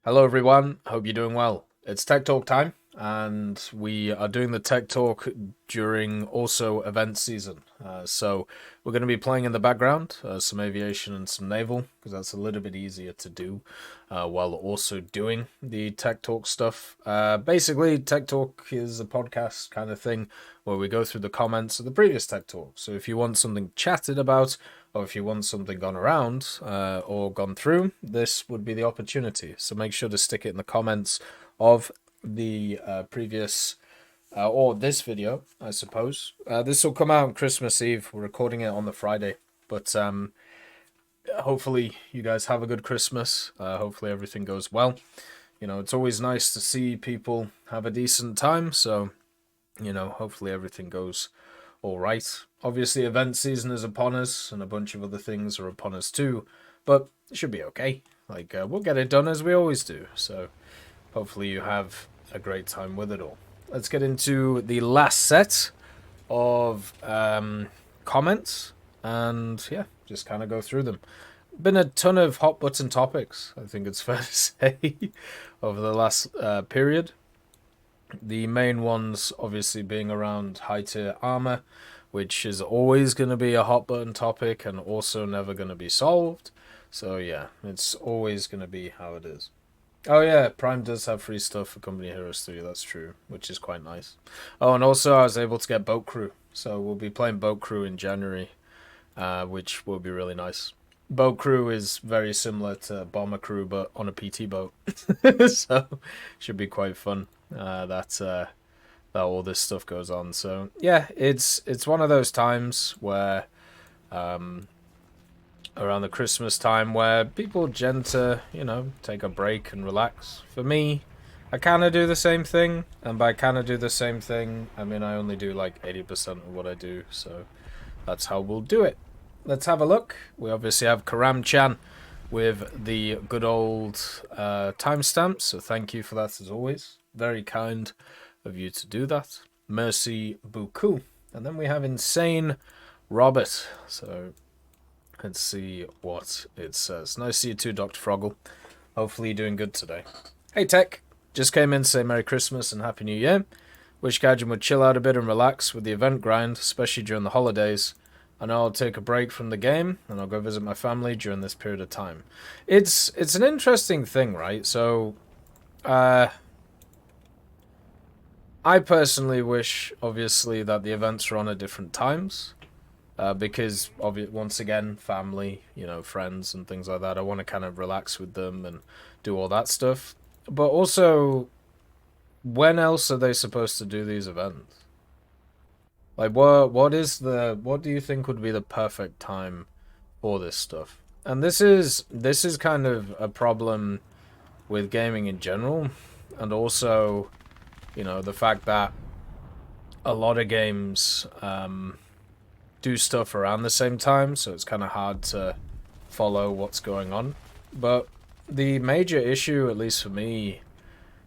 Hello everyone, hope you're doing well. It's Tech Talk time, and we are doing the Tech Talk during also event season. So we're going to be playing in the background some aviation and some naval, because that's a little bit easier to do while also doing the Tech Talk stuff. Basically, Tech Talk is a podcast kind of thing where we go through the comments of the previous Tech Talk. So if you want something chatted about, or if you want something gone around or gone through, this would be the opportunity. So make sure to stick it in the comments of the previous or this video, I suppose. This will come out on Christmas Eve. We're recording it on the Friday, but hopefully you guys have a good Christmas. Hopefully everything goes well. You know, it's always nice to see people have a decent time. So, you know, hopefully everything goes all right. Obviously, event season is upon us, and a bunch of other things are upon us too, but it should be okay. Like, we'll get it done as we always do, so hopefully you have a great time with it all. Let's get into the last set of comments, and yeah, just kind of go through them. Been a ton of hot button topics, I think it's fair to say, over the last period. The main ones obviously being around high tier armor, which is always going to be a hot button topic and also never going to be solved. So yeah, it's always going to be how it is. Oh yeah, Prime does have free stuff for Company Heroes 3, that's true, which is quite nice. Oh, and also I was able to get Boat Crew, so we'll be playing Boat Crew in January, which will be really nice. Boat Crew is very similar to Bomber Crew, but on a PT boat, so should be quite fun. That all this stuff goes on. So yeah, it's one of those times where around the Christmas time where people tend to, you know, take a break and relax. For me, I kind of do the same thing, and by kind of do the same thing, I mean I only do like 80% of what I do, so that's how we'll do it. Let's have a look. We obviously have Karam Chan with the good old timestamps, so thank you for that as always. Very kind of you to do that. Mercy beaucoup. And then we have Insane Robert. So let's see what it says. Nice to see you too, Dr. Froggle. Hopefully you're doing good today. Hey Tech, just came in to say Merry Christmas and Happy New Year. Wish Gadget would chill out a bit and relax with the event grind, especially during the holidays. I know I'll take a break from the game and I'll go visit my family during this period of time. It's an interesting thing, right? So I personally wish, obviously, that the events are on at different times, because, once again, family, you know, friends and things like that. I want to kind of relax with them and do all that stuff. But also, when else are they supposed to do these events? Like, what do you think would be the perfect time for this stuff? And this is kind of a problem with gaming in general, and also, you know, the fact that a lot of games do stuff around the same time, so it's kind of hard to follow what's going on. But the major issue, at least for me,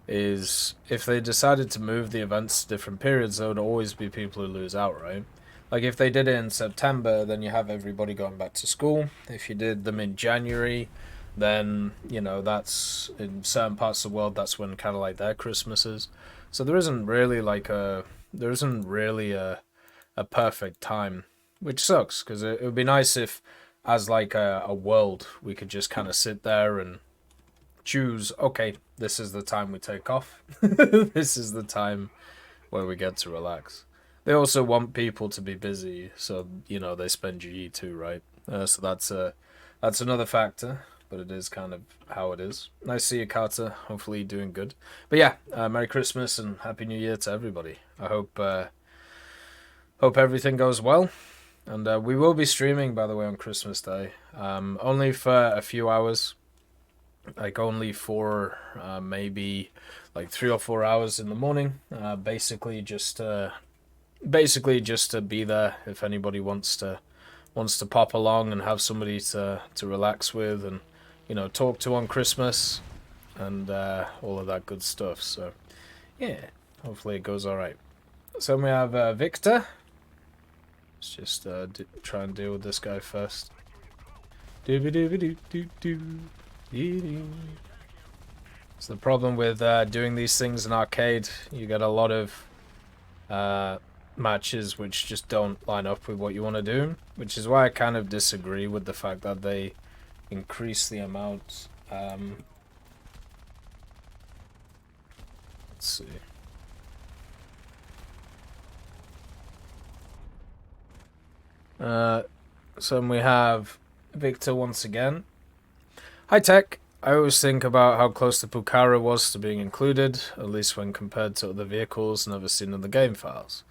is if they decided to move the events to different periods, there would always be people who lose out, right? Like if they did it in September, then you have everybody going back to school. If you did them in January, then, you know, that's in certain parts of the world, that's when kind of like their Christmas is. So there isn't really a perfect time, which sucks because it would be nice if, as like a world, we could just kind of sit there and choose, okay, this is the time we take off. This is the time where we get to relax. They also want people to be busy, so, you know, they spend GE too, right? So that's another factor, but it is kind of how it is. Nice to see you, Carter. Hopefully you're doing good. But yeah, Merry Christmas and Happy New Year to everybody. I hope everything goes well. And we will be streaming, by the way, on Christmas Day. Only for a few hours. Like only for maybe like 3 or 4 hours in the morning. Basically just to be there if anybody wants to pop along and have somebody to relax with and, you know, talk to on Christmas and all of that good stuff. So yeah, hopefully it goes all right. So we have Victor. Let's just try and deal with this guy first. Dooby dooby doo doo doo. So the problem with doing these things in arcade, you get a lot of matches which just don't line up with what you want to do, which is why I kind of disagree with the fact that they increase the amount. Let's see. So we have Victor once again. Hi Tech. I always think about how close the Pukara was to being included, at least when compared to other vehicles never seen in the game files.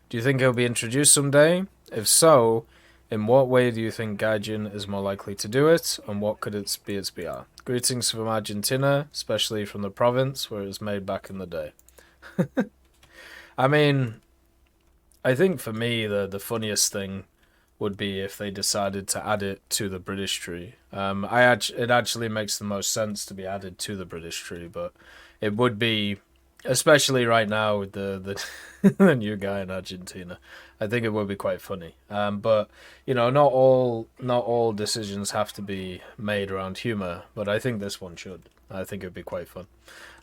Do you think it'll be introduced someday? If so, in what way do you think Gaijin is more likely to do it, and what could its BR? Greetings from Argentina, especially from the province where it was made back in the day. I mean, I think for me the funniest thing would be if they decided to add it to the British tree. It actually makes the most sense to be added to the British tree, but it would be, especially right now with the the new guy in Argentina, I think it would be quite funny. But you know, not all decisions have to be made around humor, but I think this one should. I think it'd be quite fun.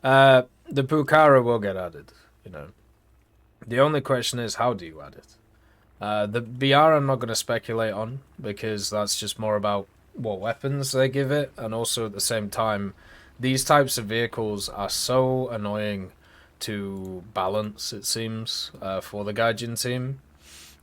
The Pukara will get added. You know, the only question is how do you add it? The BR I'm not going to speculate on because that's just more about what weapons they give it, and also at the same time, these types of vehicles are so annoying to balance, it seems, for the Gaijin team.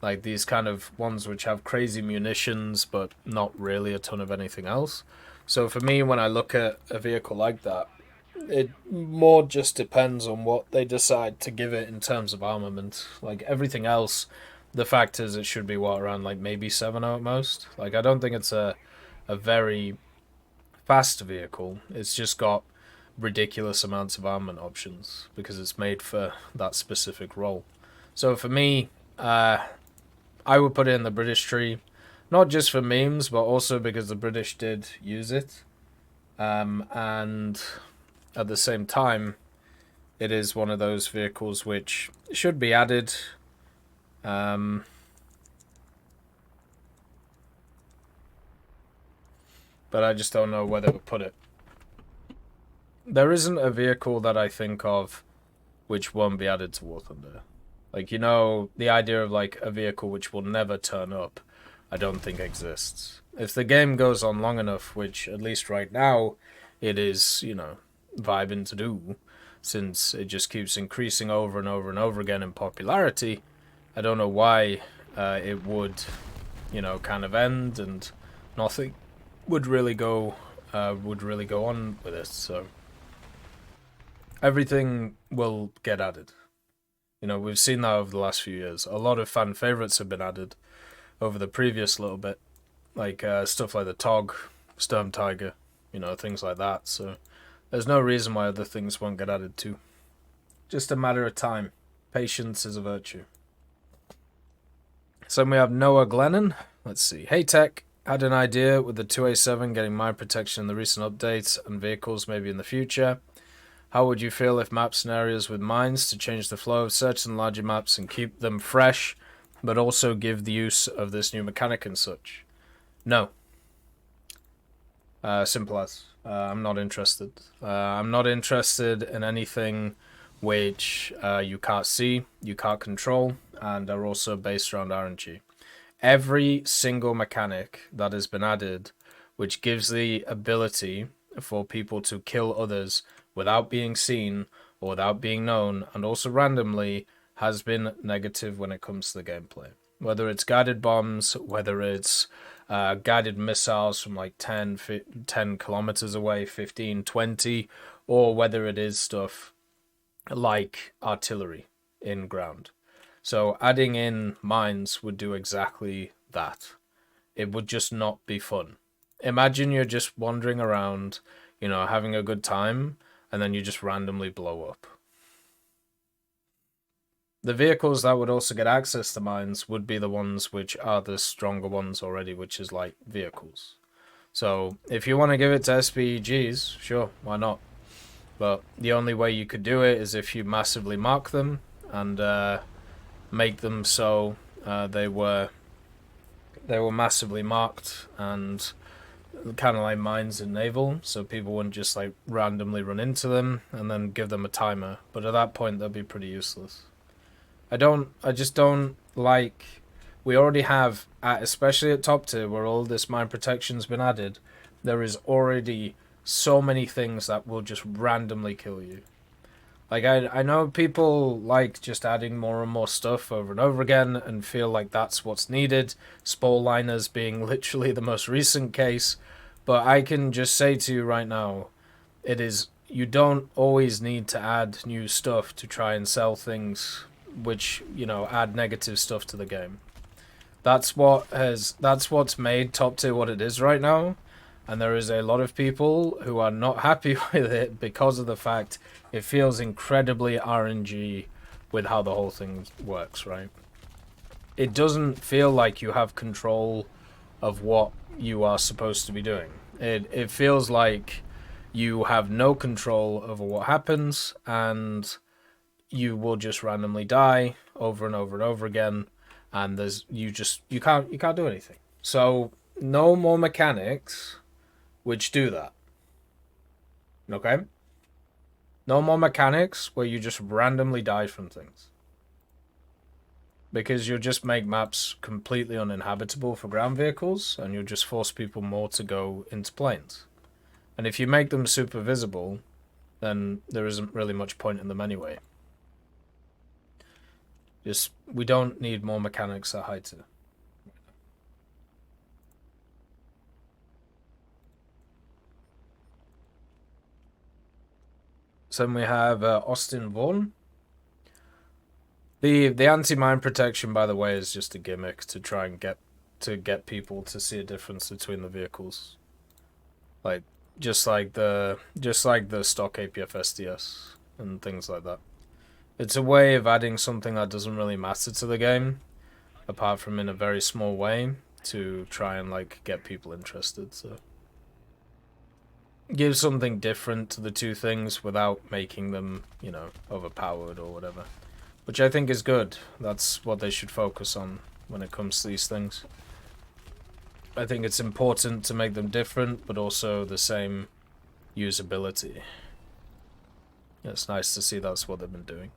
Like these kind of ones which have crazy munitions but not really a ton of anything else. So for me, when I look at a vehicle like that, it more just depends on what they decide to give it in terms of armament. Like everything else, the fact is it should be around like maybe 7 at most. Like I don't think it's a very fast vehicle. It's just got ridiculous amounts of armament options because it's made for that specific role. So for me, I would put it in the British tree, not just for memes, but also because the British did use it. And at the same time, it is one of those vehicles which should be added. But I just don't know where they would put it. There isn't a vehicle that I think of which won't be added to War Thunder. Like, you know, the idea of like a vehicle which will never turn up, I don't think exists. If the game goes on long enough, which at least right now it is, you know, vibing to do, since it just keeps increasing over and over and over again in popularity, I don't know why it would, you know, kind of end and nothing would really go on with it. So everything will get added. You know, we've seen that over the last few years. A lot of fan favorites have been added over the previous little bit, like stuff like the Tog, Storm Tiger, you know, things like that. So there's no reason why other things won't get added too. Just a matter of time. Patience is a virtue. So we have Noah Glennon. Let's see. Hey Tech, had an idea with the 2A7 getting mine protection in the recent updates and vehicles maybe in the future. How would you feel if map scenarios with mines to change the flow of certain larger maps and keep them fresh, but also give the use of this new mechanic and such? No. Simple as. I'm not interested. I'm not interested in anything which you can't see, you can't control, and are also based around RNG. Every single mechanic that has been added, which gives the ability for people to kill others without being seen or without being known, and also randomly, has been negative when it comes to the gameplay. Whether it's guided bombs, whether it's guided missiles from like 10 kilometers away, 15, 20, or whether it is stuff like artillery in ground. So adding in mines would do exactly that. It would just not be fun. Imagine you're just wandering around, you know, having a good time, and then you just randomly blow up. The vehicles that would also get access to mines would be the ones which are the stronger ones already, which is like vehicles. So if you want to give it to SPGs, sure, why not? But the only way you could do it is if you massively mark them and make them so they were massively marked and kind of like mines in Naval, so people wouldn't just like randomly run into them and then give them a timer. But at that point, they'd be pretty useless. I just don't like. We already have, especially at top tier, where all this mine protection's been added. There is already so many things that will just randomly kill you. Like, I know people like just adding more and more stuff over and over again and feel like that's what's needed, spore liners being literally the most recent case, but I can just say to you right now, you don't always need to add new stuff to try and sell things which, add negative stuff to the game. That's what's made top tier what it is right now. And there is a lot of people who are not happy with it because of the fact it feels incredibly RNG with how the whole thing works, right? It doesn't feel like you have control of what you are supposed to be doing. It feels like you have no control over what happens, and you will just randomly die over and over and over again, and you can't do anything. So no more mechanics which do that. Okay? No more mechanics where you just randomly die from things. Because you'll just make maps completely uninhabitable for ground vehicles, and you'll just force people more to go into planes. And if you make them super visible, then there isn't really much point in them anyway. We don't need more mechanics at high tier. So then we have Austin Vaughn. The anti-mine protection, by the way, is just a gimmick to try and get people to see a difference between the vehicles. Like just like the stock APF SDS and things like that. It's a way of adding something that doesn't really matter to the game, apart from in a very small way, to try and like get people interested. So give something different to the two things without making them, overpowered or whatever. Which I think is good. That's what they should focus on when it comes to these things. I think it's important to make them different, but also the same usability. It's nice to see that's what they've been doing.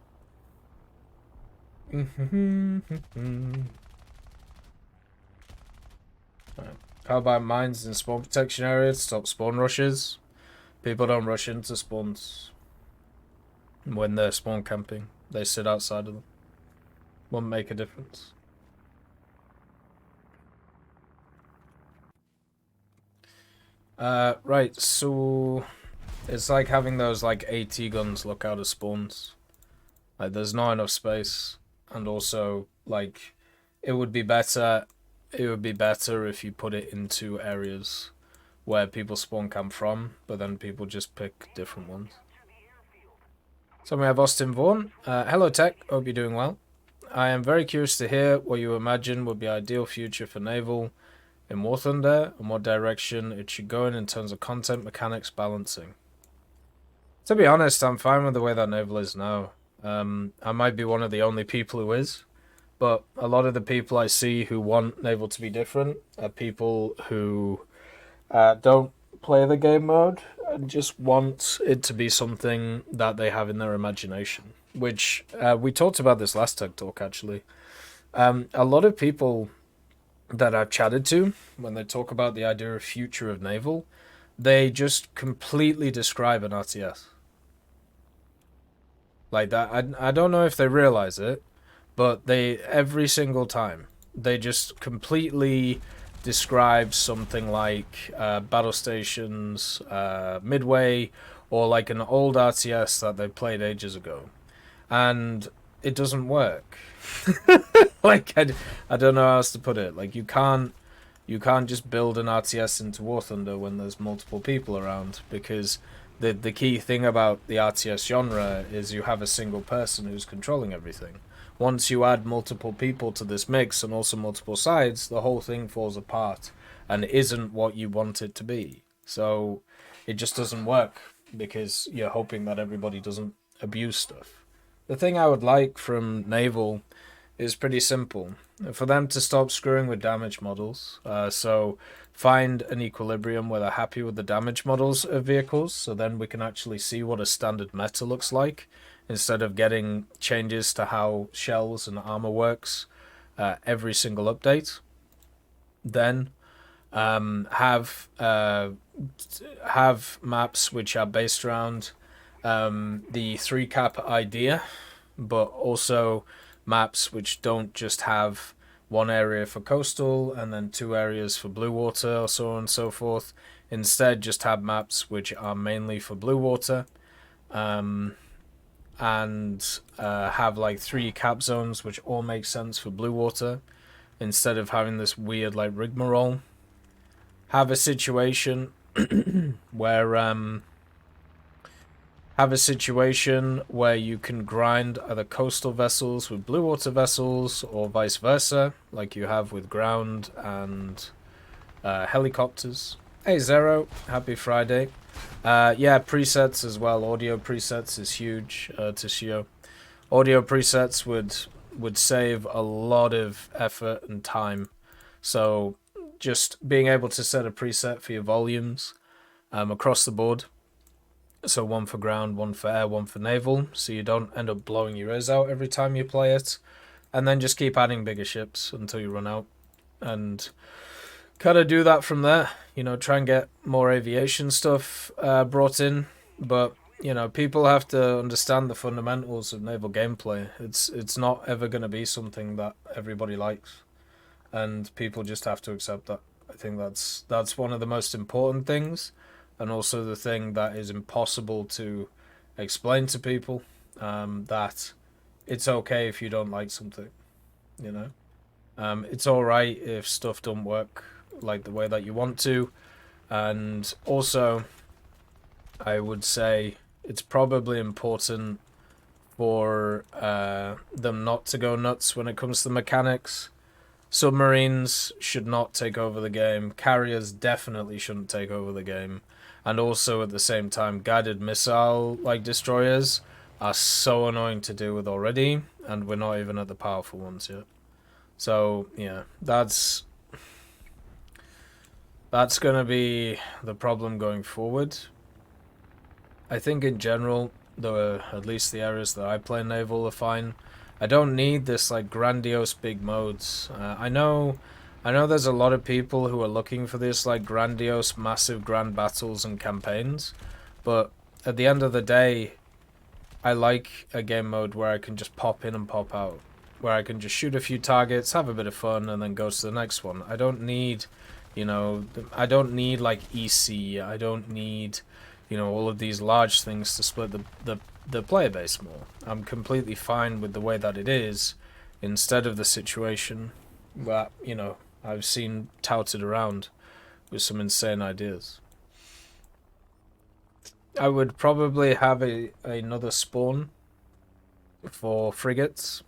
Right. How about mines in spawn protection areas? Stop spawn rushes. People don't rush into spawns when they're spawn camping. They sit outside of them. Won't make a difference. Right, so it's like having those like AT guns look out of spawns. Like there's not enough space, and also like it would be better if you put it into areas where people spawn camp from, but then people just pick different ones. So we have Austin Vaughn. Hello Tech, hope you're doing well. I am very curious to hear what you imagine would be ideal future for Naval in War Thunder, and what direction it should go in terms of content, mechanics, balancing. To be honest, I'm fine with the way that Naval is now. I might be one of the only people who is, but a lot of the people I see who want Naval to be different are people who don't play the game mode and just want it to be something that they have in their imagination. Which we talked about this last Tech Talk actually. A lot of people that I've chatted to, when they talk about the idea of future of Naval, they just completely describe an RTS. Like that, I don't know if they realize it, but every single time, they just completely describe something like battle stations, Midway, or like an old RTS that they played ages ago. And it doesn't work. Like I don't know how else to put it. Like you can't just build an RTS into War Thunder when there's multiple people around, because the key thing about the RTS genre is you have a single person who's controlling everything. Once you add multiple people to this mix and also multiple sides, the whole thing falls apart and isn't what you want it to be. So it just doesn't work because you're hoping that everybody doesn't abuse stuff. The thing I would like from Naval is pretty simple. for them to stop screwing with damage models. So find an equilibrium where they're happy with the damage models of vehicles, so then we can actually see what a standard meta looks like, instead of getting changes to how shells and armor works every single update. Then have maps which are based around the 3-cap idea, but also maps which don't just have one area for coastal and then 2 areas for blue water or so on and so forth. Instead, just have maps which are mainly for blue water, and have like 3 cap zones which all make sense for blue water, instead of having this weird like rigmarole. Have a situation where you can grind either coastal vessels with blue water vessels or vice versa, like you have with ground and helicopters. Hey Zero, happy Friday. Yeah, presets as well. Audio presets is huge to show. Audio presets would save a lot of effort and time. So just being able to set a preset for your volumes across the board. So one for ground, one for air, one for naval, so you don't end up blowing your ears out every time you play it. And then just keep adding bigger ships until you run out. And kind of do that from there. You know, try and get more aviation stuff brought in. But, you know, people have to understand the fundamentals of naval gameplay. It's not ever going to be something that everybody likes. And people just have to accept that. I think that's one of the most important things, and also the thing that is impossible to explain to people, that it's okay if you don't like something, you know. It's alright if stuff don't work like the way that you want to, and also I would say it's probably important for them not to go nuts when it comes to mechanics. Submarines should not take over the game. Carriers definitely shouldn't take over the game. And also, at the same time, guided missile like destroyers are so annoying to deal with already, and we're not even at the powerful ones yet. So, yeah, that's going to be the problem going forward. I think in general, at least the areas that I play naval are fine. I don't need this like grandiose big modes. I know there's a lot of people who are looking for this like grandiose, massive grand battles and campaigns, but at the end of the day, I like a game mode where I can just pop in and pop out, where I can just shoot a few targets, have a bit of fun, and then go to the next one. I don't need, I don't need like EC. I don't need, all of these large things to split the player base more. I'm completely fine with the way that it is, instead of the situation that, I've seen touted around with some insane ideas. I would probably have another spawn for frigates,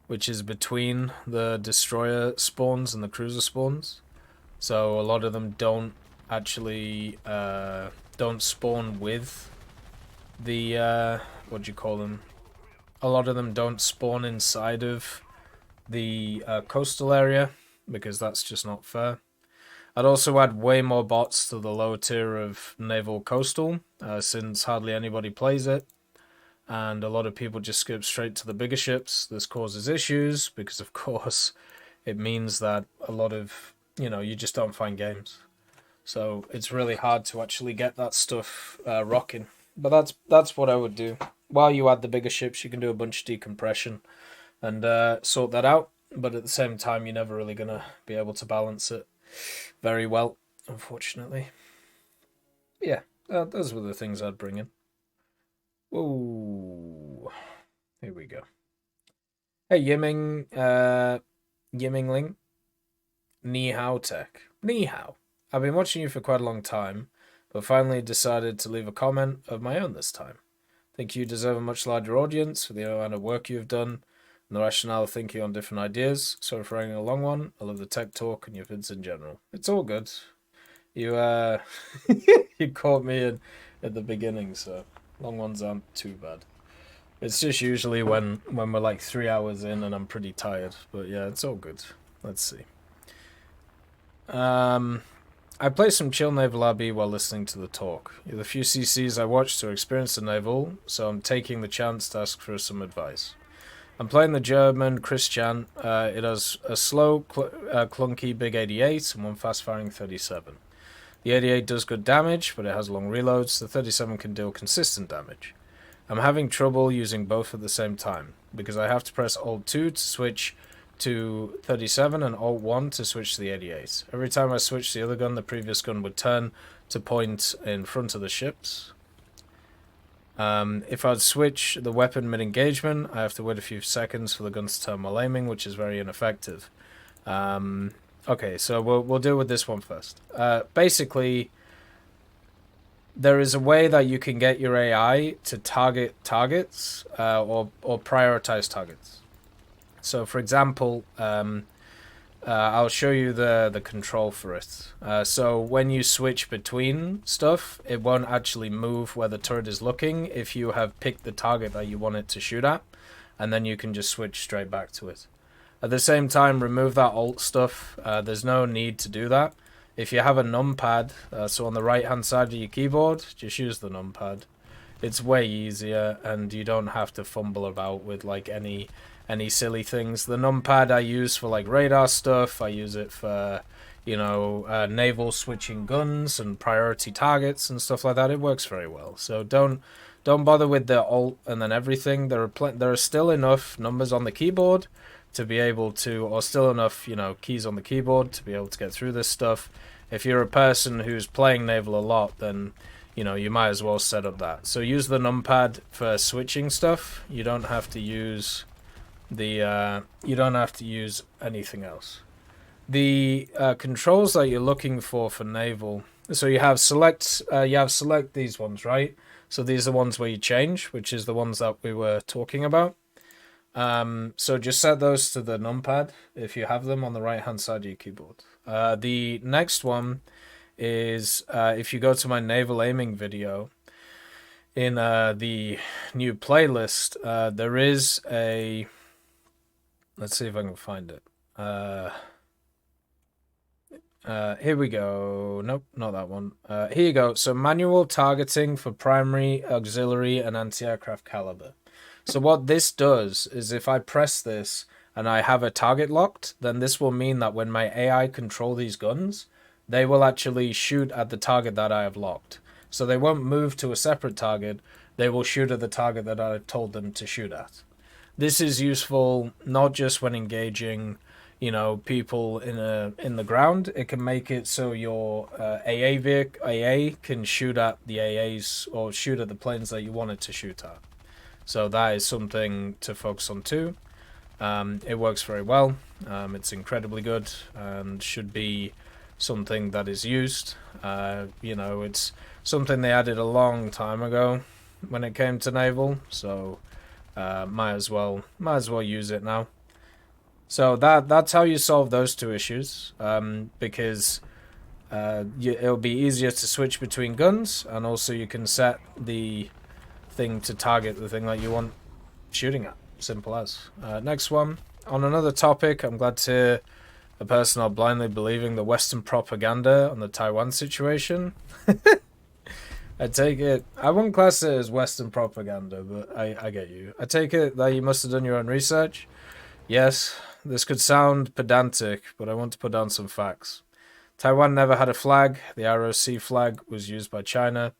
which is between the destroyer spawns and the cruiser spawns. So a lot of them don't actually don't spawn with the what do you call them? A lot of them don't spawn inside of the coastal area, because that's just not fair. I'd also add way more bots to the lower tier of naval coastal, since hardly anybody plays it, and a lot of people just skip straight to the bigger ships. This causes issues because, of course, it means that a lot of, you just don't find games. So it's really hard to actually get that stuff rocking. But that's what I would do. While you add the bigger ships, you can do a bunch of decompression and sort that out. But at the same time, you're never really going to be able to balance it very well, unfortunately. Yeah, those were the things I'd bring in. Whoa. Here we go. Hey, Yimingling. Ni hao tech. Ni hao. I've been watching you for quite a long time, but finally decided to leave a comment of my own this time. Think you deserve a much larger audience for the amount of work you've done and the rationale of thinking on different ideas. Sorry for running a long one. I love the tech talk and your vids in general. It's all good. You you caught me at the beginning, so long ones aren't too bad. It's just usually when we're like 3 hours in and I'm pretty tired. But yeah, it's all good. Let's see. I play some chill naval RB while listening to the talk. The few CCs I watched to experience the naval, so I'm taking the chance to ask for some advice. I'm playing the German Christian. It has a slow, clunky big 88 and one fast-firing 37. The 88 does good damage, but it has long reloads. The 37 can deal consistent damage. I'm having trouble using both at the same time, because I have to press Alt-2 to switch to 37 and Alt-1 to switch to the 88. Every time I switch the other gun, the previous gun would turn to point in front of the ships. If I'd switch the weapon mid-engagement, I have to wait a few seconds for the guns to turn while aiming, which is very ineffective. Okay, so we'll deal with this one first. Basically, there is a way that you can get your AI to target targets or prioritize targets. So, for example, I'll show you the control for it. So when you switch between stuff, it won't actually move where the turret is looking if you have picked the target that you want it to shoot at, and then you can just switch straight back to it. At the same time, remove that alt stuff. There's no need to do that. If you have a numpad, so on the right hand side of your keyboard, just use the numpad. It's way easier, and you don't have to fumble about with like any silly things. The numpad I use for like radar stuff. I use it for, naval switching guns and priority targets and stuff like that. It works very well. So don't bother with the alt and then everything. There are still enough numbers on the keyboard to be able to, or still enough, keys on the keyboard to be able to get through this stuff. If you're a person who's playing naval a lot, then you might as well set up that. So use the numpad for switching stuff. You don't have to use you don't have to use anything else. The controls that you're looking for naval, so you have select these ones, right? So these are the ones where you change, which is the ones that we were talking about. So just set those to the numpad if you have them on the right hand side of your keyboard. The next one is if you go to my naval aiming video in the new playlist, there is a, let's see if I can find it. Here we go. Nope, not that one. Here you go. So manual targeting for primary, auxiliary, and anti-aircraft caliber. So what this does is if I press this and I have a target locked, then this will mean that when my AI control these guns, they will actually shoot at the target that I have locked. So they won't move to a separate target. They will shoot at the target that I've told them to shoot at. This is useful not just when engaging, people in the ground. It can make it so your AA can shoot at the AAs or shoot at the planes that you want it to shoot at. So that is something to focus on too. It works very well. It's incredibly good and should be something that is used. It's something they added a long time ago when it came to naval. So might as well use it now. So that's how you solve those two issues. Because it'll be easier to switch between guns, and also you can set the thing to target the thing that you want shooting at. Simple as. Next one. On another topic, I'm glad to hear a person are blindly believing the Western propaganda on the Taiwan situation. I take it, I wouldn't class it as Western propaganda, but I get you. I take it that you must have done your own research. Yes, this could sound pedantic, but I want to put down some facts. Taiwan never had a flag. The ROC flag was used by China.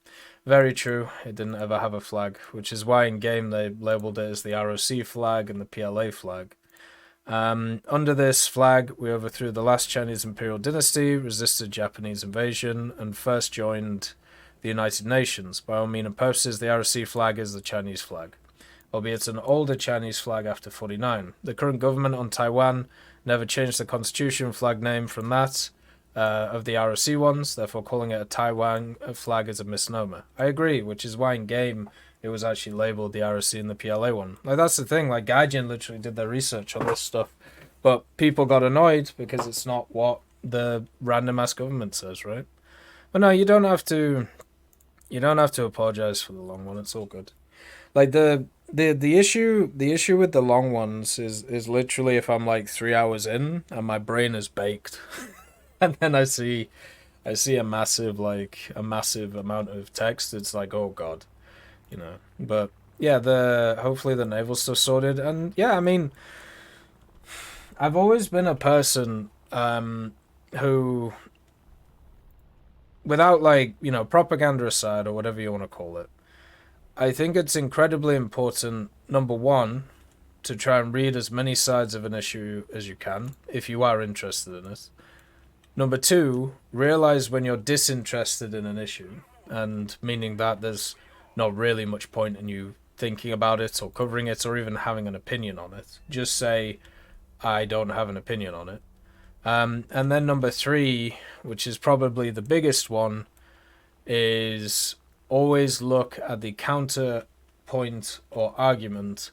Very true, it didn't ever have a flag, which is why in game they labeled it as the ROC flag and the PLA flag. Under this flag, we overthrew the last Chinese imperial dynasty, resisted Japanese invasion, and first joined the United Nations. By all means and purposes, the ROC flag is the Chinese flag, albeit an older Chinese flag after 49. The current government on Taiwan never changed the constitution flag name from that of the ROC ones, therefore calling it a Taiwan flag is a misnomer. I agree, which is why in game it was actually labeled the ROC and the PLA one. Like, that's the thing, like Gaijin literally did their research on this stuff, but people got annoyed because it's not what the random ass government says, right? But no, you don't have to apologize for the long one, it's all good. Like the issue with the long ones is literally if I'm like 3 hours in and my brain is baked, and then I see a massive amount of text. It's like, oh god, you know. But yeah, the hopefully the naval stuff sorted, and yeah, I mean, I've always been a person who, without like propaganda aside or whatever you want to call it, I think it's incredibly important. Number one, to try and read as many sides of an issue as you can if you are interested in it. Number two, realize when you're disinterested in an issue, and meaning that there's not really much point in you thinking about it or covering it or even having an opinion on it. Just say, I don't have an opinion on it. And then number three, which is probably the biggest one, is always look at the counterpoint or argument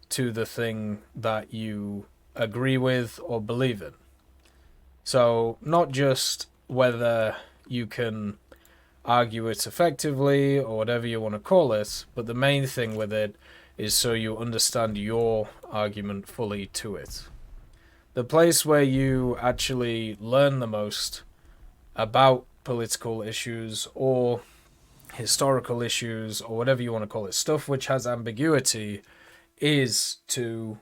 to the thing that you agree with or believe in. So not just whether you can argue it effectively or whatever you want to call it, but the main thing with it is so you understand your argument fully to it. The place where you actually learn the most about political issues or historical issues or whatever you want to call it, stuff which has ambiguity, is to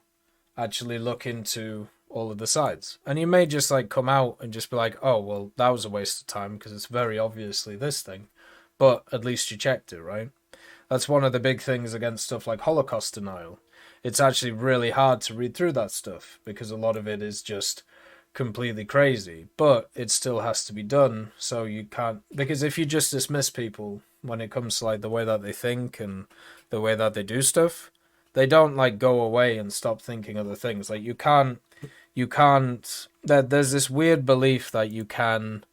actually look into all of the sides. And you may just like come out and just be like, oh, well, that was a waste of time because it's very obviously this thing. But at least you checked it, right? That's one of the big things against stuff like Holocaust denial. It's actually really hard to read through that stuff because a lot of it is just completely crazy. But it still has to be done, so you can't... Because if you just dismiss people when it comes to like the way that they think and the way that they do stuff, they don't like go away and stop thinking other things. Like you can't there's this weird belief that you can,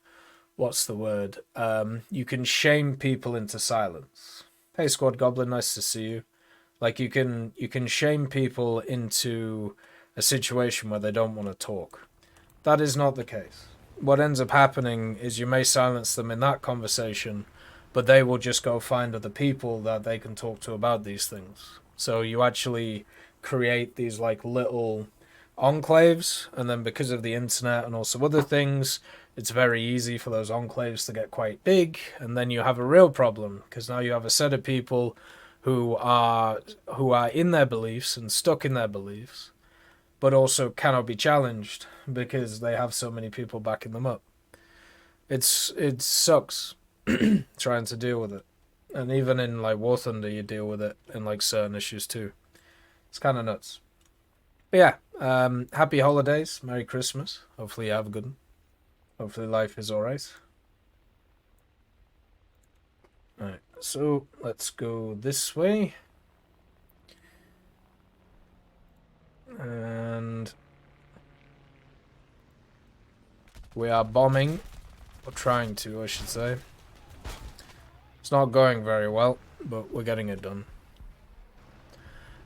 what's the word? You can shame people into silence. Hey Squad Goblin, nice to see you. Like you can shame people into a situation where they don't want to talk. That is not the case. What ends up happening is you may silence them in that conversation, but they will just go find other people that they can talk to about these things. So you actually create these like little enclaves, and then because of the internet and also other things, it's very easy for those enclaves to get quite big, and then you have a real problem because now you have a set of people who are in their beliefs and stuck in their beliefs, but also cannot be challenged because they have so many people backing them up. It sucks trying to deal with it, and even in like War Thunder, you deal with it in like certain issues too. It's kind of nuts. But yeah, happy holidays, Merry Christmas. Hopefully you have a good one. Hopefully life is alright. Alright, so let's go this way. And we are bombing, or trying to, I should say. It's not going very well, but we're getting it done.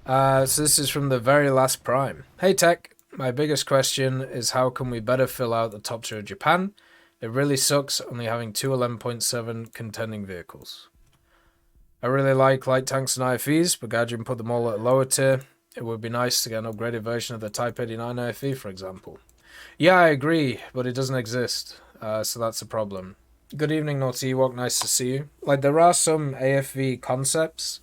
So this is from the very last Prime. Hey Tech, my biggest question is how can we better fill out the top tier of Japan? It really sucks only having two 11.7 contending vehicles. I really like light tanks and IFEs, but Gaijin put them all at a lower tier. It would be nice to get an upgraded version of the Type 89 IFE, for example. Yeah, I agree, but it doesn't exist, so that's a problem. Good evening, Naughty Ewok, nice to see you. Like, there are some AFV concepts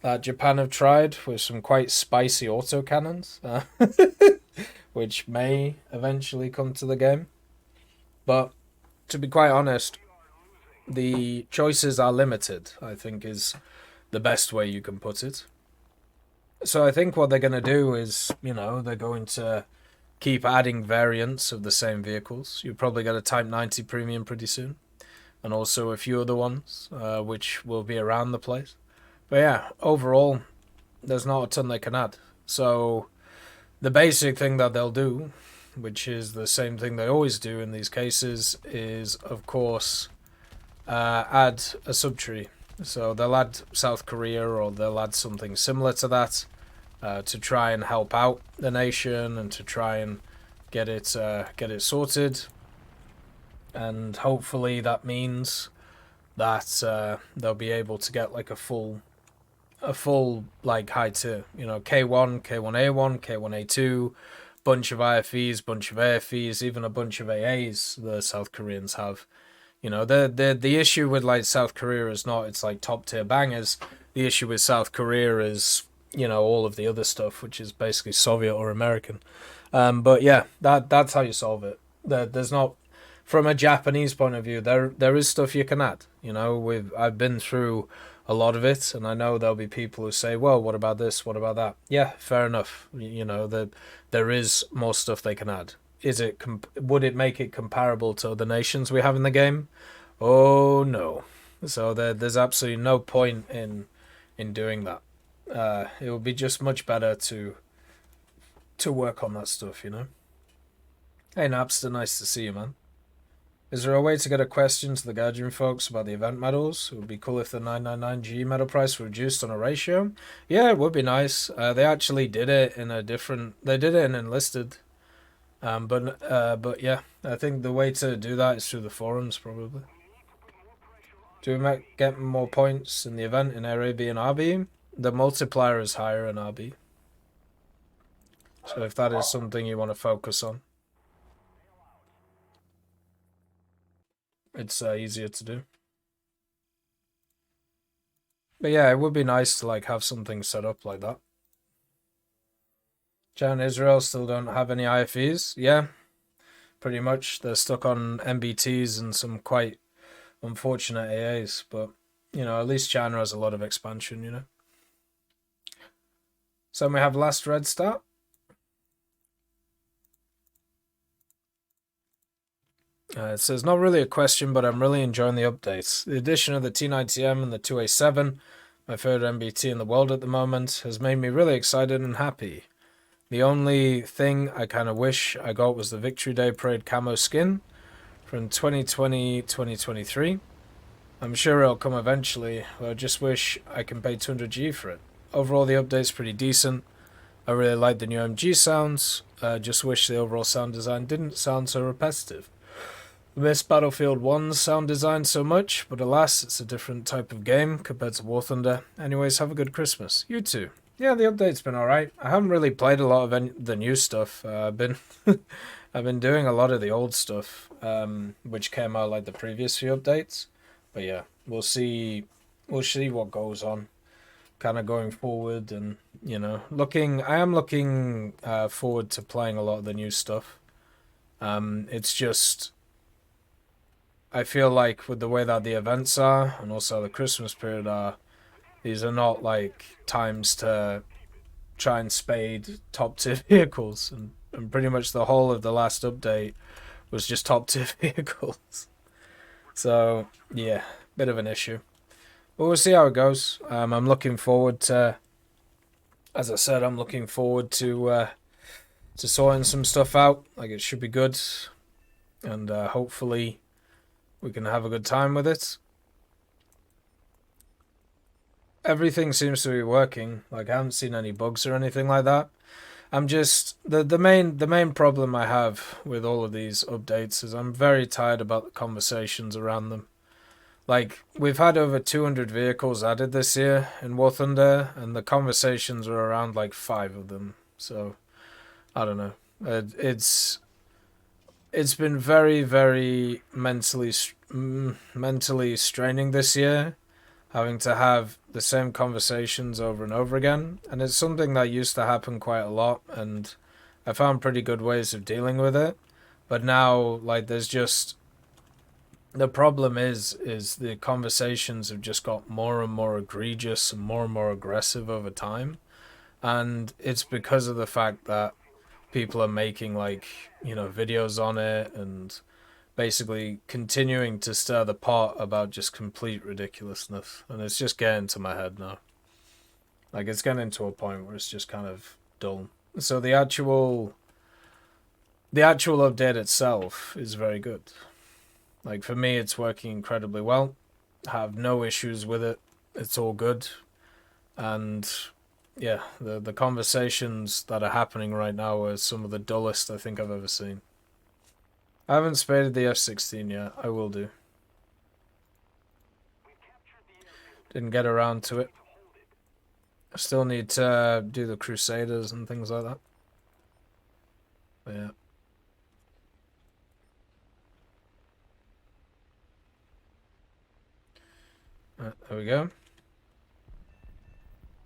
that Japan have tried with some quite spicy autocannons, which may eventually come to the game. But to be quite honest, the choices are limited, I think is the best way you can put it. So I think what they're going to do is, they're going to keep adding variants of the same vehicles. You'll probably get a Type 90 Premium pretty soon, and also a few other ones, which will be around the place. But yeah, overall, there's not a ton they can add. So the basic thing that they'll do, which is the same thing they always do in these cases, is, of course, add a subtree. So they'll add South Korea, or they'll add something similar to that to try and help out the nation and to try and get it sorted. And hopefully that means that they'll be able to get like a full a full like high tier. You know, K1, K1A1, K1A2, bunch of IFEs, bunch of AFEs, even a bunch of AAs the South Koreans have. You know, the issue with like South Korea is not it's like top tier bangers. The issue with South Korea is, you know, all of the other stuff, which is basically Soviet or American. But yeah, that's how you solve it. There's not, from a Japanese point of view, there is stuff you can add. You know, I've been through a lot of it, and I know there'll be people who say, "Well, what about this? What about that?" Yeah, fair enough. You know, there is more stuff they can add. Would it make it comparable to other nations we have in the game? Oh no. So there's absolutely no point in doing that. It would be just much better to work on that stuff, you know. Hey Napster, nice to see you, man. Is there a way to get a question to the Guardian folks about the event medals? It would be cool if the 999G medal price were reduced on a ratio. Yeah, it would be nice. They actually did it in a different. They did it in Enlisted. But yeah, I think the way to do that is through the forums, probably. Do we get more points in the event in RAB and RB? The multiplier is higher in RB. So if that is something you want to focus on, it's easier to do. But yeah, it would be nice to like have something set up like that. China and Israel still don't have any IFEs. Yeah, pretty much. They're stuck on MBTs and some quite unfortunate AAs. But, you know, at least China has a lot of expansion, you know. So we have last red start. It says, not really a question, but I'm really enjoying the updates. The addition of the T90M and the 2A7, my favorite MBT in the world at the moment, has made me really excited and happy. The only thing I kind of wish I got was the Victory Day Parade camo skin from 2020-2023. I'm sure it'll come eventually, but I just wish I can pay 200G for it. Overall, the update's pretty decent. I really like the new MG sounds. Just wish the overall sound design didn't sound so repetitive. I miss Battlefield 1's sound design so much, but alas, it's a different type of game compared to War Thunder. Anyways, have a good Christmas. You too. Yeah, the update's been alright. I haven't really played a lot of the new stuff. I've been I've been doing a lot of the old stuff, which came out like the previous few updates. But yeah, we'll see what goes on kind of going forward, and you know, I am looking forward to playing a lot of the new stuff. It's just I feel like with the way that the events are and also the Christmas period are, these are not like times to try and spade top tier vehicles, and pretty much the whole of the last update was just top tier vehicles. So yeah, bit of an issue. But we'll see how it goes. I'm looking forward to, as I said, I'm looking forward to sorting some stuff out. Like it should be good, and hopefully we can have a good time with it. Everything seems to be working. Like I haven't seen any bugs or anything like that. I'm just the main problem I have with all of these updates is I'm very tired about the conversations around them. Like we've had over 200 vehicles added this year in War Thunder, and the conversations are around like 5 of them. So I don't know. It's been very very mentally straining this year, having to have the same conversations over and over again, and it's something that used to happen quite a lot, and I found pretty good ways of dealing with it. But now, like, there's just the problem is the conversations have just got more and more egregious and more aggressive over time, and it's because of the fact that people are making like, you know, videos on it and basically continuing to stir the pot about just complete ridiculousness, and it's just getting to my head now. Like it's getting to a point where it's just kind of dull. So the actual update itself is very good. Like for me, it's working incredibly well. I have no issues with it. It's all good, and yeah, the conversations that are happening right now are some of the dullest I think I've ever seen. I haven't spaded the F-16 yet. I will do. Didn't get around to it. Still need to do the Crusaders and things like that. But yeah. There we go.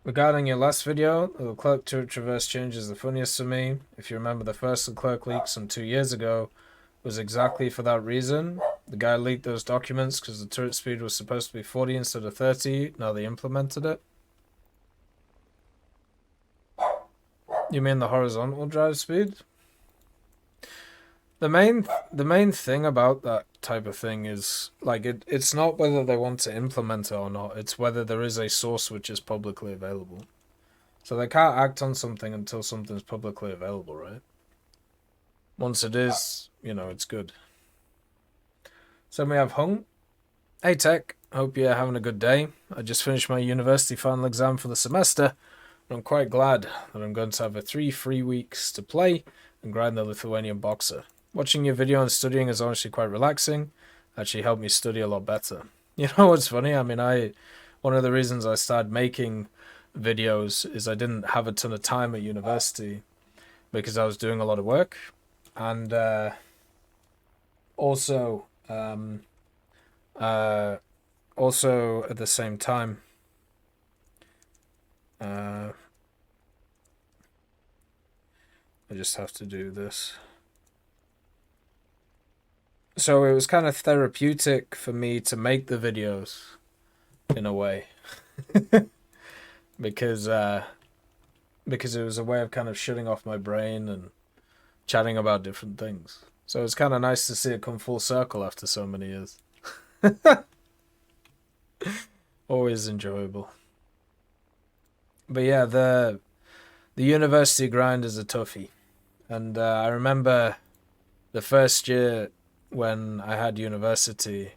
Regarding your last video, the Leclerc to traverse change is the funniest for me. If you remember, the first Leclerc leak some 2 years ago was exactly for that reason. The guy leaked those documents because the turret speed was supposed to be 40 instead of 30. Now they implemented it. You mean the horizontal drive speed? The main thing about that type of thing is like it's not whether they want to implement it or not, it's whether there is a source which is publicly available. So they can't act on something until something's publicly available, right? Once it is, you know, it's good. So we have Hung. Hey Tech, hope you're having a good day. I just finished my university final exam for the semester, and I'm quite glad that I'm going to have 3 free weeks to play and grind the Lithuanian boxer. Watching your video and studying is honestly quite relaxing. Actually helped me study a lot better. You know what's funny? I mean, one of the reasons I started making videos is I didn't have a ton of time at university because I was doing a lot of work, and also at the same time, I just have to do this. So it was kind of therapeutic for me to make the videos, in a way, because it was a way of kind of shutting off my brain and chatting about different things. So it's kind of nice to see it come full circle after so many years. Always enjoyable. But yeah, the university grind is a toughie, and I remember the first year when I had university,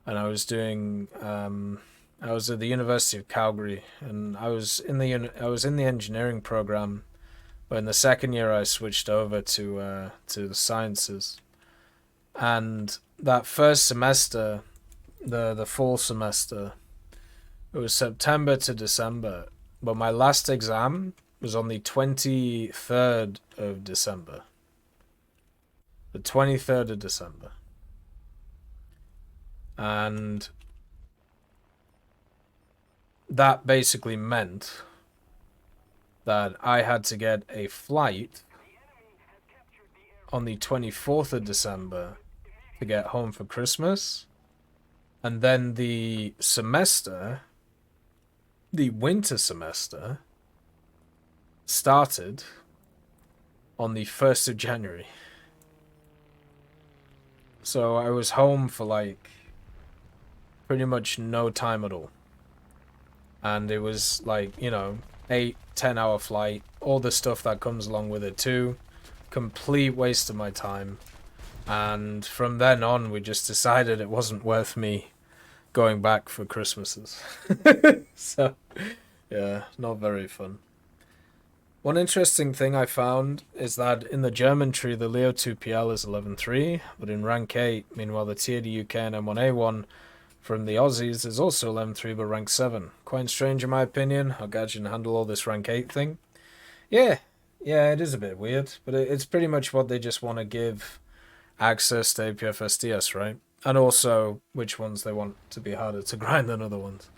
and I was doing I was at the University of Calgary, and I was in the engineering program, but in the second year I switched over to the sciences, and that first semester, the fall semester, it was September to December, but my last exam was on the 23rd of December. The 23rd of December. And that basically meant that I had to get a flight on the 24th of December to get home for Christmas. And then the semester, the winter semester, started on the 1st of January. So I was home for like pretty much no time at all. And it was like, you know, 8-10 hour flight, all the stuff that comes along with it too. Complete waste of my time. And from then on, we just decided it wasn't worth me going back for Christmases. So, yeah, not very fun. One interesting thing I found is that in the German tree, the Leo 2PL is 11.3, but in rank 8, meanwhile the TED UK and M1A1 from the Aussies is also 11.3 but rank 7. Quite strange in my opinion, how Gadget handle all this rank 8 thing. Yeah, it is a bit weird, but it's pretty much what they just want to give access to APF SDS, right? And also which ones they want to be harder to grind than other ones.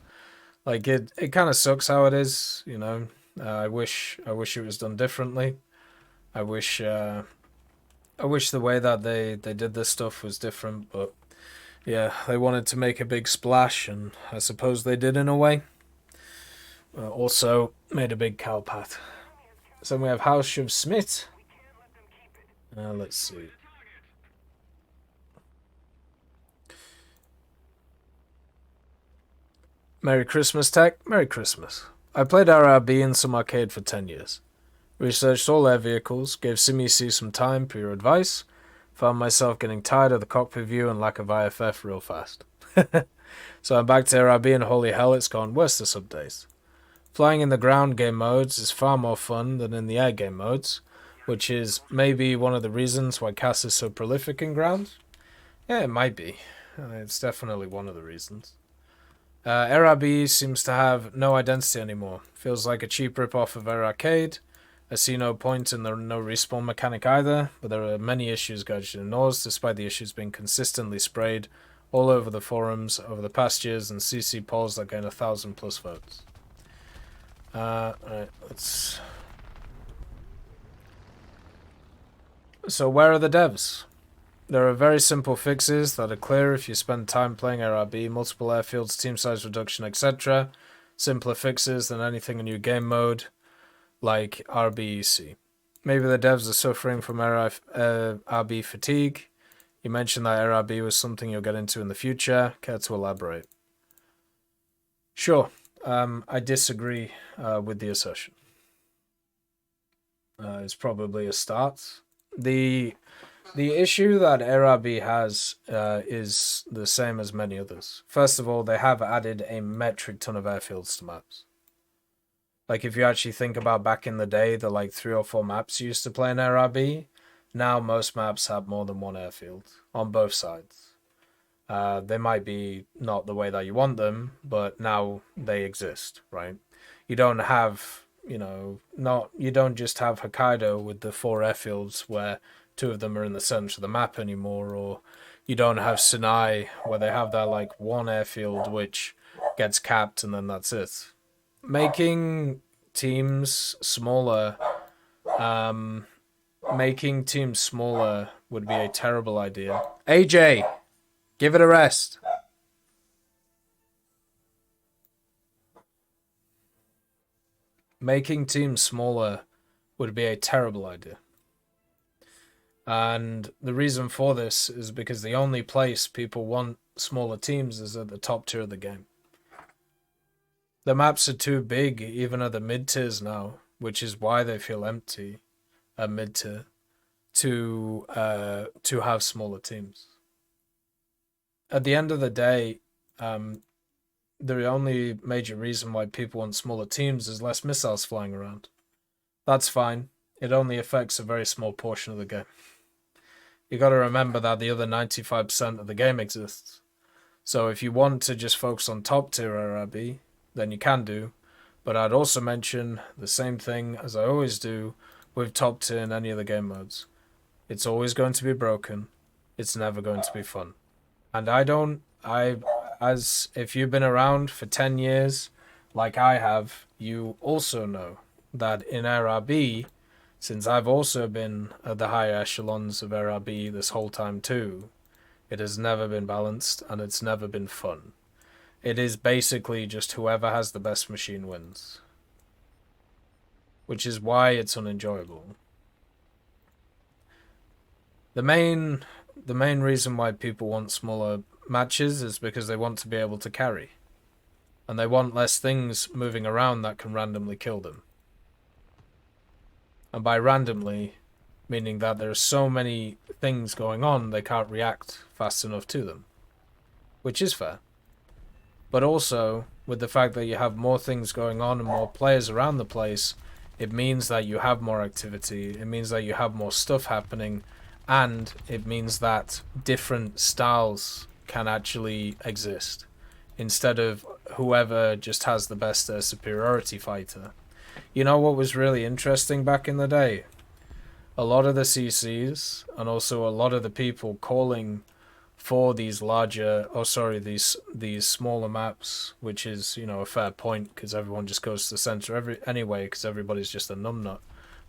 Like it kind of sucks how it is, you know. I wish it was done differently. I wish the way that they did this stuff was different, but yeah, they wanted to make a big splash, and I suppose they did in a way. Also made a big cowpat. So we have House of Smith. Let's see. Merry Christmas, Tech. Merry Christmas. I played RRB in some arcade for 10 years. Researched all air vehicles, gave SimUC some time per your advice, found myself getting tired of the cockpit view and lack of IFF real fast. So I'm back to RRB and holy hell, it's gone worse this update. Flying in the ground game modes is far more fun than in the air game modes, which is maybe one of the reasons why CAS is so prolific in ground. Yeah, it might be. It's definitely one of the reasons. AirRB seems to have no identity anymore. Feels like a cheap rip-off of Air Arcade. I see no point in the no respawn mechanic either, but there are many issues Gaijin ignores, despite the issues being consistently sprayed all over the forums over the past years and CC polls that gain 1,000+ votes. Alright, let's... So where are the devs? There are very simple fixes that are clear if you spend time playing AirRB, multiple airfields, team size reduction, etc. Simpler fixes than anything in new game mode, like RBEC. Maybe the devs are suffering from RB fatigue. You mentioned that RB was something you'll get into in the future. Care to elaborate? Sure. I disagree with the assertion. It's probably a start. The issue that RB has is the same as many others. First of all, they have added a metric ton of airfields to maps. Like, if you actually think about back in the day, the like 3 or 4 maps you used to play in RB, now most maps have more than one airfield on both sides. They might be not the way that you want them, but now they exist, right? You don't have, you don't just have Hokkaido with the 4 airfields where 2 of them are in the center of the map anymore, or you don't have Sinai where they have that like 1 airfield which gets capped and then that's it. Making teams smaller would be a terrible idea. AJ, give it a rest. Making teams smaller would be a terrible idea. And the reason for this is because the only place people want smaller teams is at the top tier of the game. The maps are too big, even at the mid-tiers now, which is why they feel empty at mid-tier, to have smaller teams. At the end of the day, the only major reason why people want smaller teams is less missiles flying around. That's fine. It only affects a very small portion of the game. You got to remember that the other 95% of the game exists. So if you want to just focus on top tier RRB, then you can do. But I'd also mention the same thing as I always do with top tier in any of the game modes. It's always going to be broken. It's never going to be fun. And if you've been around for 10 years, like I have, you also know that in RRB, since I've also been at the higher echelons of RRB this whole time too, it has never been balanced and it's never been fun. It is basically just whoever has the best machine wins. Which is why it's unenjoyable. The main reason why people want smaller matches is because they want to be able to carry. And they want less things moving around that can randomly kill them. And by randomly, meaning that there are so many things going on they can't react fast enough to them. Which is fair. But also, with the fact that you have more things going on and more players around the place, it means that you have more activity, it means that you have more stuff happening, and it means that different styles can actually exist, instead of whoever just has the best superiority fighter. You know what was really interesting back in the day? A lot of the CCs, and also a lot of the people calling for these these smaller maps, which is, a fair point, because everyone just goes to the center anyway, because everybody's just a numbnut.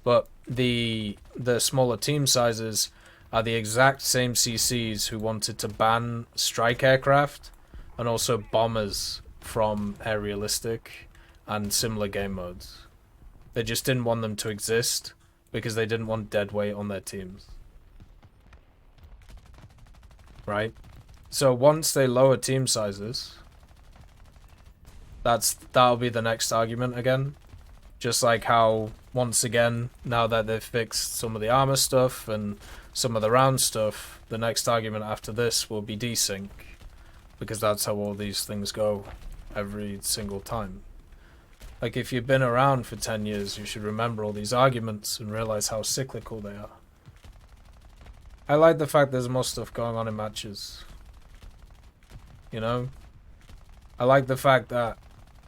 But the smaller team sizes are the exact same CCs who wanted to ban strike aircraft and also bombers from Realistic and similar game modes. They just didn't want them to exist because they didn't want deadweight on their teams. Right? So once they lower team sizes, that'll be the next argument again. Just like how, once again, now that they've fixed some of the armor stuff and some of the round stuff, the next argument after this will be desync. Because that's how all these things go every single time. Like, if you've been around for 10 years, you should remember all these arguments and realize how cyclical they are. I like the fact there's more stuff going on in matches. I like the fact that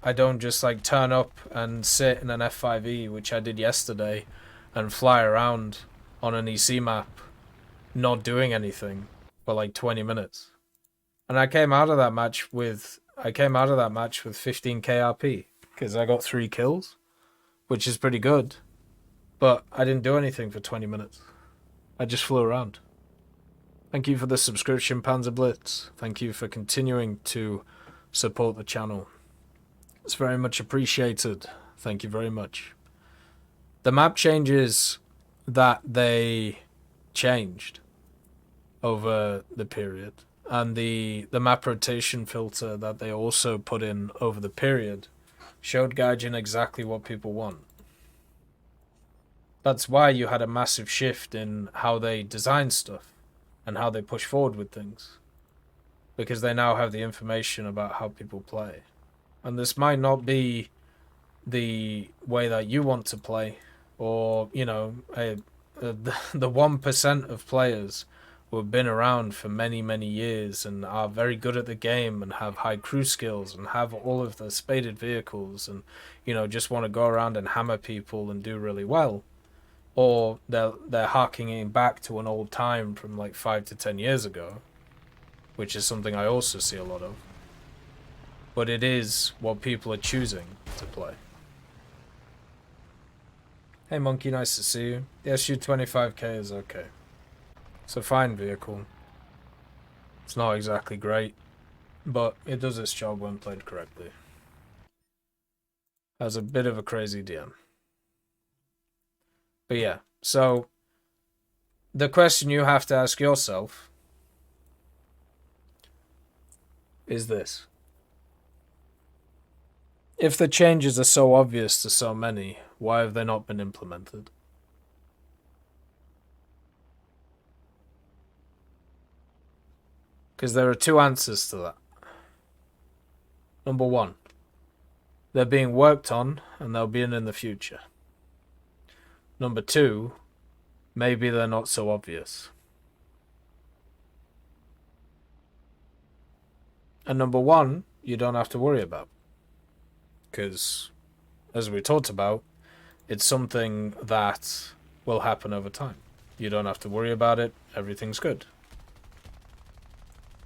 I don't just like turn up and sit in an F5E, which I did yesterday, and fly around on an EC map, not doing anything for like 20 minutes. And I came out of that match with 15k RP because I got 3 kills, which is pretty good. But I didn't do anything for 20 minutes. I just flew around. Thank you for the subscription, Panzer Blitz. Thank you for continuing to support the channel. It's very much appreciated. Thank you very much. The map changes that they changed over the period, and the map rotation filter that they also put in over the period showed Gaijin exactly what people want. That's why you had a massive shift in how they design stuff and how they push forward with things, because they now have the information about how people play. And this might not be the way that you want to play, or, you know, the 1% of players who have been around for many, many years and are very good at the game and have high crew skills and have all of the spaded vehicles and, you know, just want to go around and hammer people and do really well. Or they're harkening back to an old time from like 5 to 10 years ago, which is something I also see a lot of. But it is what people are choosing to play. Hey Monkey, nice to see you. The SU-25K is okay. It's a fine vehicle. It's not exactly great, but it does its job when played correctly. Has a bit of a crazy DM. But yeah, so the question you have to ask yourself is this. If the changes are so obvious to so many, why have they not been implemented? Because there are two answers to that. Number one, they're being worked on and they'll be in the future. Number two, maybe they're not so obvious. And number one, you don't have to worry about. Because, as we talked about, it's something that will happen over time. You don't have to worry about it. Everything's good.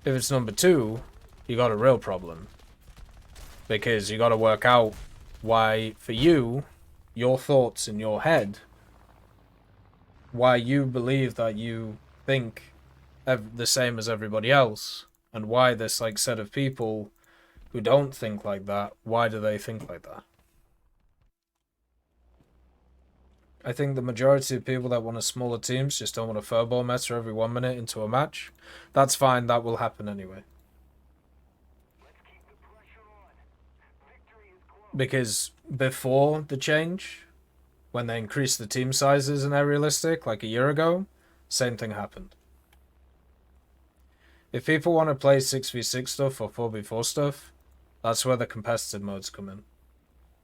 If it's number two, you got a real problem. Because you got to work out why, for you, your thoughts in your head, why you believe that you think the same as everybody else, and why this like set of people who don't think like that, why do they think like that? I think the majority of people that want a smaller teams just don't want a furball meta every 1 minute into a match. That's fine, that will happen anyway. Because before the change, when they increased the team sizes in Realistic, like a year ago, same thing happened. If people want to play 6v6 stuff or 4v4 stuff, that's where the competitive modes come in.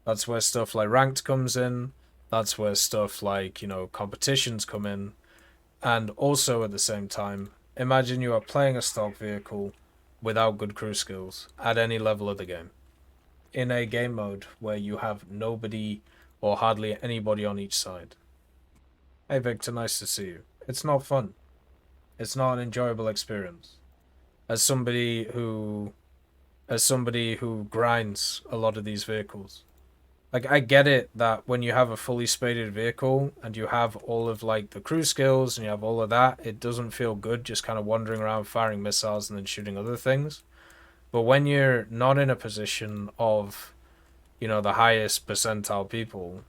That's where stuff like ranked comes in. That's where stuff like, you know, competitions come in. And also at the same time, imagine you are playing a stock vehicle without good crew skills at any level of the game. In a game mode where you have nobody or hardly anybody on each side. Hey Victor, nice to see you. It's not fun. It's not an enjoyable experience. As somebody who grinds a lot of these vehicles. Like, I get it that when you have a fully spaded vehicle and you have all of like the crew skills and you have all of that, it doesn't feel good just kind of wandering around firing missiles and then shooting other things. But when you're not in a position of, you know, the highest percentile people,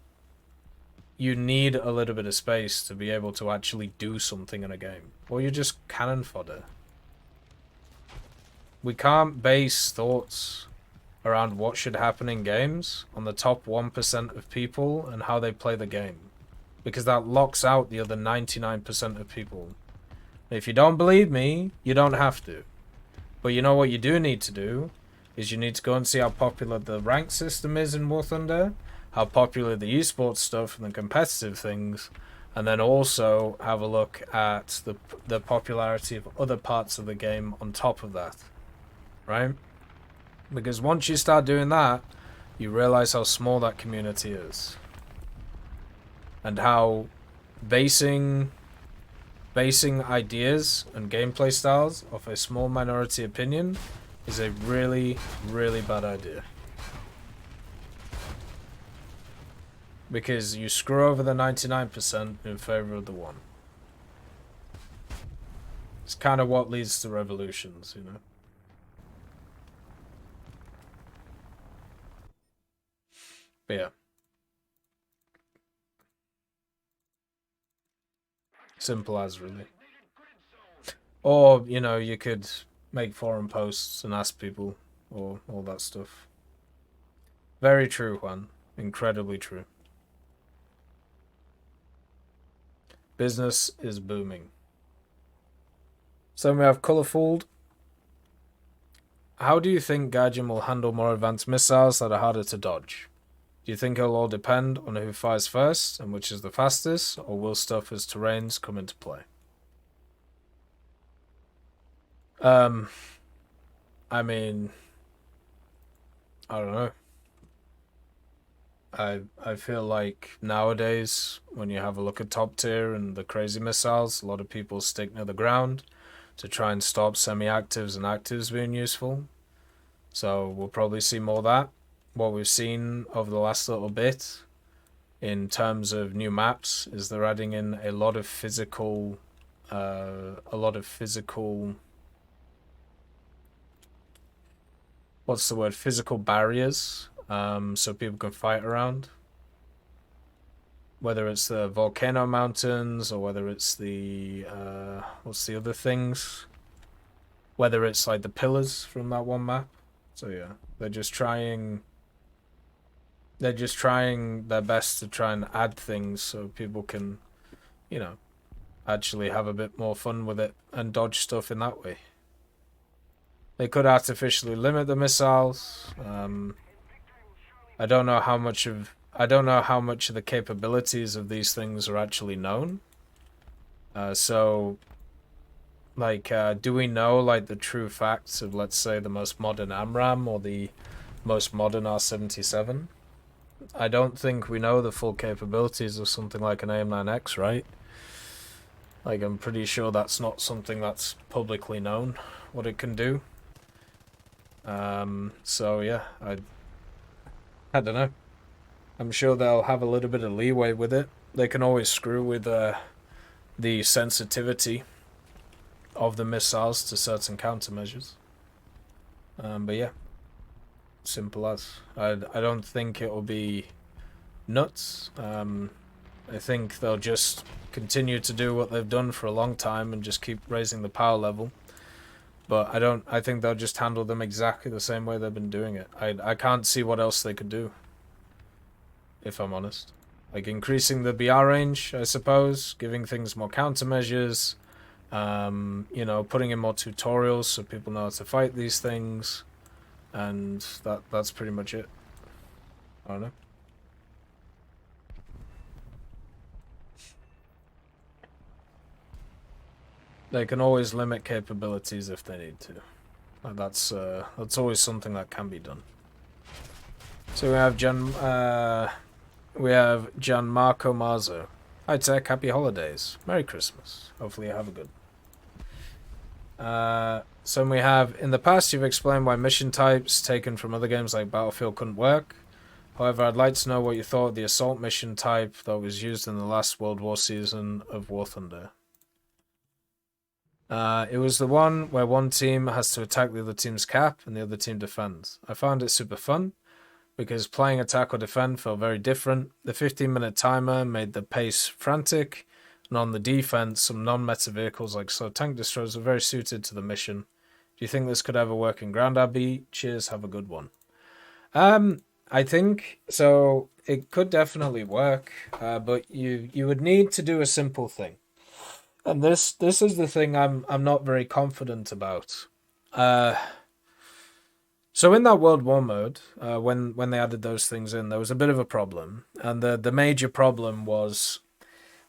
you need a little bit of space to be able to actually do something in a game. Or you're just cannon fodder. We can't base thoughts around what should happen in games on the top 1% of people and how they play the game. Because that locks out the other 99% of people. If you don't believe me, you don't have to. But you know what you do need to do is you need to go and see how popular the rank system is in War Thunder, how popular the esports stuff and the competitive things, and then also have a look at the popularity of other parts of the game on top of that, right? Because once you start doing that, you realize how small that community is. And how basing ideas and gameplay styles off a small minority opinion is a really, really bad idea. Because you screw over the 99% in favor of the 1%. It's kind of what leads to revolutions, you know? But yeah. Simple as, really. Or, you know, you could make forum posts and ask people, or all that stuff. Very true, Juan. Incredibly true. Business is booming. So we have Colourful. How do you think Gaijin will handle more advanced missiles that are harder to dodge? Do you think it'll all depend on who fires first and which is the fastest, or will stuff as terrains come into play? I mean, I don't know. I feel like nowadays, when you have a look at top tier and the crazy missiles, a lot of people stick near the ground to try and stop semi-actives and actives being useful. So we'll probably see more of that. What we've seen over the last little bit in terms of new maps is they're adding in a lot of physical what's the word? Physical barriers, so people can fight around. Whether it's the volcano mountains or whether it's the what's the other things? Whether it's like the pillars from that one map. So yeah, they're just trying their best to try and add things so people can, you know, actually have a bit more fun with it and dodge stuff in that way. They could artificially limit the missiles. I don't know how much of the capabilities of these things are actually known. So, like, do we know like the true facts of, let's say, the most modern AMRAAM or the most modern R-77? I don't think we know the full capabilities of something like an AIM-9X, right? Like, I'm pretty sure that's not something that's publicly known, what it can do. So yeah, I don't know. I'm sure they'll have a little bit of leeway with it. They can always screw with the sensitivity of the missiles to certain countermeasures. But yeah, simple as. I don't think it will be nuts. I think they'll just continue to do what they've done for a long time and just keep raising the power level. But I think they'll just handle them exactly the same way they've been doing it. I can't see what else they could do, if I'm honest. Like increasing the BR range, I suppose, giving things more countermeasures, you know, putting in more tutorials so people know how to fight these things, and that's pretty much it. I don't know. They can always limit capabilities if they need to. That's always something that can be done. So we have Gianmarco Marzo. Hi Tech, happy holidays. Merry Christmas. Hopefully you have a good. So we have, in the past you've explained why mission types taken from other games like Battlefield couldn't work. However, I'd like to know what you thought of the assault mission type that was used in the last World War season of War Thunder. It was the one where one team has to attack the other team's cap and the other team defends. I found it super fun because playing attack or defend felt very different. The 15-minute timer made the pace frantic, and on the defense, some non-meta vehicles like slow tank destroyers were very suited to the mission. Do you think this could ever work in Ground RB? Cheers, have a good one. I think so. It could definitely work, but you would need to do a simple thing. And this is the thing I'm not very confident about. So in that World War mode, when they added those things in, there was a bit of a problem, and the major problem was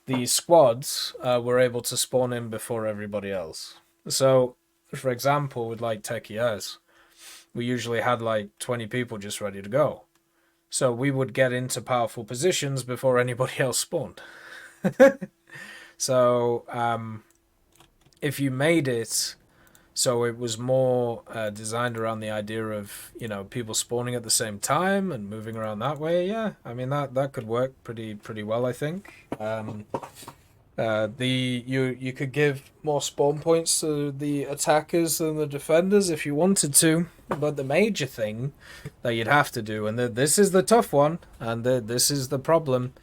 the squads were able to spawn in before everybody else. So, for example, with like TEC, we usually had like 20 people just ready to go. So we would get into powerful positions before anybody else spawned. So if you made it so it was more designed around the idea of, you know, people spawning at the same time and moving around that way, yeah, I mean that could work pretty well, I think. You could give more spawn points to the attackers than the defenders if you wanted to, but the major thing that you'd have to do, and this is the tough one, and this is the problem.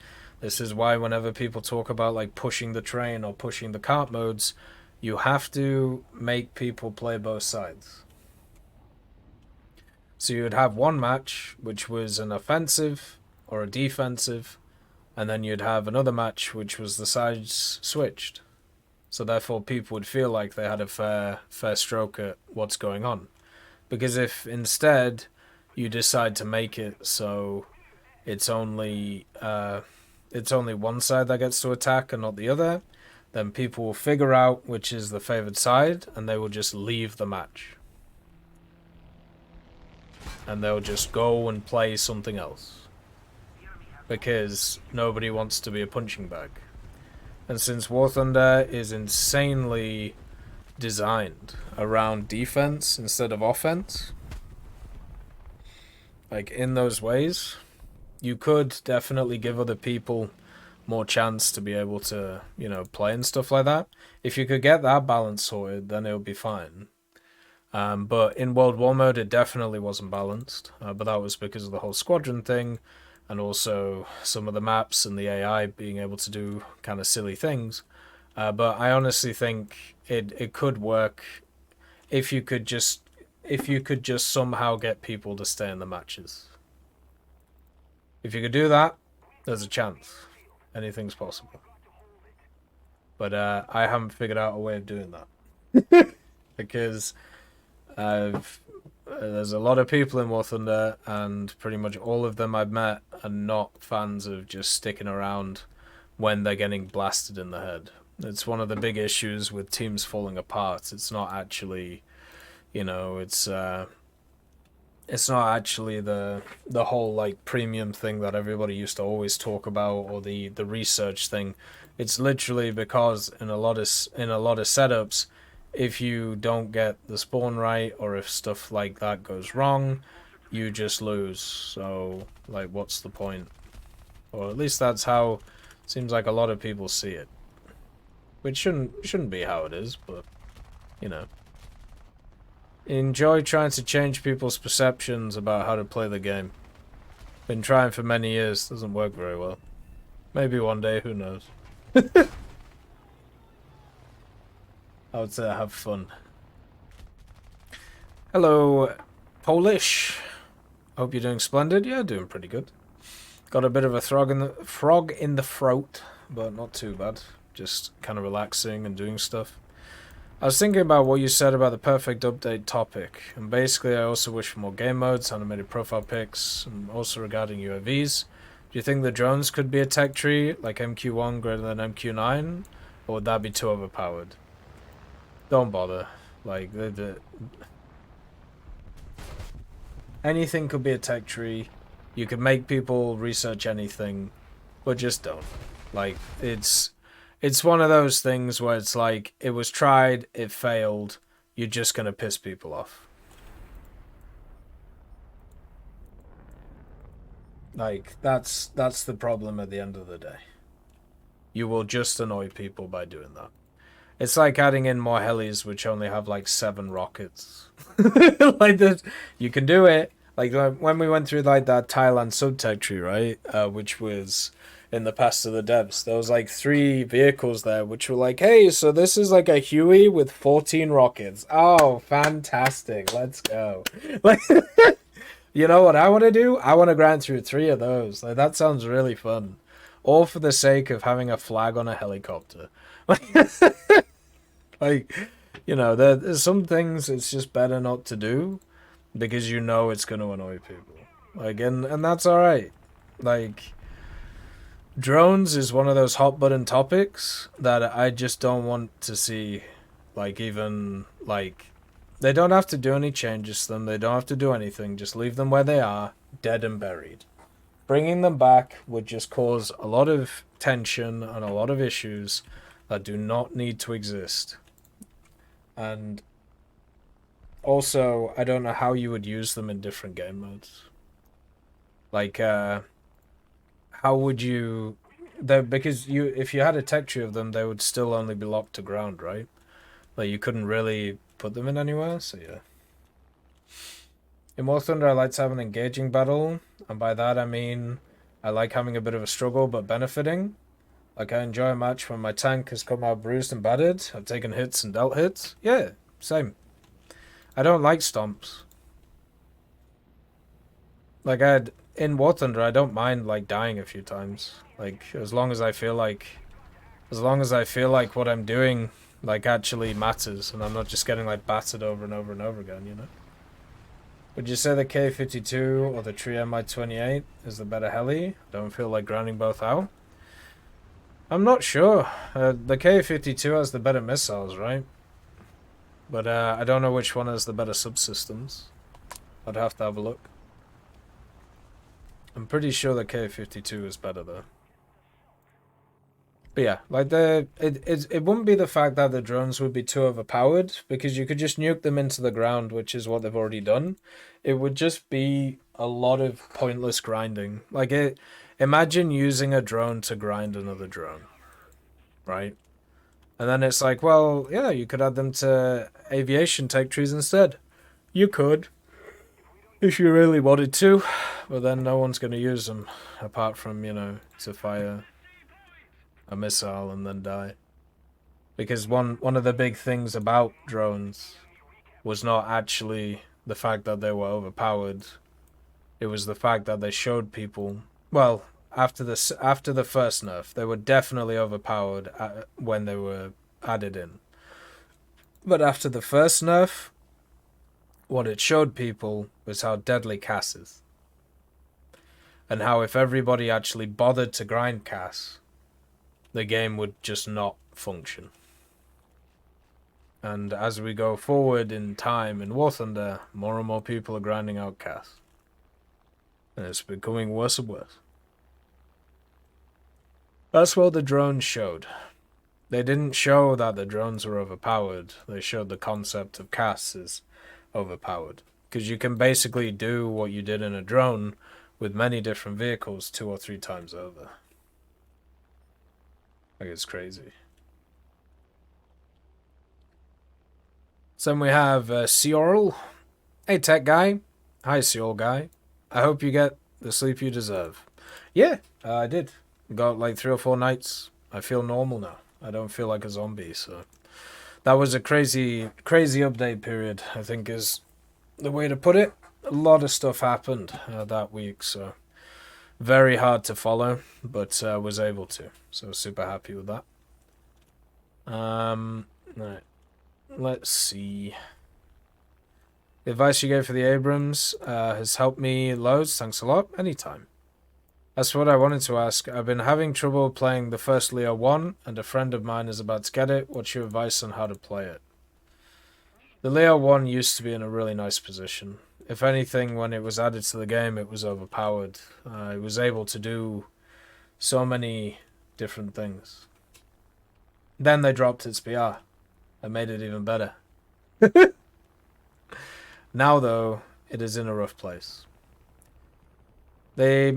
This is why whenever people talk about like pushing the train or pushing the cart modes, you have to make people play both sides. So you would have one match which was an offensive or a defensive, and then you'd have another match which was the sides switched. So therefore people would feel like they had a fair stroke at what's going on. Because if instead you decide to make it so it's only one side that gets to attack and not the other, then people will figure out which is the favored side and they will just leave the match. And they'll just go and play something else. Because nobody wants to be a punching bag. And since War Thunder is insanely designed around defense instead of offense, like in those ways, you could definitely give other people more chance to be able to, you know, play and stuff like that. If you could get that balance sorted, then it would be fine. But in World War mode, it definitely wasn't balanced. But that was because of the whole Squadron thing, and also some of the maps and the AI being able to do kind of silly things. But I honestly think it could work if you could just somehow get people to stay in the matches. If you could do that, there's a chance. Anything's possible. But I haven't figured out a way of doing that. Because there's a lot of people in War Thunder, and pretty much all of them I've met are not fans of just sticking around when they're getting blasted in the head. It's one of the big issues with teams falling apart. It's not actually, you know, it's not actually the whole like premium thing that everybody used to always talk about, or the research thing. It's literally because in a lot of setups, if you don't get the spawn right, or if stuff like that goes wrong, you just lose. So like, what's the point? Or at least that's how it seems like a lot of people see it. Which shouldn't be how it is, but you know. Enjoy trying to change people's perceptions about how to play the game. Been trying for many years, doesn't work very well. Maybe one day, who knows. I would say have fun. Hello, Polish. Hope you're doing splendid. Yeah, doing pretty good. Got a bit of a frog in the throat, but not too bad. Just kind of relaxing and doing stuff. I was thinking about what you said about the perfect update topic, and basically I also wish for more game modes, animated profile pics, and also regarding UAVs. Do you think the drones could be a tech tree, like MQ1 greater than MQ9, or would that be too overpowered? Don't bother. Like, anything could be a tech tree. You could make people research anything, but just don't. Like, it's one of those things where it's like, it was tried, it failed, you're just gonna piss people off. Like, that's the problem at the end of the day. You will just annoy people by doing that. It's like adding in more helis which only have like 7 rockets. Like this, you can do it. Like when we went through like that Thailand subtech tree, right? Which was in the past of the devs. There was like 3 vehicles there which were like, hey, so this is like a Huey with 14 rockets. Oh, fantastic. Let's go. Like, you know what I want to do? I want to grind through 3 of those. Like, that sounds really fun. All for the sake of having a flag on a helicopter. Like, you know, there's some things it's just better not to do because you know it's going to annoy people. Like, and that's alright. Like, drones is one of those hot button topics that I just don't want to see, like, even, like, They don't have to do any changes to them. They don't have to do anything. Just leave them where they are, dead and buried. Bringing them back would just cause a lot of tension and a lot of issues that do not need to exist. And also, I don't know how you would use them in different game modes. Like, how would you... Because if you had a tech tree of them, they would still only be locked to ground, right? Like, you couldn't really put them in anywhere, so yeah. In War Thunder, I like to have an engaging battle, and by that I mean I like having a bit of a struggle but benefiting. Like, I enjoy a match when my tank has come out bruised and battered. I've taken hits and dealt hits. Yeah, same. I don't like stomps. Like, in War Thunder, I don't mind, like, dying a few times. Like, as long as I feel like what I'm doing, like, actually matters, and I'm not just getting, like, battered over and over and over again, you know? Would you say the K-52 or the Tree Mi-28 is the better heli? I don't feel like grounding both out. I'm not sure. The K-52 has the better missiles, right? But I don't know which one has the better subsystems. I'd have to have a look. I'm pretty sure the K-52 is better though. But yeah, like it wouldn't be the fact that the drones would be too overpowered, because you could just nuke them into the ground, which is what they've already done. It would just be a lot of pointless grinding. Like, imagine using a drone to grind another drone, right? And then it's like, well, yeah, you could add them to aviation tech trees instead. You could, if you really wanted to, but then no one's going to use them, apart from, you know, to fire a missile and then die. Because one of the big things about drones was not actually the fact that they were overpowered. It was the fact that they showed people, well, after the first nerf, they were definitely overpowered when they were added in. But after the first nerf, what it showed people was how deadly CAS is. And how if everybody actually bothered to grind CAS, the game would just not function. And as we go forward in time in War Thunder, more and more people are grinding out CAS. And it's becoming worse and worse. That's what the drones showed. They didn't show that the drones were overpowered. They showed the concept of CAS is overpowered. Because you can basically do what you did in a drone with many different vehicles 2 or 3 times over. Like, it's crazy. So then we have Seorl. Hey, tech guy. Hi, Seorl guy. I hope you get the sleep you deserve. Yeah, I did. Got like 3 or 4 nights. I feel normal now. I don't feel like a zombie, so... That was a crazy update period, I think is the way to put it. A lot of stuff happened that week, so... Very hard to follow, but was able to. So super happy with that. Right. Let's see. The advice you gave for the Abrams has helped me loads. Thanks a lot. Anytime. That's what I wanted to ask. I've been having trouble playing the first Leo 1, and a friend of mine is about to get it. What's your advice on how to play it? The Leo 1 used to be in a really nice position. If anything, when it was added to the game, it was overpowered. It was able to do so many different things. Then they dropped its PR and made it even better. Now, though, it is in a rough place. They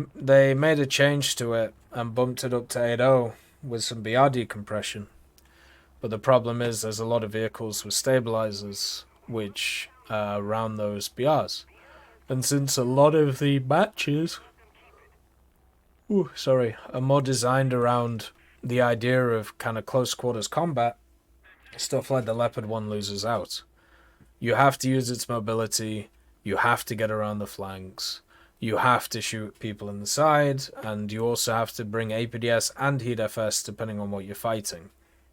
made a change to it and bumped it up to 8.0 with some BR decompression. But the problem is there's a lot of vehicles with stabilizers which around those BRs. And since a lot of the matches are more designed around the idea of kind of close quarters combat, stuff like the Leopard 1 loses out. You have to use its mobility, you have to get around the flanks, you have to shoot people in the side, and you also have to bring APDS and Heat FS depending on what you're fighting.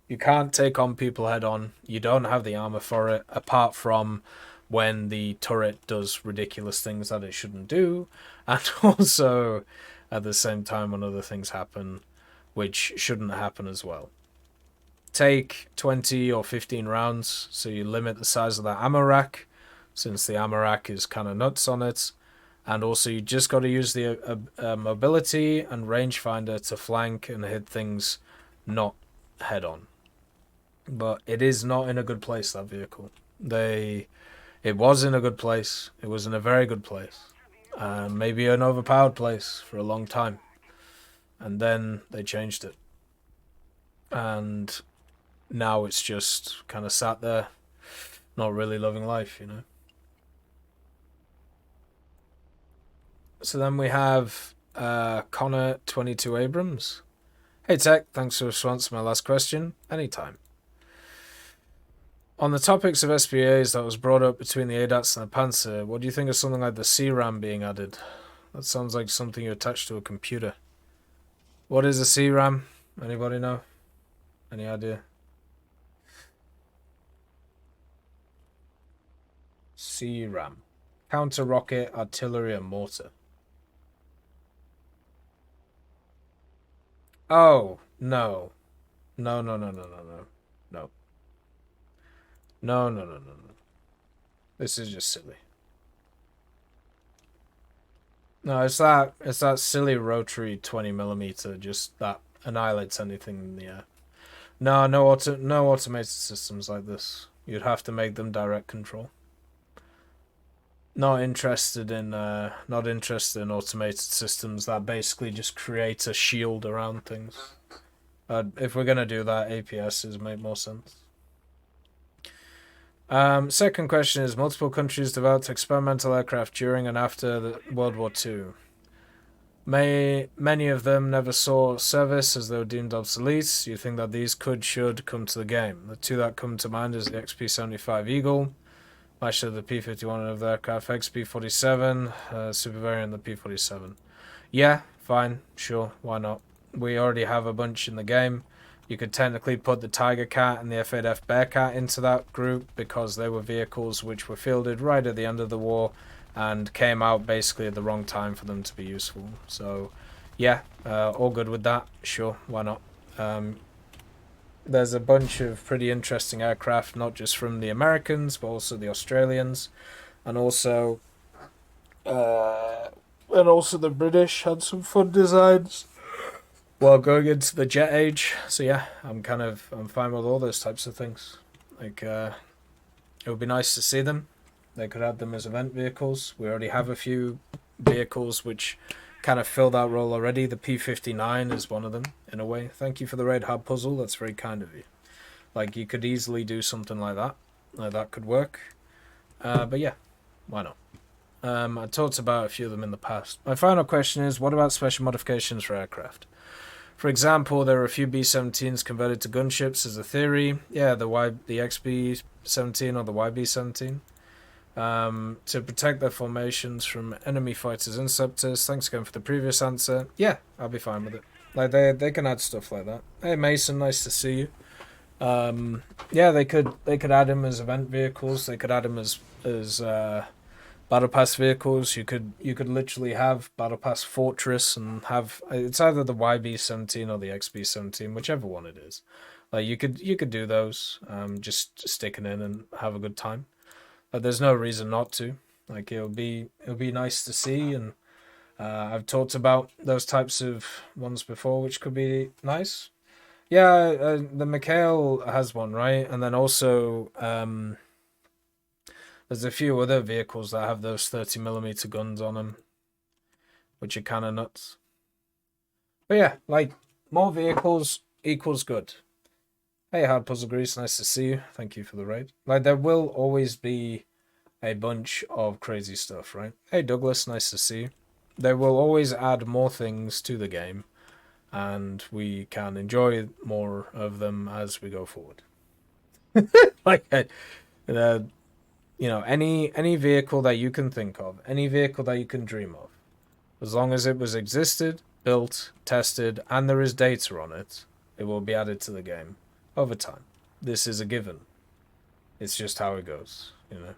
You can't take on people head on, you don't have the armor for it, apart from when the turret does ridiculous things that it shouldn't do, and also at the same time when other things happen which shouldn't happen as well. take 20 or 15 rounds, so you limit the size of that ammo rack, since the ammo rack is kind of nuts on it. And also you just got to use the mobility and rangefinder to flank and hit things not head on. But it is not in a good place, that vehicle. It was in a good place. It was in a very good place. Maybe an overpowered place for a long time. And then they changed it. And now it's just kind of sat there, not really loving life, you know. So then we have Connor 22 Abrams. Hey Tech, thanks for response to my last question. Anytime. On the topics of SPAs that was brought up between the ADATs and the Panzer, what do you think of something like the CRAM being added? That sounds like something you attach to a computer. What is a CRAM? Anybody know? Any idea? CRAM. Counter-rocket artillery and mortar. Oh, no. No. No. This is just silly. No, it's that silly rotary 20mm, just that annihilates anything in the air. No automated systems like this. You'd have to make them direct control. Not interested in automated systems that basically just create a shield around things. If we're gonna do that, APSs make more sense. Second question is, multiple countries developed experimental aircraft during and after World War II. Many of them never saw service as they were deemed obsolete. You think that these should come to the game? The two that come to mind is the XP-75 Eagle, actually the P-51 of the aircraft, XP-47, super variant the P-47. Yeah, fine, sure, why not? We already have a bunch in the game. You could technically put the Tiger Cat and the F-8F Bearcat into that group because they were vehicles which were fielded right at the end of the war and came out basically at the wrong time for them to be useful. So, yeah, all good with that. Sure, why not? There's a bunch of pretty interesting aircraft, not just from the Americans, but also the Australians, and also the British had some fun designs. Well, going into the jet age, so yeah, I'm fine with all those types of things. Like, it would be nice to see them. They could add them as event vehicles. We already have a few vehicles which kind of fill that role already. The P-59 is one of them, in a way. Thank you for the raid hard puzzle. That's very kind of you. Like, you could easily do something like that. That could work. But yeah, why not? I talked about a few of them in the past. My final question is, what about special modifications for aircraft? For example, there are a few B-17s converted to gunships as a theory. Yeah, the XB-17 or the YB-17. To protect their formations from enemy fighters' interceptors. Thanks again for the previous answer. Yeah, I'll be fine with it. Like, they can add stuff like that. Hey Mason, nice to see you. Yeah, they could add him as event vehicles. They could add him as Battle Pass vehicles. You could literally have Battle Pass Fortress and have it's either the YB-17 or the XB-17, whichever one it is. Like, you could do those, just sticking in and have a good time. There's no reason not to. Like, it'll be nice to see, and I've talked about those types of ones before, which could be nice. Yeah, the Mikhail has one, right? And then also there's a few other vehicles that have those 30mm guns on them, which are kind of nuts. But yeah, like, more vehicles equals good. Hey, Hard Puzzle Grease, nice to see you. Thank you for the raid. Like, there will always be a bunch of crazy stuff, right? Hey, Douglas, nice to see you. They will always add more things to the game, and we can enjoy more of them as we go forward. Like, you know, any vehicle that you can think of, any vehicle that you can dream of, as long as it was existed, built, tested, and there is data on it, it will be added to the game over time. This is a given. It's just how it goes, you know.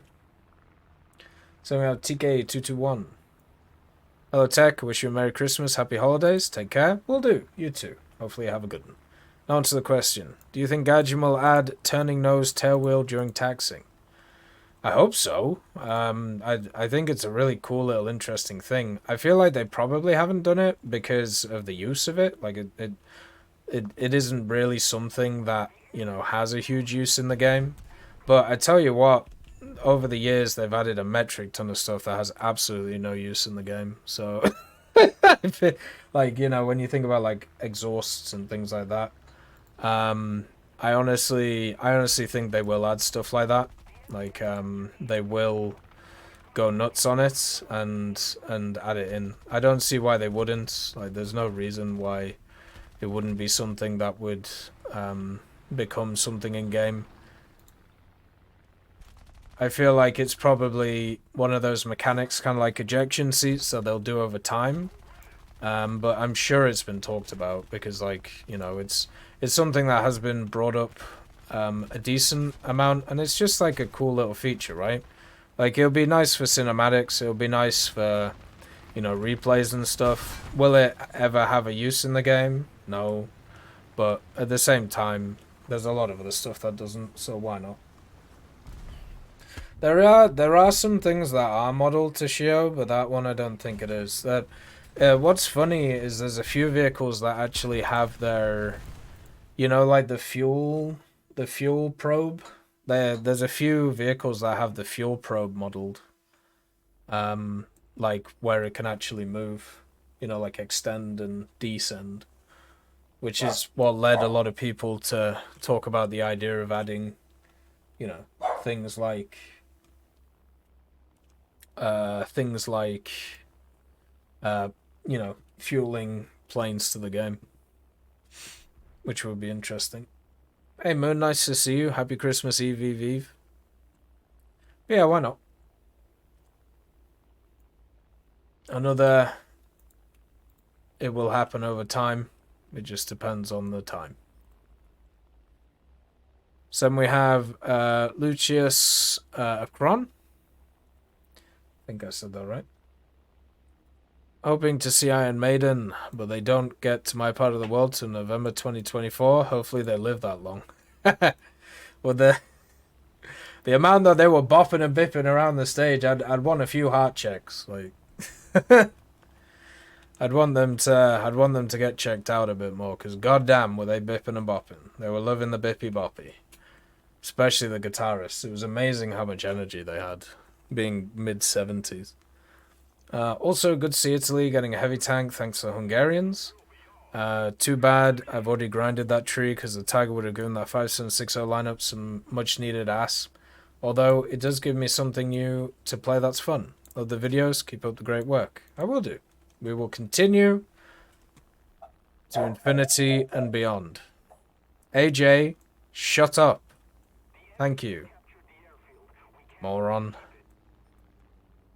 So we have TK221. Hello Tech, wish you a Merry Christmas, Happy Holidays, take care. Will do, you too. Hopefully you have a good one. Now on to the question. Do you think Gaijin will add turning nose tail wheel during taxing? I hope so. I think it's a really cool little interesting thing. I feel like they probably haven't done it because of the use of it. Like it isn't really something that, you know, has a huge use in the game. But I tell you what, over the years they've added a metric ton of stuff that has absolutely no use in the game. So like, you know, when you think about like exhausts and things like that, I honestly think they will add stuff like that. Like they will go nuts on it and add it in. I don't see why they wouldn't. Like there's no reason why it wouldn't be something that would become something in game. I feel like it's probably one of those mechanics, kind of like ejection seats, that they'll do over time. But I'm sure it's been talked about because, like, you know, it's something that has been brought up a decent amount, and it's just like a cool little feature, right? Like, it'll be nice for cinematics, it'll be nice for, you know, replays and stuff. Will it ever have a use in the game? No. But at the same time, there's a lot of other stuff that doesn't, so why not? There are some things that are modeled to Shio, but that one I don't think it is. That what's funny is there's a few vehicles that actually have their, you know, like the fuel probe. There's a few vehicles that have the fuel probe modeled, like where it can actually move, you know, like extend and descend, which is what led a lot of people to talk about the idea of adding, you know, things like you know, fueling planes to the game, which would be interesting. Hey Moon, nice to see you. Happy Christmas Eve. Yeah, why not? Another, it will happen over time. It just depends on the time. So then we have Lucius Akron. I think I said that right. Hoping to see Iron Maiden, but they don't get to my part of the world till November 2024. Hopefully they live that long. Well, the amount that they were bopping and bipping around the stage, I'd want a few heart checks. Like, I'd want them to get checked out a bit more, because goddamn were they bipping and bopping. They were loving the bippy boppy, especially the guitarists. It was amazing how much energy they had, being mid-70s. Also, good to see Italy getting a heavy tank thanks to the Hungarians. Too bad I've already grinded that tree because the Tiger would have given that 5760 lineup some much needed ass. Although it does give me something new to play that's fun. Love the videos, keep up the great work. I will do. We will continue to infinity and beyond. AJ, shut up. Thank you. Moron.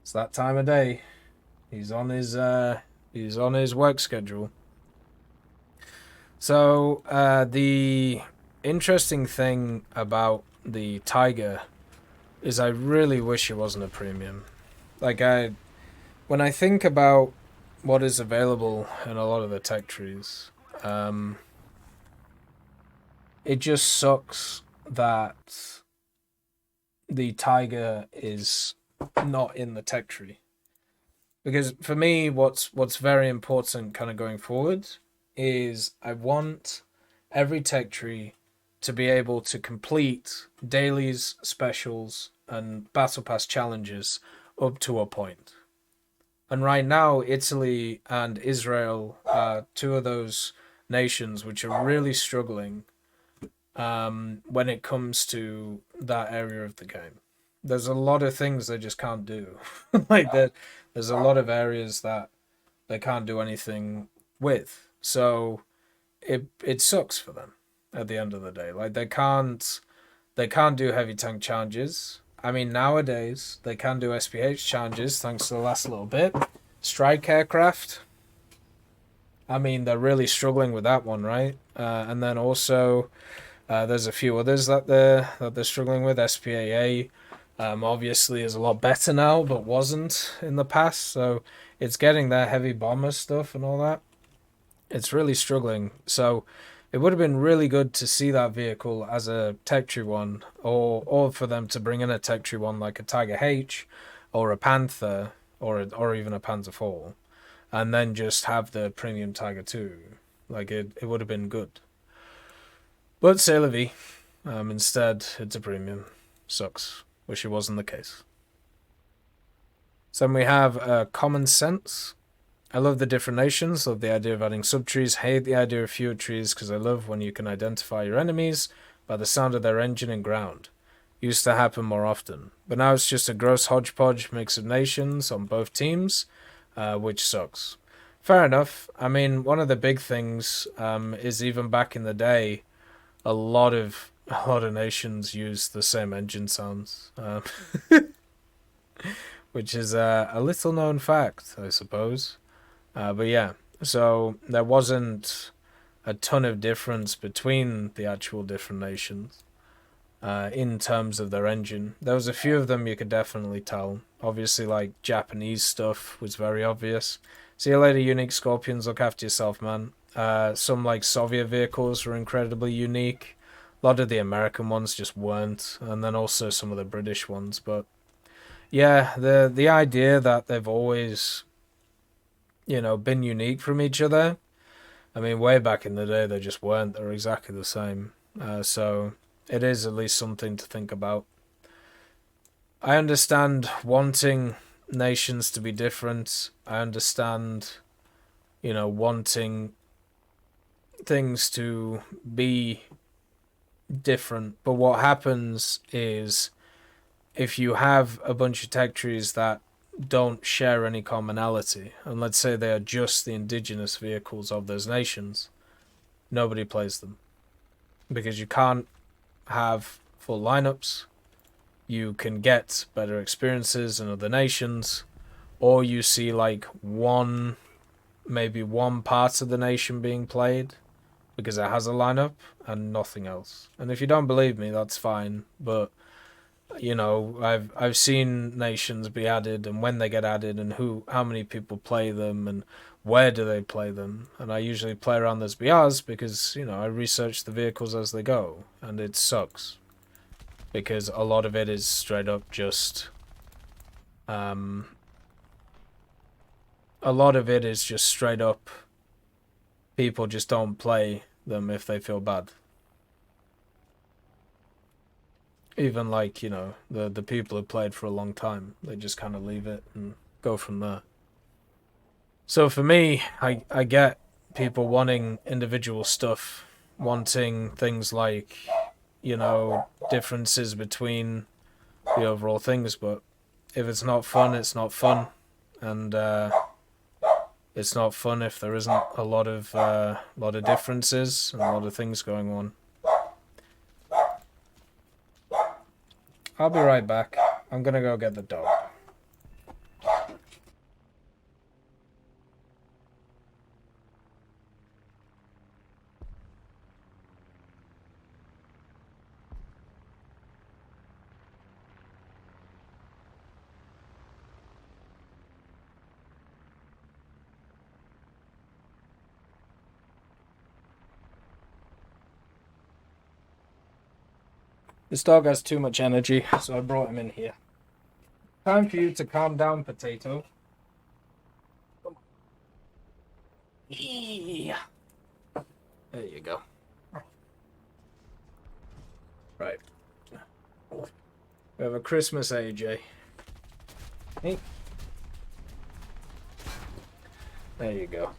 It's that time of day. He's on his work schedule. So the interesting thing about the Tiger is I really wish it wasn't a premium. Like when I think about what is available in a lot of the tech trees, it just sucks that the Tiger is not in the tech tree. Because for me, what's very important kind of going forward is I want every tech tree to be able to complete dailies, specials, and battle pass challenges up to a point. And right now, Italy and Israel are two of those nations which are really struggling when it comes to that area of the game. There's a lot of things they just can't do. Like there's a lot of areas that they can't do anything with. So it sucks for them at the end of the day. Like they can't do heavy tank challenges. I mean, nowadays they can do SPH challenges thanks to the last little bit. Strike aircraft. I mean, they're really struggling with that one, right? And then also there's a few others that they're struggling with. SPAA obviously is a lot better now, but wasn't in the past. So it's getting their heavy bomber stuff and all that. It's really struggling. So It would have been really good to see that vehicle as a tech tree one, or for them to bring in a tech tree one like a Tiger H, or a Panther, or even a Panther 4, and then just have the premium Tiger 2. Like it would have been good. But c'est la vie. Instead, it's a premium. Sucks. Wish it wasn't the case. So then we have common sense. I love the different nations, love the idea of adding subtrees, hate the idea of fewer trees because I love when you can identify your enemies by the sound of their engine and ground. Used to happen more often, but now it's just a gross hodgepodge mix of nations on both teams, which sucks. Fair enough. I mean, one of the big things is even back in the day, a lot of nations use the same engine sounds, which is a little known fact, I suppose. But yeah, so there wasn't a ton of difference between the actual different nations in terms of their engine. There was a few of them you could definitely tell. Obviously, like Japanese stuff was very obvious. See you later, unique Scorpions. Look after yourself, man. Some like Soviet vehicles were incredibly unique. A lot of the American ones just weren't, and then also some of the British ones. But yeah, the idea that they've always been unique from each other. I mean, way back in the day, they just weren't. They were exactly the same. So it is at least something to think about. I understand wanting nations to be different. I understand, wanting things to be different. But what happens is if you have a bunch of tech trees that don't share any commonality, and let's say they are just the indigenous vehicles of those nations, nobody plays them. Because you can't have full lineups, you can get better experiences in other nations, or you see like maybe one part of the nation being played because it has a lineup and nothing else. And if you don't believe me, that's fine, but I've seen nations be added and when they get added and how many people play them and where do they play them. And I usually play around those BRs because, I research the vehicles as they go, and it sucks. Because a lot of it is straight up just people just don't play them if they feel bad. Even like, the people who played for a long time, they just kind of leave it and go from there. So for me, I get people wanting individual stuff, wanting things like, differences between the overall things, but if it's not fun, it's not fun. And it's not fun if there isn't a lot of differences and a lot of things going on. I'll be right back. I'm gonna go get the dog. This dog has too much energy, so I brought him in here. Time for you to calm down, Potato. Yeah. There you go. Right. We have a Christmas AJ. Hey. There you go.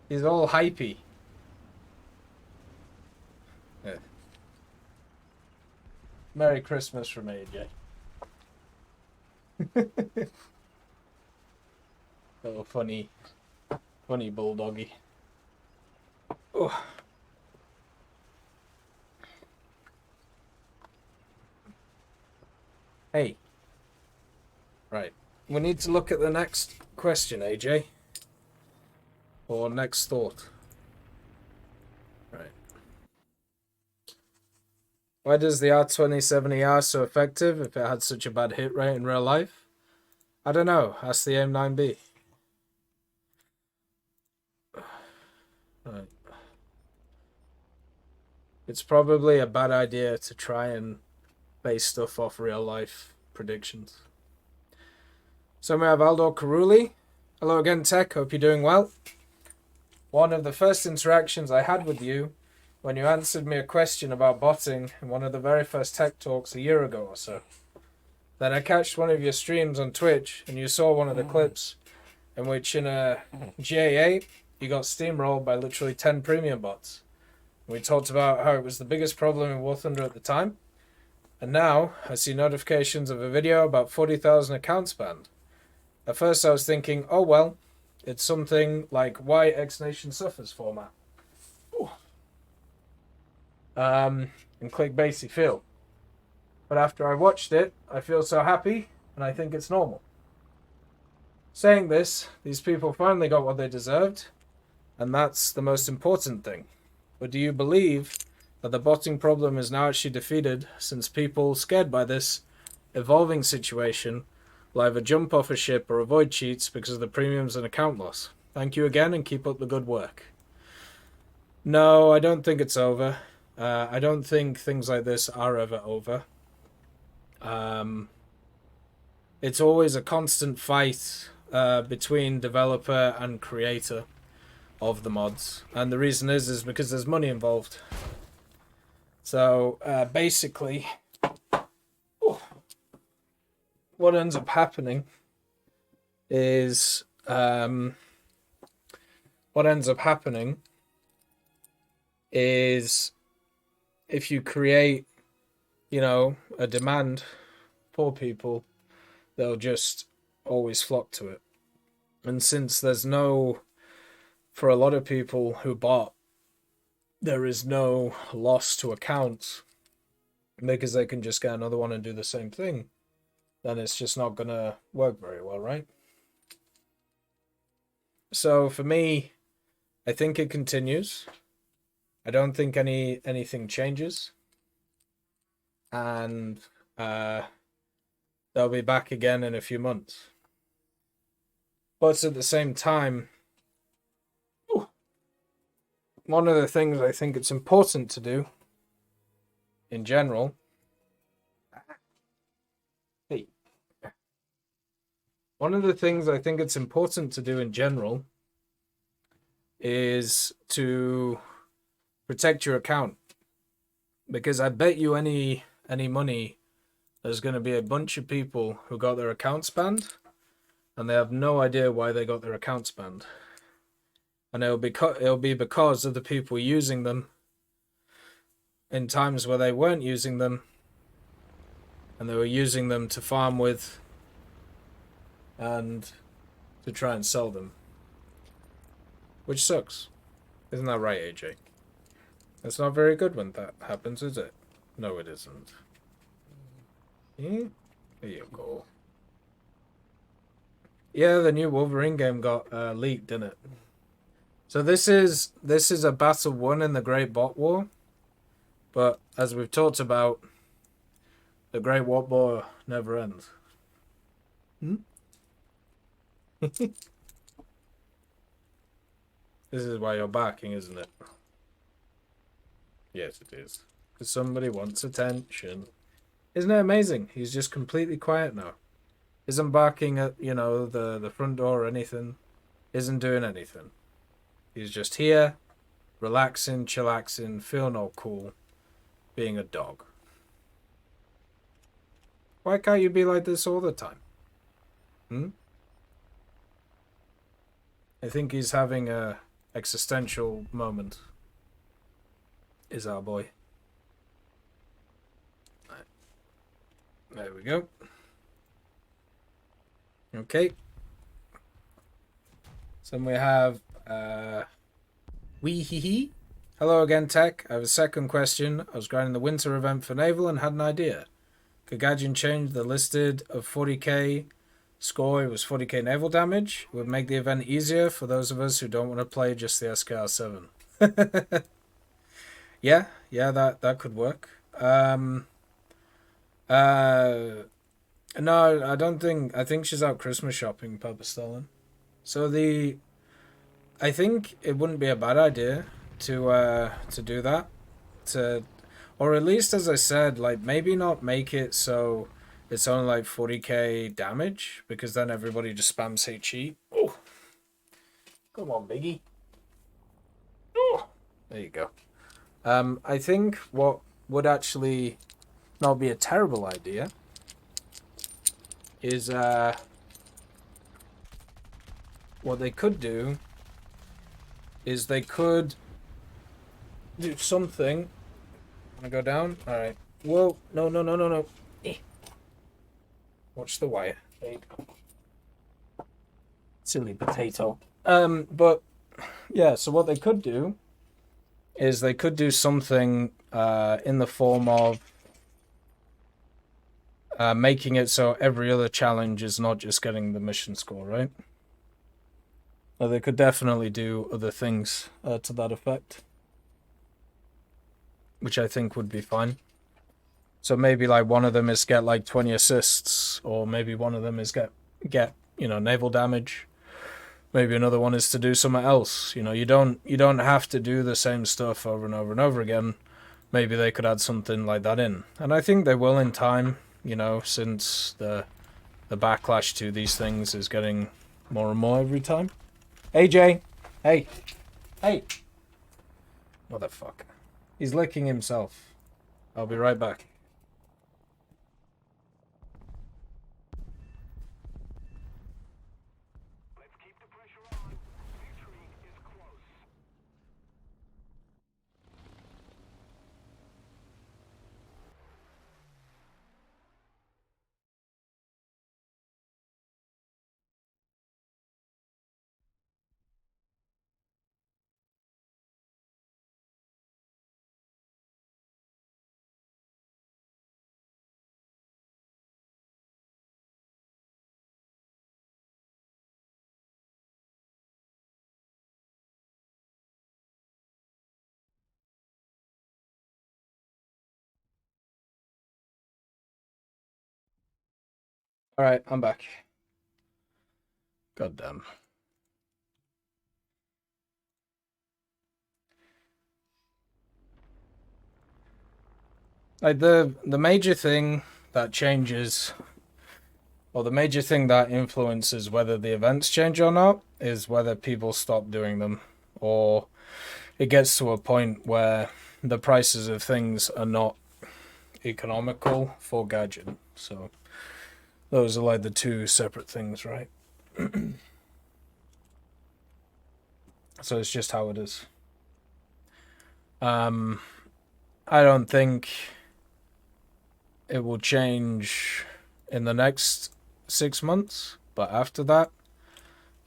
He's all hypey. Yeah. Merry Christmas from AJ. Little funny bulldoggy. Oh. Hey. Right. We need to look at the next question, AJ. Or next thought. Right. Why does the R2070R so effective if it had such a bad hit rate in real life? I don't know. Ask the AIM-9B. it's probably a bad idea to try and base stuff off real life predictions. So we have Aldo Caruli. Hello again, Tech. Hope you're doing well. One of the first interactions I had with you when you answered me a question about botting in one of the very first tech talks a year ago or so. Then I catched one of your streams on Twitch and you saw one of the clips in which in a GA8 you got steamrolled by literally 10 premium bots. We talked about how it was the biggest problem in War Thunder at the time. And now I see notifications of a video about 40,000 accounts banned. At first I was thinking, oh well, it's something like why X Nation suffers format. And clickbaity feel. But after I watched it, I feel so happy and I think it's normal. Saying this, these people finally got what they deserved, and that's the most important thing. But do you believe that the botting problem is now actually defeated, since people scared by this evolving situation will either jump off a ship or avoid cheats because of the premiums and account loss? Thank you again and keep up the good work. No, I don't think it's over. I don't think things like this are ever over. It's always a constant fight between developer and creator of the mods, and the reason is because there's money involved. So basically, what ends up happening is if you create, a demand for people, they'll just always flock to it. And since there's for a lot of people who bought, there is no loss to accounts because they can just get another one and do the same thing, then it's just not going to work very well, right? So for me, I think it continues. I don't think anything changes. And they'll be back again in a few months. But at the same time, one of the things I think it's important to do in general is to protect your account, because I bet you any money there's going to be a bunch of people who got their accounts banned and they have no idea why they got their accounts banned, and it'll be because of the people using them in times where they weren't using them, and they were using them to farm with and to try and sell them, which sucks. Isn't that right, AJ? It's not very good when that happens, is it? No, it isn't. There you go. Yeah, the new Wolverine game got leaked, didn't it? So this is a battle won in the Great Bot War, but as we've talked about, the Great Bot War never ends. This is why you're barking, isn't it? Yes, it is. Because somebody wants attention. Isn't it amazing? He's just completely quiet now. Isn't barking at, the front door or anything. Isn't doing anything. He's just here, relaxing, chillaxing, feeling all cool, being a dog. Why can't you be like this all the time? I think he's having a existential moment. Is our boy. There we go. Okay. So we have Weeheehee. Hello again, Tech. I have a second question. I was grinding the winter event for Naval and had an idea. Could Gadgeon change the listed of 40k score? It was 40k naval damage. It would make the event easier for those of us who don't want to play just the SKR7. Yeah, that could work. No, I don't think. I think she's out Christmas shopping, Papa Stolen. So I think it wouldn't be a bad idea to do that. to, or at least as I said, like maybe not make it so it's only like 40k damage, because then everybody just spams HE. Oh, come on, Biggie. Oh, there you go. I think what would actually not be a terrible idea is what they could do is they could do something. Wanna go down? Alright. Whoa, no, no, no, no, no. Eh. Watch the wire. There you go. Silly potato. But yeah, so what they could do is they could do something in the form of making it so every other challenge is not just getting the mission score, right? Or they could definitely do other things to that effect, which I think would be fine. So maybe like one of them is get like 20 assists, or maybe one of them is get naval damage. Maybe another one is to do something else. You don't have to do the same stuff over and over and over again. Maybe they could add something like that in, and I think they will in time. Since the backlash to these things is getting more and more every time. Hey Jay, hey, motherfucker, he's licking himself. I'll be right back. All right, I'm back. God damn. Like the major thing that changes, or the major thing that influences whether the events change or not, is whether people stop doing them, or it gets to a point where the prices of things are not economical for gadget. So those are like the two separate things, right? So it's just how it is. I don't think it will change in the next 6 months, but after that,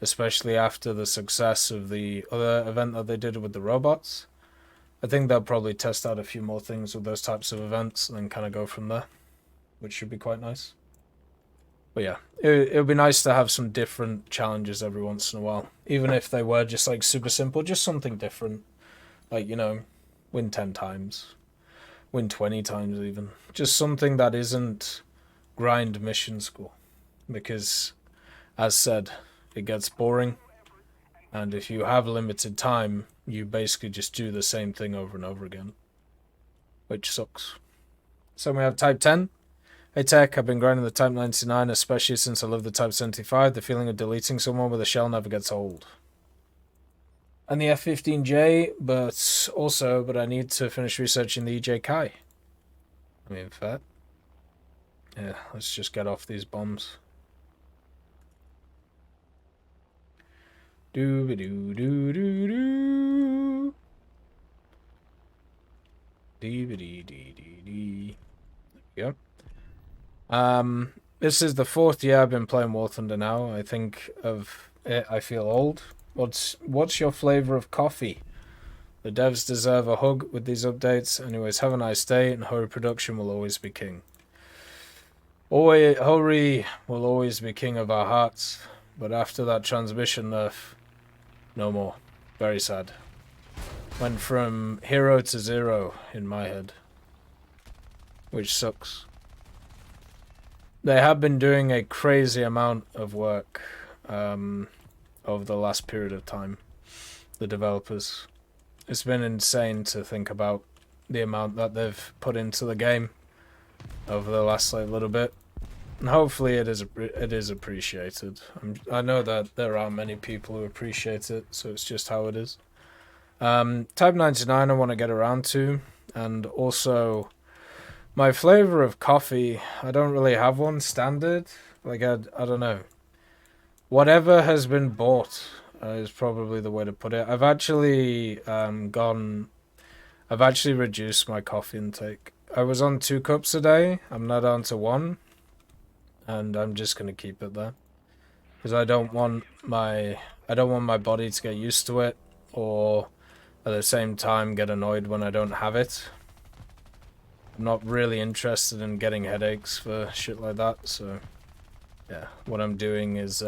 especially after the success of the other event that they did with the robots, I think they'll probably test out a few more things with those types of events and then kind of go from there, which should be quite nice. But yeah, it would be nice to have some different challenges every once in a while, even if they were just like super simple, just something different. Like, win 10 times, win 20 times even. Just something that isn't grind mission score. Because, as said, it gets boring. And if you have limited time, you basically just do the same thing over and over again. Which sucks. So we have Type 10. Hey TEC, I've been grinding the Type 99, especially since I love the Type 75. The feeling of deleting someone with a shell never gets old. And the F-15J, but I need to finish researching the EJ-Kai. I mean, fair. Yeah, let's just get off these bombs. Doo-ba-doo-doo-doo-doo. Dee-ba-dee-dee-dee-dee. Yep. This is the 4th year I've been playing War Thunder now. I think of it, I feel old. What's your flavor of coffee? The devs deserve a hug with these updates. Anyways, have a nice day, and Hori production will always be king. Hori will always be king of our hearts, but after that transmission nerf, no more. Very sad. Went from hero to zero in my head, which sucks. They have been doing a crazy amount of work over the last period of time, the developers. It's been insane to think about the amount that they've put into the game over the last like little bit. And hopefully it is appreciated. I know that there are many people who appreciate it, so it's just how it is. Type 99 I want to get around to, and also my flavor of coffee, I don't really have one standard. Like, I don't know. Whatever has been bought is probably the way to put it. I've actually reduced my coffee intake. I was on 2 cups a day. I'm now down to 1. And I'm just going to keep it there. Because I don't want my body to get used to it, or at the same time get annoyed when I don't have it. I'm not really interested in getting headaches for shit like that, so yeah, what I'm doing is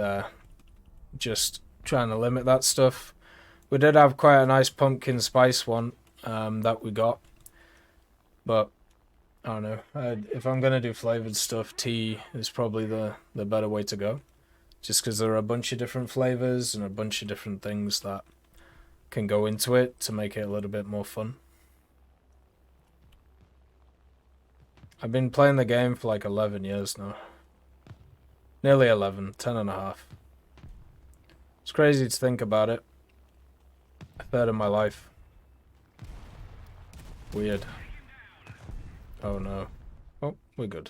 just trying to limit that stuff. We did have quite a nice pumpkin spice one that we got, but I don't know. If I'm gonna do flavored stuff, tea is probably the better way to go, just because there are a bunch of different flavors and a bunch of different things that can go into it to make it a little bit more fun. I've been playing the game for like 11 years now. Nearly 11, 10 and a half. It's crazy to think about it. A third of my life. Weird. Oh no. Oh, we're good.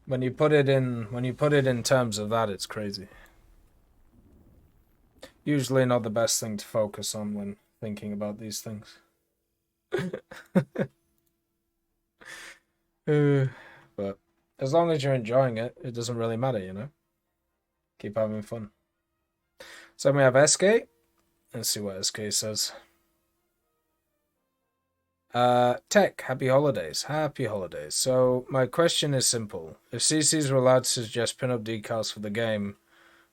When you put it in terms of that, it's crazy. Usually not the best thing to focus on when thinking about these things. But as long as you're enjoying it, it doesn't really matter, you know? Keep having fun. So we have SK. Let's see what SK says. TEC, happy holidays. Happy holidays. So my question is simple. If CCs were allowed to suggest pin-up decals for the game,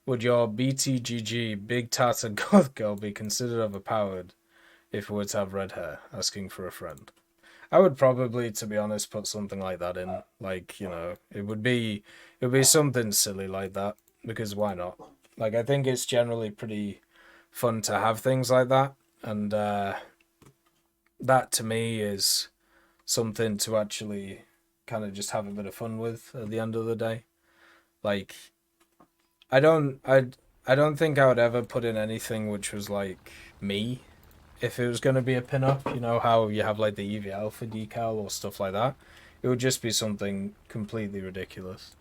would your BTGG, Big Tata Goth Girl, be considered overpowered if it were to have red hair? Asking for a friend. I would probably, to be honest, put something like that in. Like, you know, it would be something silly like that, because why not? Like, I think it's generally pretty fun to have things like that, and that to me is something to actually kind of just have a bit of fun with at the end of the day. Like, I don't think I would ever put in anything which was like me. If it was going to be a pin-up, you know how you have like the EVGA Alpha decal or stuff like that, it would just be something completely ridiculous,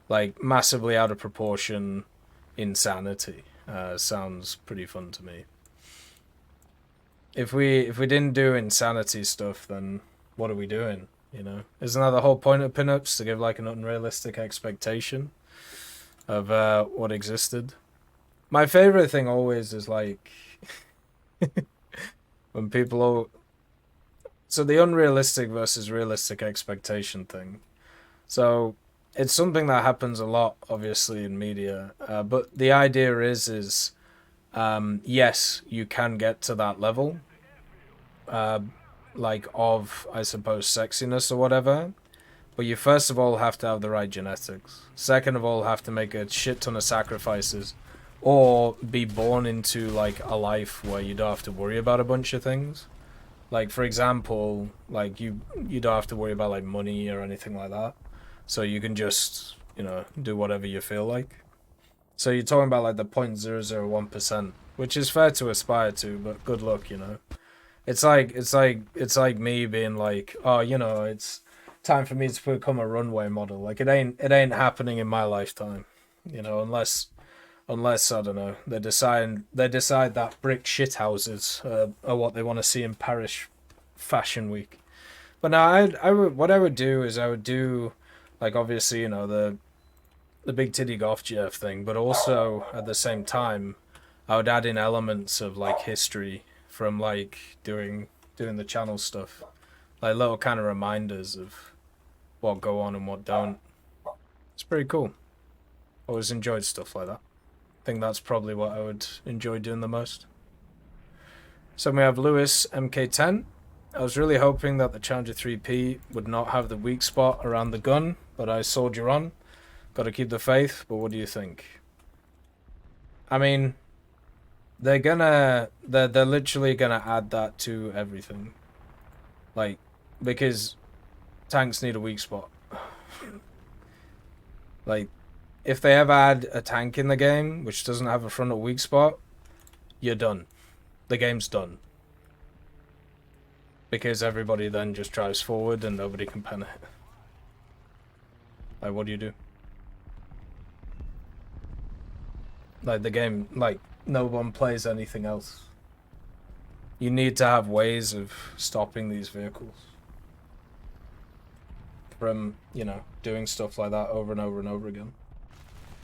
like massively out of proportion insanity. Sounds pretty fun to me. If we didn't do insanity stuff, then what are we doing? You know, isn't that the whole point of pin-ups, to give like an unrealistic expectation of what existed? My favorite thing always is like when people so the unrealistic versus realistic expectation thing. So it's something that happens a lot, obviously, in media. But the idea is yes, you can get to that level, like of, I suppose, sexiness or whatever. But you first of all have to have the right genetics. Second of all, have to make a shit ton of sacrifices, or be born into like a life where you don't have to worry about a bunch of things. Like, for example, like you don't have to worry about like money or anything like that. So you can just, you know, do whatever you feel like. So you're talking about like the 0.001%, which is fair to aspire to, but good luck, you know. It's like me being like, oh, you know, it's time for me to become a runway model. Like, it ain't happening in my lifetime, you know, unless I don't know, they decide that brick shithouses are what they want to see in Paris Fashion Week. But now what I would do is I would do, like, obviously, you know, the big titty golf GF thing, but also at the same time I would add in elements of like history from like doing the channel stuff, like little kind of reminders of what go on and what don't. It's pretty cool. Always enjoyed stuff like that. I think that's probably what I would enjoy doing the most. So we have Lewis MK10. I was really hoping that the Challenger 3P would not have the weak spot around the gun, but I soldier on. Got to keep the faith, but what do you think? I mean, they're literally gonna add that to everything. Like, because tanks need a weak spot. Like, if they ever add a tank in the game which doesn't have a frontal weak spot, you're done. The game's done. Because everybody then just drives forward and nobody can pen it. Like, what do you do? Like, the game, like, no one plays anything else. You need to have ways of stopping these vehicles from, you know, doing stuff like that over and over and over again.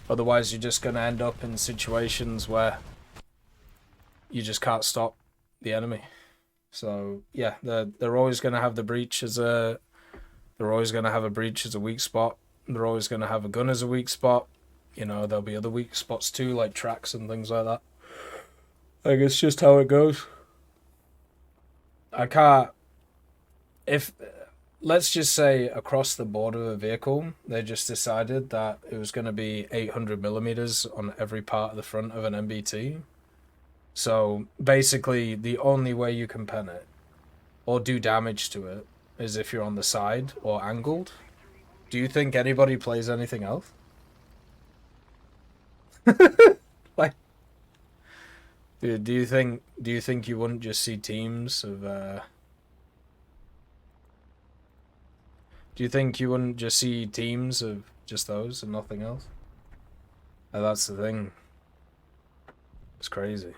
Otherwise, you're just going to end up in situations where you just can't stop the enemy. So, yeah, they're always going to have the breach as a... They're always going to have a breach as a weak spot. They're always going to have a gun as a weak spot. You know, there'll be other weak spots too, like tracks and things like that. Like, it's just how it goes. I can't... If... Let's just say across the board of a vehicle, they just decided that it was going to be 800 millimeters on every part of the front of an MBT. So basically, the only way you can pen it or do damage to it is if you're on the side or angled. Do you think anybody plays anything else? Like, dude, do you think you wouldn't just see teams of do you think you wouldn't just see teams of just those and nothing else? And that's the thing. It's crazy.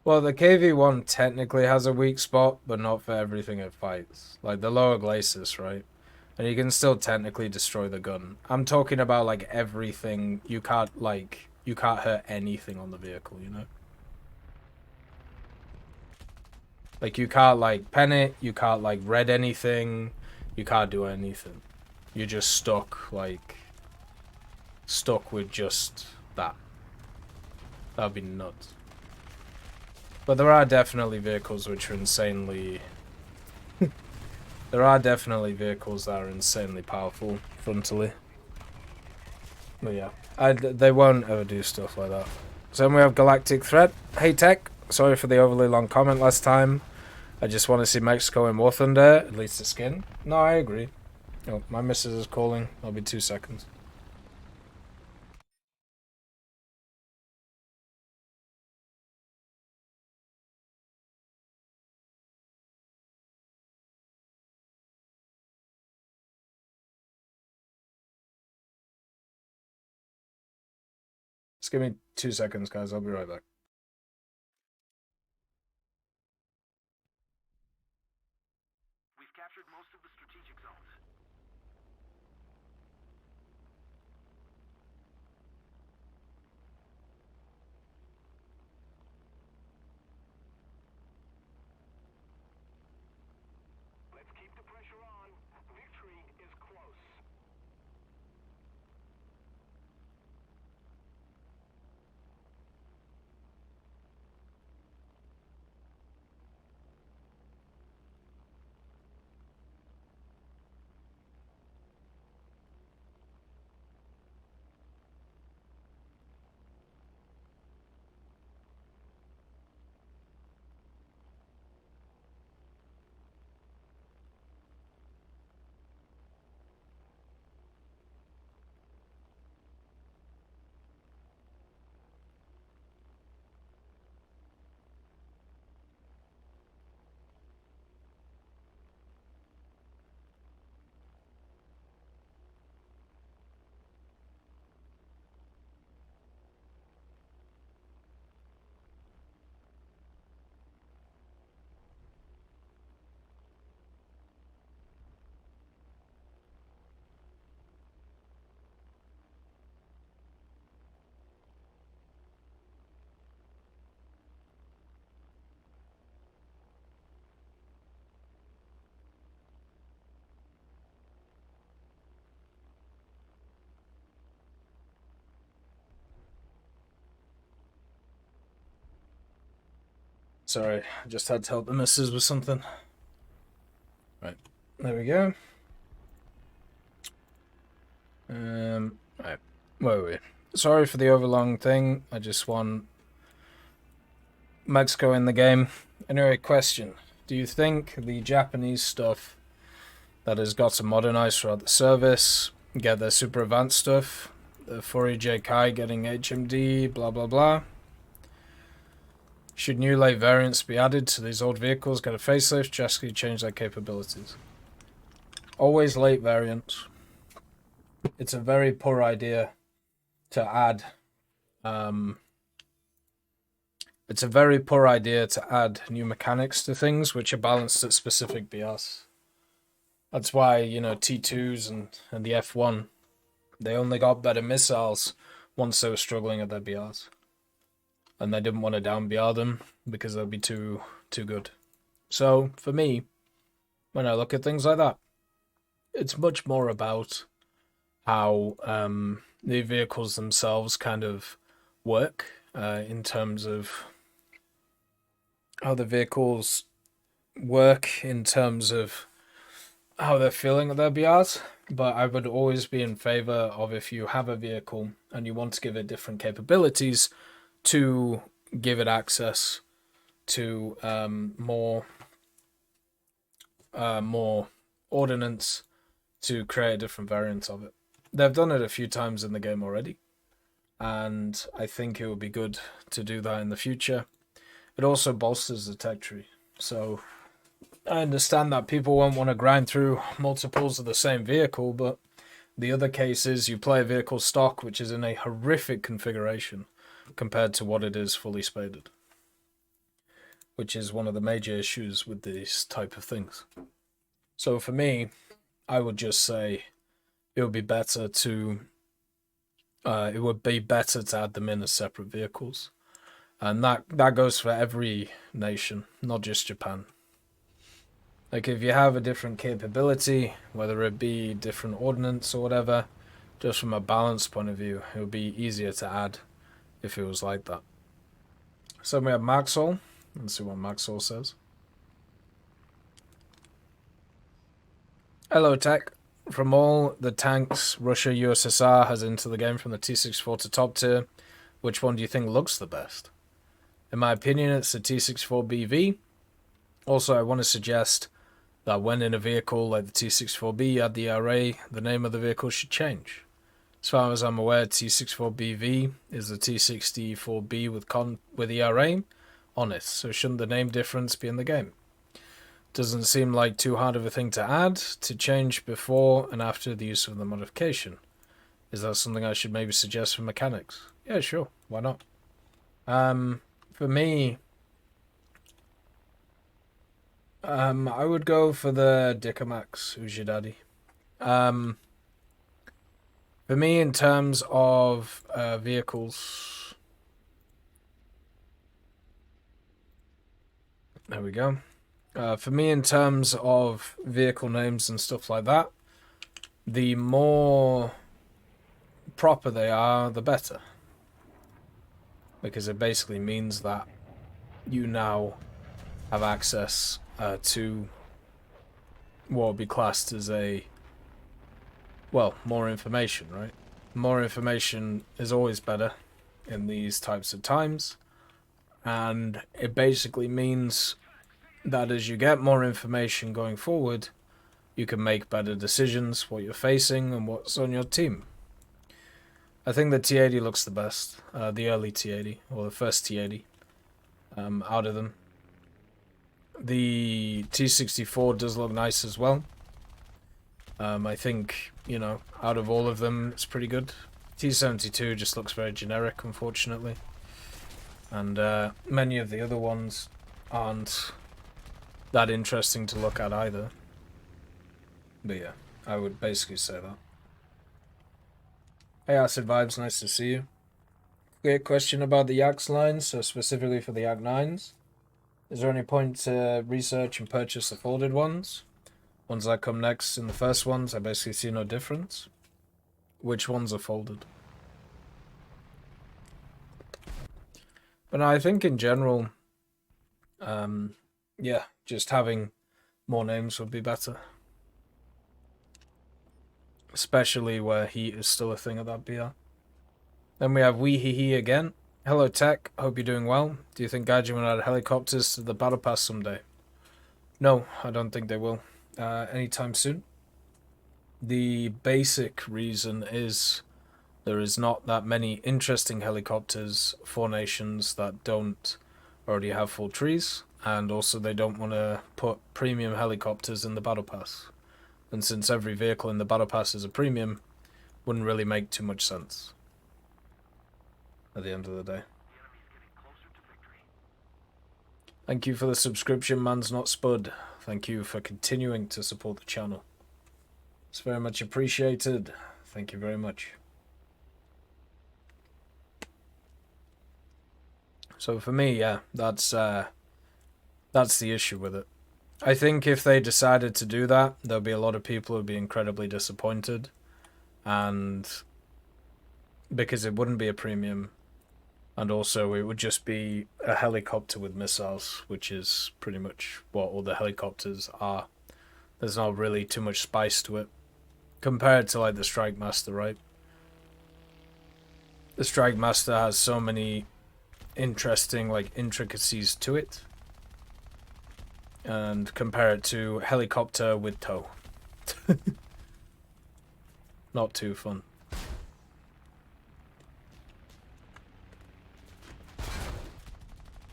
Well, the KV-1 technically has a weak spot, but not for everything it fights. Like the lower glacis, right? And you can still technically destroy the gun. I'm talking about like everything. You can't hurt anything on the vehicle, you know? Like, you can't, like, pen it, you can't, like, red anything, you can't do anything. You're just stuck, like, stuck with just that. That'd be nuts. But there are definitely vehicles which are insanely... There are definitely vehicles that are insanely powerful frontally. But yeah, they won't ever do stuff like that. So then we have Galactic Threat. Hey Tech, sorry for the overly long comment last time. I just want to see Mexico in War Thunder, at least the skin. No, I agree. Oh, my missus is calling. I'll be 2 seconds. Just give me 2 seconds, guys. I'll be right back. We've captured most of the strategic zones. Let's keep the pressure on. Victory is close. Sorry, I just had to help the missus with something. Right, there we go. Right, where were we? Sorry for the overlong thing. I just want Mexico in the game. Anyway, question. Do you think the Japanese stuff that has got to modernize throughout the service, get their super advanced stuff, the 4EJ Kai getting HMD, blah blah blah, should new late variants be added to these old vehicles, get a facelift, drastically change their capabilities? Always late variants. It's a very poor idea to add it's a very poor idea to add new mechanics to things which are balanced at specific BRs. That's why, you know, T2s and the F1, they only got better missiles once they were struggling at their BRs. And they didn't want to down BR them because they'd be too good. So, for me, when I look at things like that, it's much more about how the vehicles themselves kind of work in terms of how the vehicles work in terms of how they're feeling at their BRs. But I would always be in favor of, if you have a vehicle and you want to give it different capabilities, to give it access to more ordnance to create a different variant of it. They've done it a few times in the game already, and I think it would be good to do that in the future. It also bolsters the tech tree. So I understand that people won't want to grind through multiples of the same vehicle, but the other case is you play a vehicle stock which is in a horrific configuration compared to what it is fully spaded, which is one of the major issues with these type of things. So for me, I would just say it would be better to add them in as separate vehicles. And that goes for every nation, not just Japan. Like, if you have a different capability, whether it be different ordnance or whatever, just from a balance point of view, it would be easier to add if it was like that. So we have Maxwell. Let's see what Maxwell says. Hello, Tech. From all the tanks Russia USSR has into the game, from the T-64 to top tier, which one do you think looks the best? In my opinion, it's the T-64BV. Also, I want to suggest that when in a vehicle like the T-64B, you add the ERA, the name of the vehicle should change. As far as I'm aware, T-64BV is the T-64B with ERA on it, so shouldn't the name difference be in the game? Doesn't seem like too hard of a thing to add, to change before and after the use of the modification. Is that something I should maybe suggest for mechanics? Yeah, sure, why not? For me, I would go for the Dicamax, Who's Your Daddy. For me, in terms of vehicles, there we go. For me, in terms of vehicle names and stuff like that, the more proper they are, the better. Because it basically means that you now have access to what would be classed as more information, right? More information is always better in these types of times, and it basically means that as you get more information going forward, you can make better decisions, what you're facing and what's on your team. I think the T80 looks the best, the early T80, or the first T80 out of them. The T64 does look nice as well. I think, out of all of them, it's pretty good. T72 just looks very generic, unfortunately. And many of the other ones aren't that interesting to look at either. But yeah, I would basically say that. Hey, Acid Vibes, nice to see you. Great question about the Yaks lines, so specifically for the Yak 9s. Is there any point to research and purchase the folded ones? Ones that come next in the first ones, I basically see no difference. Which ones are folded? But I think in general, yeah, just having more names would be better. Especially where heat is still a thing at that BR. Then we have Wee Hee Hee again. Hello, Tech. Hope you're doing well. Do you think Gaijin will add helicopters to the battle pass someday? No, I don't think they will. Anytime soon. The basic reason is there is not that many interesting helicopters for nations that don't already have full trees, and also they don't want to put premium helicopters in the battle pass. And since every vehicle in the battle pass is a premium, wouldn't really make too much sense at the end of the day. Thank you for the subscription, Man's Not Spud. Thank you for continuing to support the channel. It's very much appreciated. Thank you very much. So for me, yeah, that's the issue with it. I think if they decided to do that, there'll be a lot of people who'd be incredibly disappointed, and because it wouldn't be a premium, and also it would just be a helicopter with missiles, which is pretty much what all the helicopters are. There's not really too much spice to it, compared to like the Strike Master, right? The Strike Master has so many interesting like intricacies to it, and compare it to helicopter with tow. Not too fun.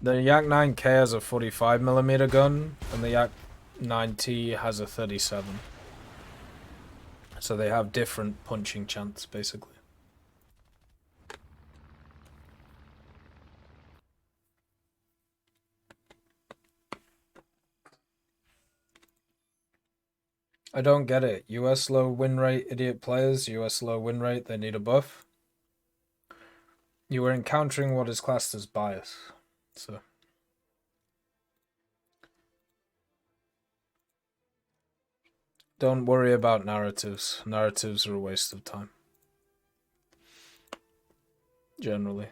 The Yak 9K has a 45mm gun, and the Yak 9T has a 37. So they have different punching chance, basically. I don't get it. US low win rate, idiot players. US low win rate, they need a buff. You were encountering what is classed as bias. So don't worry about narratives. Narratives are a waste of time. Generally.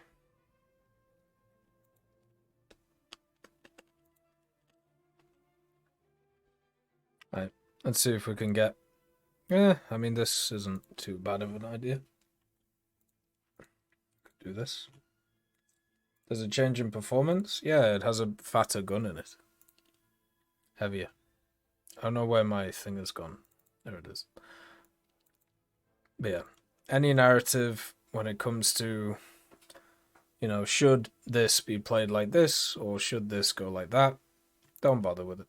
Right. Let's see if we can get... I mean, this isn't too bad of an idea. Could do this. There's a change in performance? Yeah, it has a fatter gun in it. Heavier. I don't know where my thing has gone. There it is. But yeah, any narrative when it comes to, you know, should this be played like this or should this go like that, don't bother with it.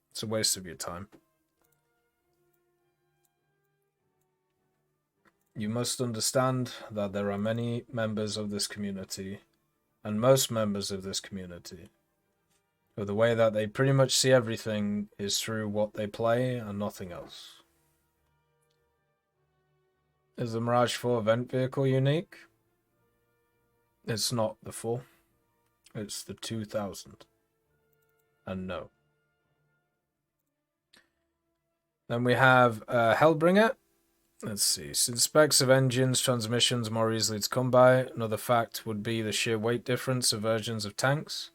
It's a waste of your time. You must understand that there are many members of this community, and most members of this community, who the way that they pretty much see everything is through what they play and nothing else. Is the Mirage 4 event vehicle unique? It's not the 4. It's the 2000. And no. Then we have Hellbringer. Let's see. Since specs of engines, transmissions more easily to come by, another fact would be the sheer weight difference of versions of tanks.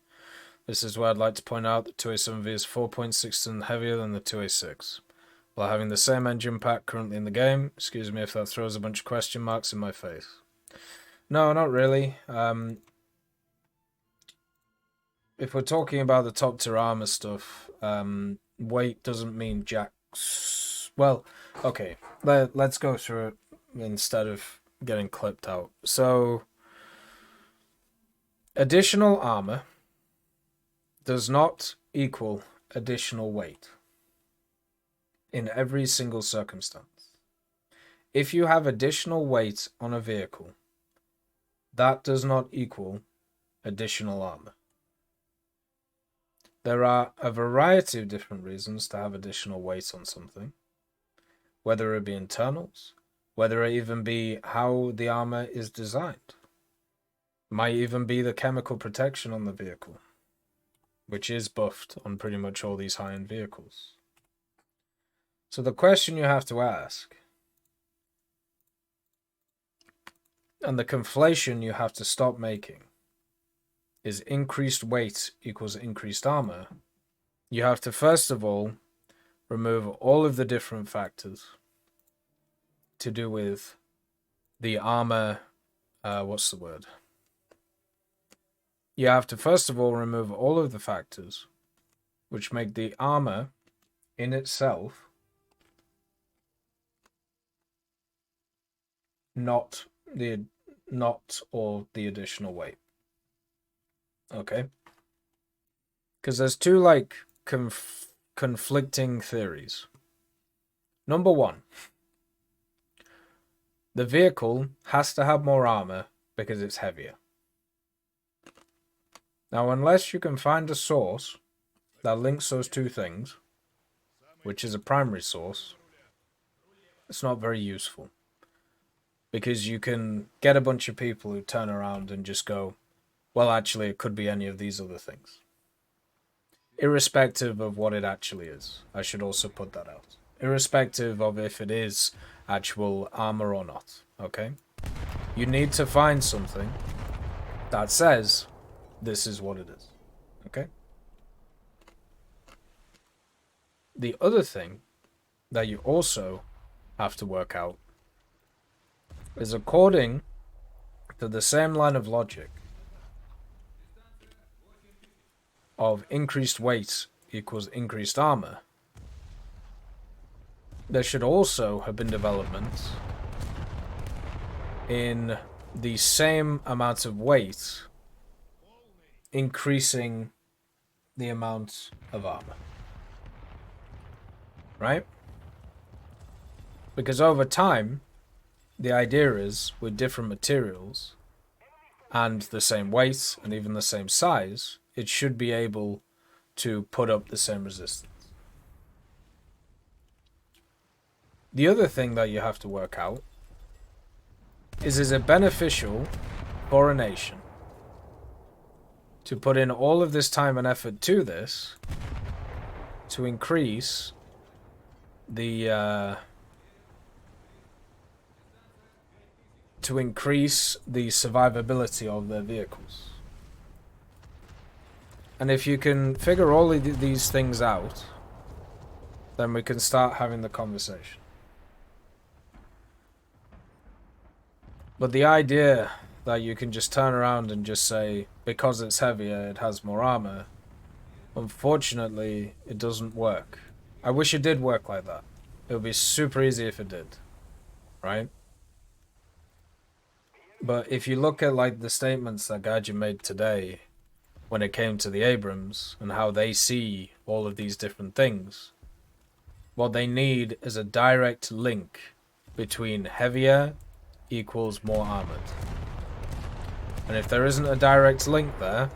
This is where I'd like to point out that 2A7V is 4.6 tons heavier than the 2A6. While having the same engine pack currently in the game, excuse me if that throws a bunch of question marks in my face. No, not really. If we're talking about the top tier armor stuff, weight doesn't mean jack. Well, okay, let's go through it instead of getting clipped out. So, additional armor does not equal additional weight in every single circumstance. If you have additional weight on a vehicle, that does not equal additional armor. There are a variety of different reasons to have additional weight on something, whether it be internals, whether it even be how the armor is designed. Might even be the chemical protection on the vehicle, which is buffed on pretty much all these high-end vehicles. So the question you have to ask, and the conflation you have to stop making, is increased weight equals increased armor. You have to first of all remove all of the different factors to do with the armor, what's the word? you have to first of all remove all of the factors which make the armor in itself not the additional weight. Okay? Because there's two like conflicting theories. Number one, the vehicle has to have more armor because it's heavier. Now, unless you can find a source that links those two things, which is a primary source, it's not very useful. Because you can get a bunch of people who turn around and just go, well, actually, it could be any of these other things. Irrespective of what it actually is. I should also put that out. Irrespective of if it is actual armor or not. Okay? You need to find something that says this is what it is. Okay? The other thing that you also have to work out is, according to the same line of logic of increased weight equals increased armor, there should also have been developments in the same amount of weight increasing the amount of armor. Right? Because over time, the idea is, with different materials and the same weight and even the same size, it should be able to put up the same resistance. The other thing that you have to work out is it beneficial for a nation to put in all of this time and effort to this to increase the survivability of their vehicles. And if you can figure all of these things out, then we can start having the conversation. But the idea that you can just turn around and just say, because it's heavier, it has more armor, unfortunately, it doesn't work. I wish it did work like that. It would be super easy if it did. Right? But if you look at like the statements that Gaja made today when it came to the Abrams and how they see all of these different things, what they need is a direct link between heavier equals more armored. And if there isn't a direct link there,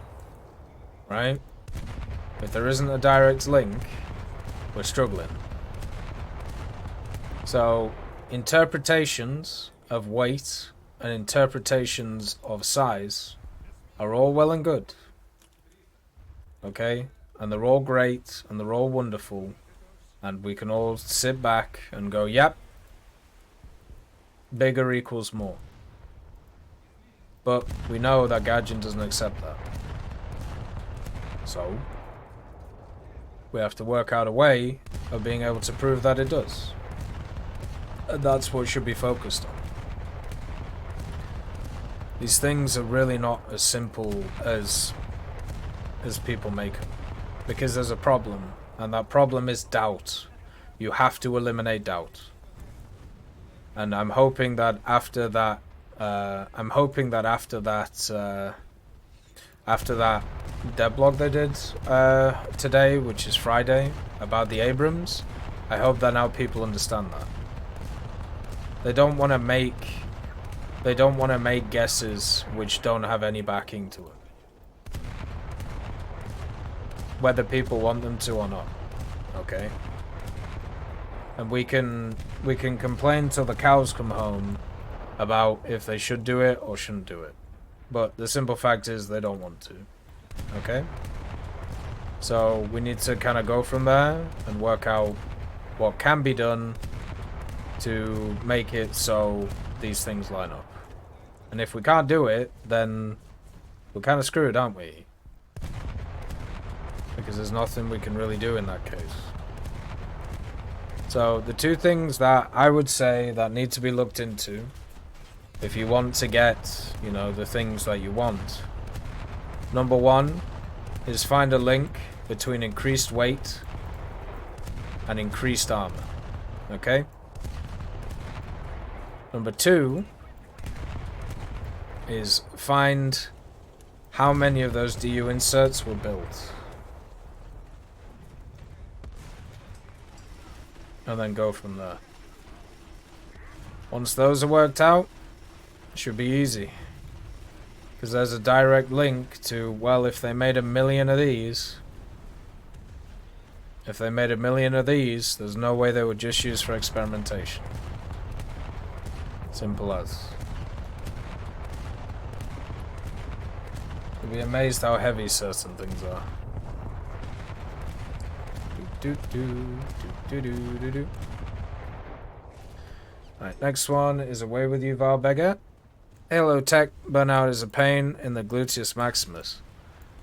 right? If there isn't a direct link, we're struggling. So, interpretations of weight and interpretations of size are all well and good. Okay? And they're all great and they're all wonderful. And we can all sit back and go, yep, bigger equals more. But we know that Gadget doesn't accept that. So, we have to work out a way of being able to prove that it does. And that's what should be focused on. These things are really not as simple as people make them. Because there's a problem. And that problem is doubt. You have to eliminate doubt. And I'm hoping that after that deblog they did today, which is Friday, about the Abrams, I hope that now people understand that. They don't want to make guesses which don't have any backing to it. Whether people want them to or not. Okay? And we can complain till the cows come home about if they should do it or shouldn't do it. But the simple fact is they don't want to. Okay? So we need to kind of go from there and work out what can be done to make it so these things line up. And if we can't do it, then we're kind of screwed, aren't we? Because there's nothing we can really do in that case. So the two things that I would say that need to be looked into if you want to get, the things that you want, Number one is find a link between increased weight and increased armor. Okay? Number two is find how many of those DU inserts were built. And then go from there. Once those are worked out, it should be easy. Because there's a direct link to, well, if they made 1 million of these... If they made 1 million of these, there's no way they would just use for experimentation. Simple as. You'll be amazed how heavy certain things are. Alright, next one is away with you, Valbega. Hello, Tech. Burnout is a pain in the gluteus maximus.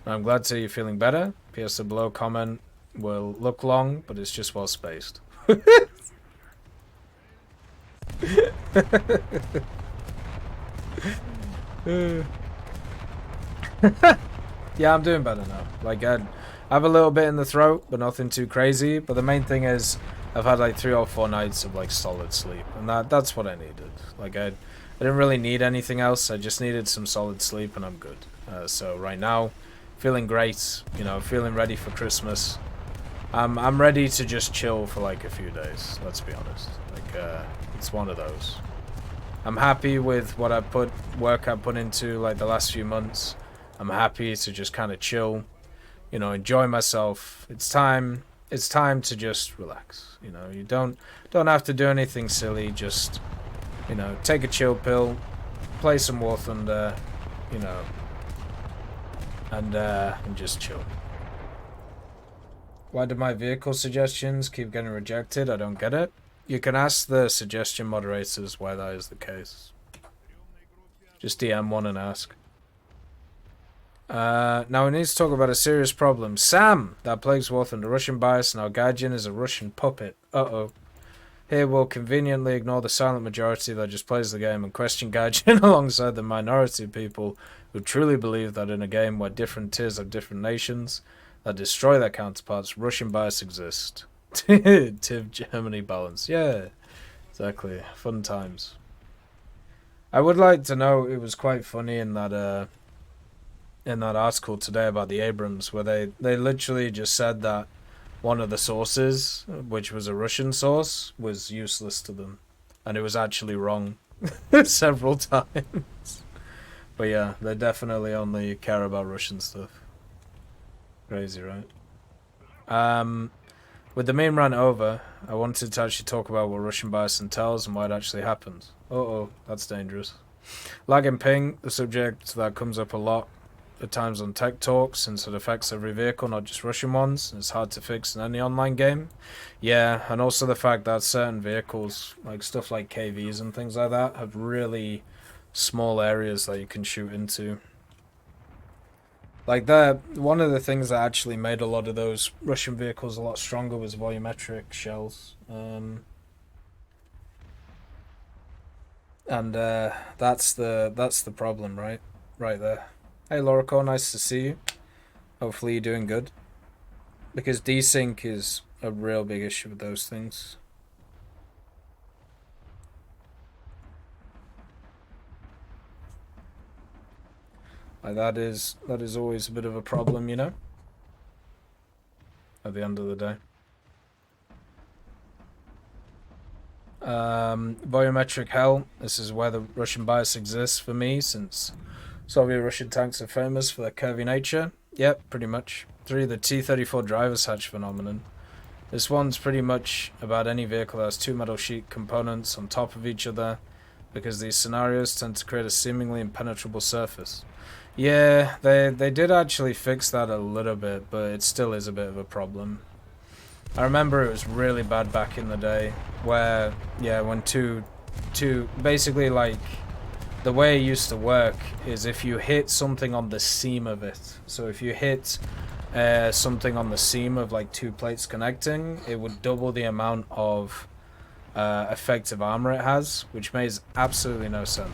I'm glad to hear you're feeling better. P.S. the below comment will look long, but it's just well spaced. Yeah, I'm doing better now. Like, I have a little bit in the throat, but nothing too crazy. But the main thing is, I've had like 3 or 4 nights of like solid sleep, and that's what I needed. Like, I didn't really need anything else. I just needed some solid sleep, and I'm good. So right now, feeling great. You know, feeling ready for Christmas. I'm ready to just chill for like a few days. Let's be honest. Like, it's one of those. I'm happy with what work I put into like the last few months. I'm happy to just kind of chill, you know, enjoy myself. It's time to just relax. You know, you don't have to do anything silly. Just, you know, take a chill pill, play some War Thunder, you know, and just chill. Why do my vehicle suggestions keep getting rejected? I don't get it. You can ask the suggestion moderators why that is the case. Just DM one and ask. Now we need to talk about a serious problem. Sam, that plagues War Thunder, Russian bias, and our Gaijin is a Russian puppet. Uh-oh. Here we'll conveniently ignore the silent majority that just plays the game and question Gaijin alongside the minority of people who truly believe that in a game where different tiers of different nations that destroy their counterparts, Russian bias exists. Tiv Germany balance. Yeah, exactly. Fun times. I would like to know, it was quite funny in that article today about the Abrams, where they literally just said that one of the sources, which was a Russian source, was useless to them. And it was actually wrong several times. But yeah, they definitely only care about Russian stuff. Crazy, right? With the main rant over, I wanted to actually talk about what Russian bias entails and why it actually happens. Uh-oh, that's dangerous. Lag and ping, the subject that comes up a lot at times on Tech Talk, since it affects every vehicle, not just Russian ones. It's hard to fix in any online game. Yeah, and also the fact that certain vehicles, like stuff like KVs and things like that, have really small areas that you can shoot into. Like one of the things that actually made a lot of those Russian vehicles a lot stronger was volumetric shells. And that's the problem, right? Right there. Hey Lorico, nice to see you. Hopefully you're doing good. Because desync is a real big issue with those things. Like that is always a bit of a problem, you know? At the end of the day. Volumetric hell. This is where the Russian bias exists for me, since Soviet Russian tanks are famous for their curvy nature. Yep, pretty much. 3, the T-34 driver's hatch phenomenon. This one's pretty much about any vehicle that has 2 metal sheet components on top of each other, because these scenarios tend to create a seemingly impenetrable surface. Yeah, they did actually fix that a little bit, but it still is a bit of a problem. I remember it was really bad back in the day, where, yeah, when basically, like, the way it used to work is if you hit something on the seam of it. So if you hit something on the seam of, like, 2 plates connecting, it would double the amount of effective armor it has, which makes absolutely no sense.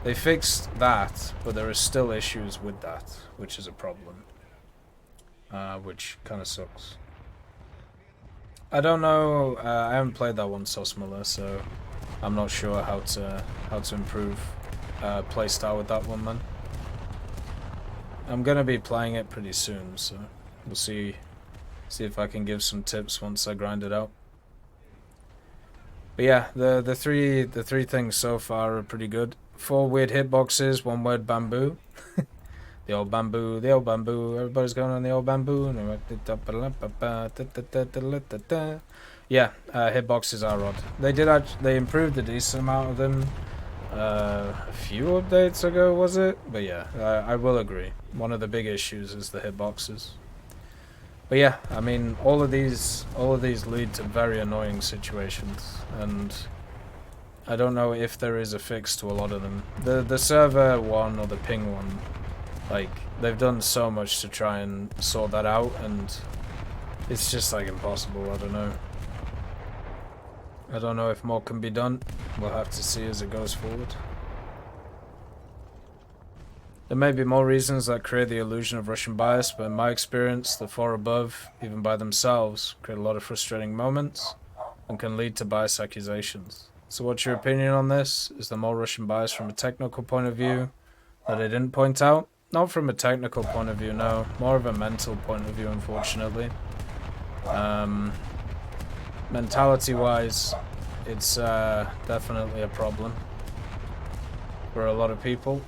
They fixed that, but there are still issues with that, which is a problem. Which kind of sucks. I don't know. I haven't played that one so similar, so I'm not sure how to improve playstyle with that one, man. I'm gonna be playing it pretty soon, so we'll see if I can give some tips once I grind it out. But yeah, the three things so far are pretty good. 4 weird hitboxes, 1 word bamboo. The old bamboo, the old bamboo. Everybody's going on the old bamboo. Yeah, hitboxes are odd. They improved a decent amount of them a few updates ago, was it? But yeah, I will agree. One of the big issues is the hitboxes. But yeah, I mean, all of these lead to very annoying situations, and I don't know if there is a fix to a lot of them. The server one or the ping one, like, they've done so much to try and sort that out, and it's just like impossible. I don't know if more can be done. We'll have to see as it goes forward. There may be more reasons that create the illusion of Russian bias, but in my experience, the 4 above, even by themselves, create a lot of frustrating moments and can lead to bias accusations. So what's your opinion on this? Is there more Russian bias from a technical point of view that I didn't point out? Not from a technical point of view, no. More of a mental point of view, unfortunately. Mentality-wise, it's definitely a problem for a lot of people.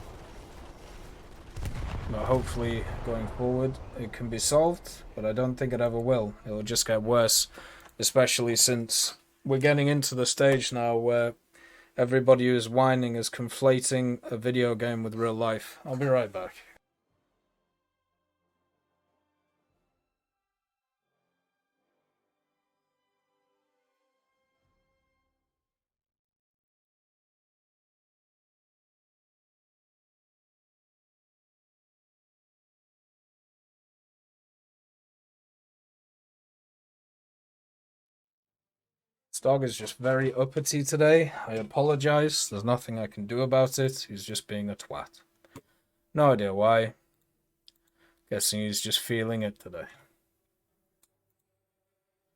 But hopefully, going forward, it can be solved, but I don't think it ever will. It'll just get worse, especially since we're getting into the stage now where everybody who's whining is conflating a video game with real life. I'll be right back. This dog is just very uppity today. I apologize. There's nothing I can do about it. He's just being a twat. No idea why. Guessing he's just feeling it today.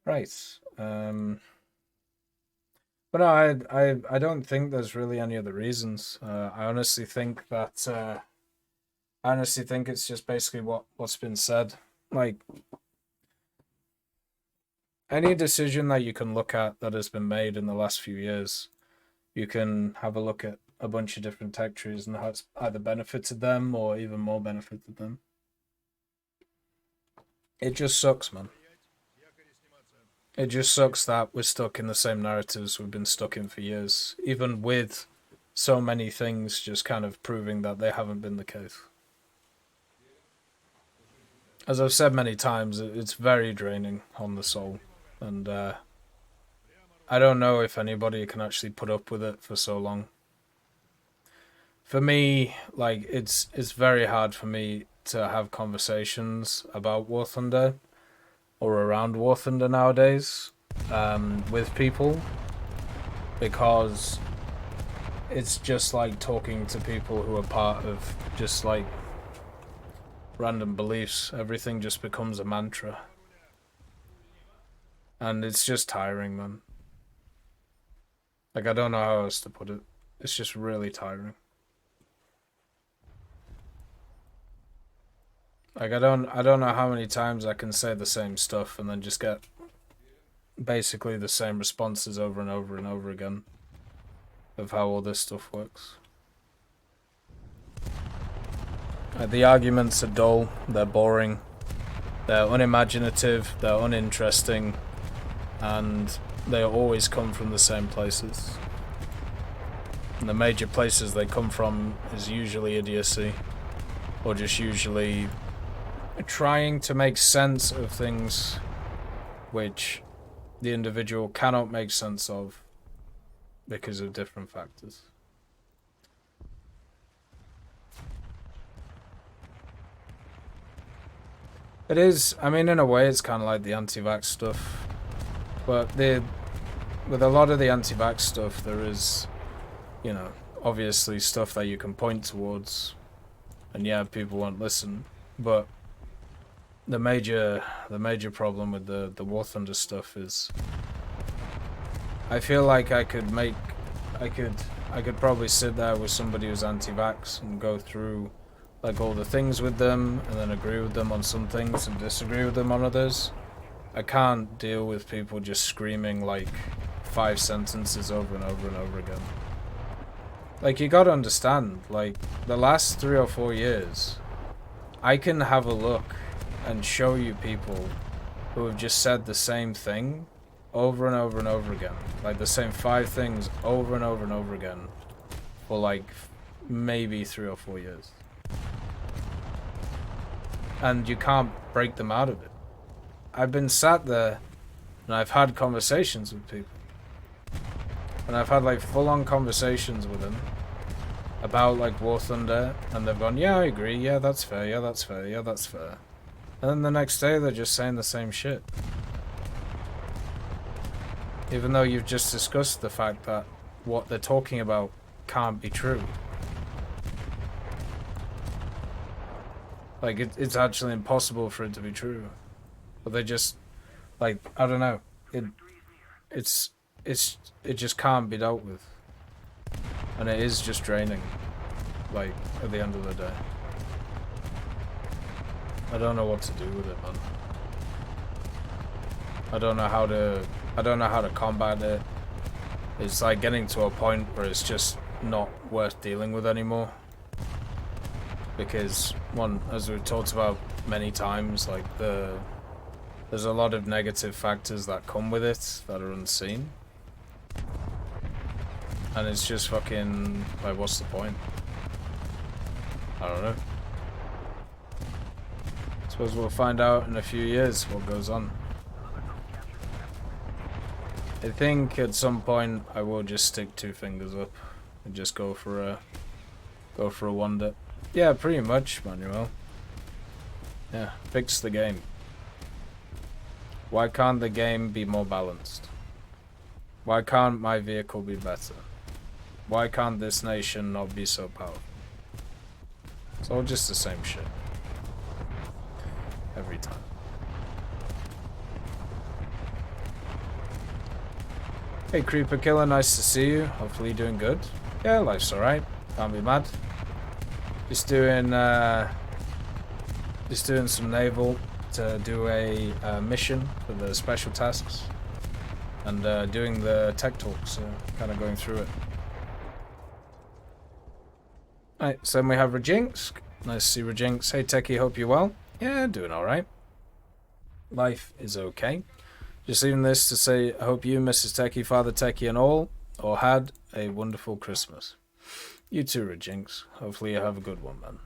Right. But no, I don't think there's really any other reasons. I honestly think that it's just basically what's been said. Like, any decision that you can look at that has been made in the last few years, you can have a look at a bunch of different tech trees and how it's either benefited them or even more benefited them. It just sucks, man. It just sucks that we're stuck in the same narratives we've been stuck in for years, even with so many things just kind of proving that they haven't been the case. As I've said many times, it's very draining on the soul, and I don't know if anybody can actually put up with it for so long. For me, like, it's very hard for me to have conversations about War Thunder or around War Thunder nowadays with people, because it's just like talking to people who are part of just like random beliefs. Everything just becomes a mantra, and it's just tiring, man. Like, I don't know how else to put it. It's just really tiring. Like, I don't know how many times I can say the same stuff and then just get basically the same responses over and over and over again of how all this stuff works. The arguments are dull, they're boring, they're unimaginative, they're uninteresting, and they always come from the same places. And the major places they come from is usually idiocy, or just usually trying to make sense of things which the individual cannot make sense of because of different factors. It is, I mean, in a way, it's kind of like the anti-vax stuff, but with a lot of the anti-vax stuff, there is, you know, obviously stuff that you can point towards, and yeah, people won't listen. But the major problem with the War Thunder stuff is, I feel like I could probably sit there with somebody who's anti-vax and go through like all the things with them, and then agree with them on some things and disagree with them on others. I can't deal with people just screaming like 5 sentences over and over and over again. Like, you gotta understand, like, the last 3 or 4 years, I can have a look and show you people who have just said the same thing over and over and over again. Like, the same 5 things over and over and over again for like maybe 3 or 4 years. And you can't break them out of it. I've been sat there and I've had conversations with people. And I've had like full-on conversations with them about like War Thunder, and they've gone, yeah, I agree, yeah, that's fair, yeah, that's fair, yeah, that's fair. And then the next day they're just saying the same shit. Even though you've just discussed the fact that what they're talking about can't be true. Like, it's actually impossible for it to be true. But they just, like, I don't know. It just can't be dealt with. And it is just draining, like, at the end of the day. I don't know what to do with it, man. I don't know how to combat it. It's like getting to a point where it's just not worth dealing with anymore. Because, one, as we've talked about many times, like, there's a lot of negative factors that come with it that are unseen. And it's just fucking, like, what's the point? I don't know. Suppose we'll find out in a few years what goes on. I think at some point I will just stick 2 fingers up and just go for a wonder. Yeah, pretty much, Manuel. Yeah, fix the game. Why can't the game be more balanced? Why can't my vehicle be better? Why can't this nation not be so powerful? It's all just the same shit. Every time. Hey Creeper Killer, nice to see you. Hopefully you're doing good. Yeah, life's alright. Can't be mad. Just doing some Naval to do a mission for the special tasks. And doing the tech talk, so kind of going through it. Right, so then we have Rajinx. Nice to see Rajinx. Hey Techie, hope you're well. Yeah, doing alright. Life is okay. Just leaving this to say, I hope you, Mrs. Techie, Father Techie, and all had a wonderful Christmas. You too, Rajinx. Hopefully you have a good one, man.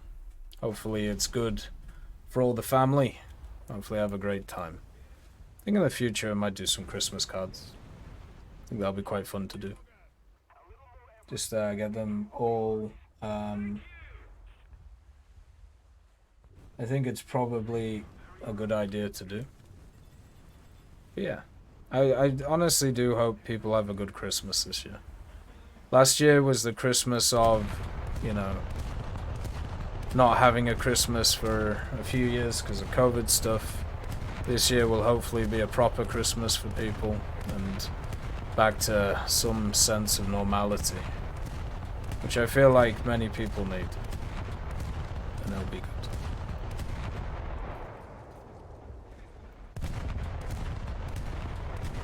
Hopefully it's good for all the family. Hopefully have a great time. I think in the future I might do some Christmas cards. I think that'll be quite fun to do. Just get them all. I think it's probably a good idea to do. But yeah, I honestly do hope people have a good Christmas this year. Last year was the Christmas of, you know, not having a Christmas for a few years because of COVID stuff. This year will hopefully be a proper Christmas for people and back to some sense of normality, which I feel like many people need, and it'll be good.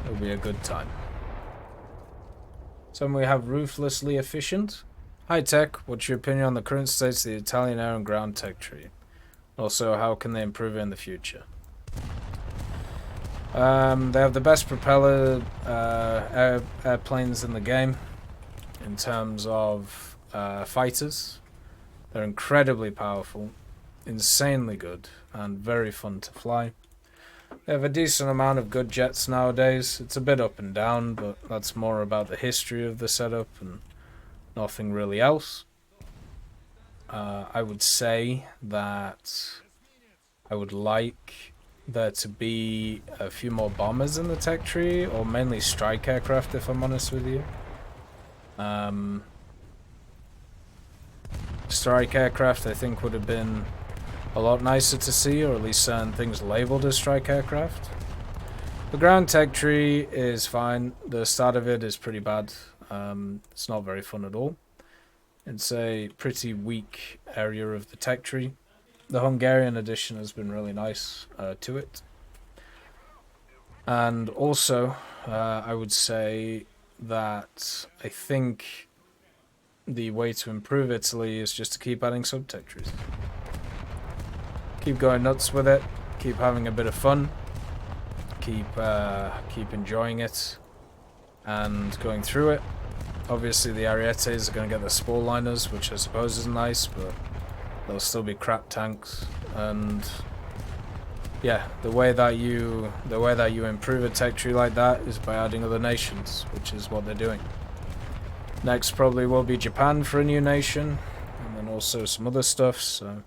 It'll be a good time. So we have Ruthlessly Efficient. Hi Tech, what's your opinion on the current states of the Italian air and ground tech tree? Also, how can they improve it in the future? They have the best propeller airplanes in the game in terms of fighters. They're incredibly powerful, insanely good, and very fun to fly. They have a decent amount of good jets nowadays. It's a bit up and down, but that's more about the history of the setup and nothing really else. I would say that I would like there to be a few more bombers in the tech tree, or mainly strike aircraft, if I'm honest with you. strike aircraft, I think, would have been a lot nicer to see, or at least certain things labeled as strike aircraft. The ground tech tree is fine. The start of it is pretty bad. It's not very fun at all. It's a pretty weak area of the tech tree. The Hungarian edition has been really nice to it. And also, I would say that I think the way to improve Italy is just to keep adding subtech trees. Keep going nuts with it. Keep having a bit of fun. Keep enjoying it and going through it. Obviously, the Arietes are going to get the spore liners, which I suppose is nice, but they'll still be crap tanks. And yeah, the way that you improve a tech tree like that is by adding other nations, which is what they're doing. Next probably will be Japan for a new nation, and then also some other stuff, so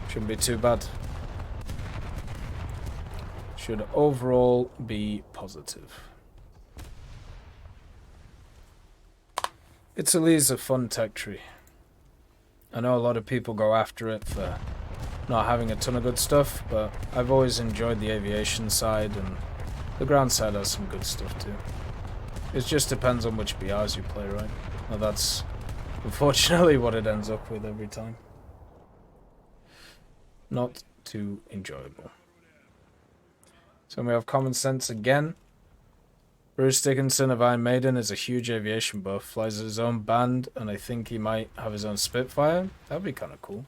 shouldn't be too bad. Should overall be positive. Italy is a fun tech tree. I know a lot of people go after it for not having a ton of good stuff, but I've always enjoyed the aviation side, and the ground side has some good stuff too. It just depends on which BRs you play, right? Well, that's unfortunately what it ends up with every time. Not too enjoyable. So we have Common Sense again. Bruce Dickinson of Iron Maiden is a huge aviation buff, flies his own band, and I think he might have his own Spitfire. That'd be kind of cool.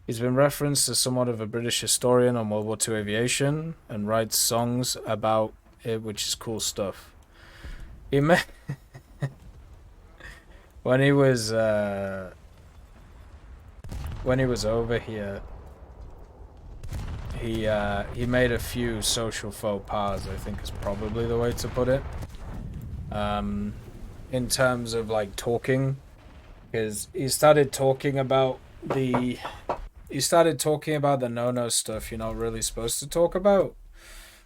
He's been referenced as somewhat of a British historian on World War II aviation, and writes songs about it, which is cool stuff. He when he was over here, he made a few social faux pas, I think is probably the way to put it. In terms of like talking, because he started talking about the no-no stuff you're not really supposed to talk about,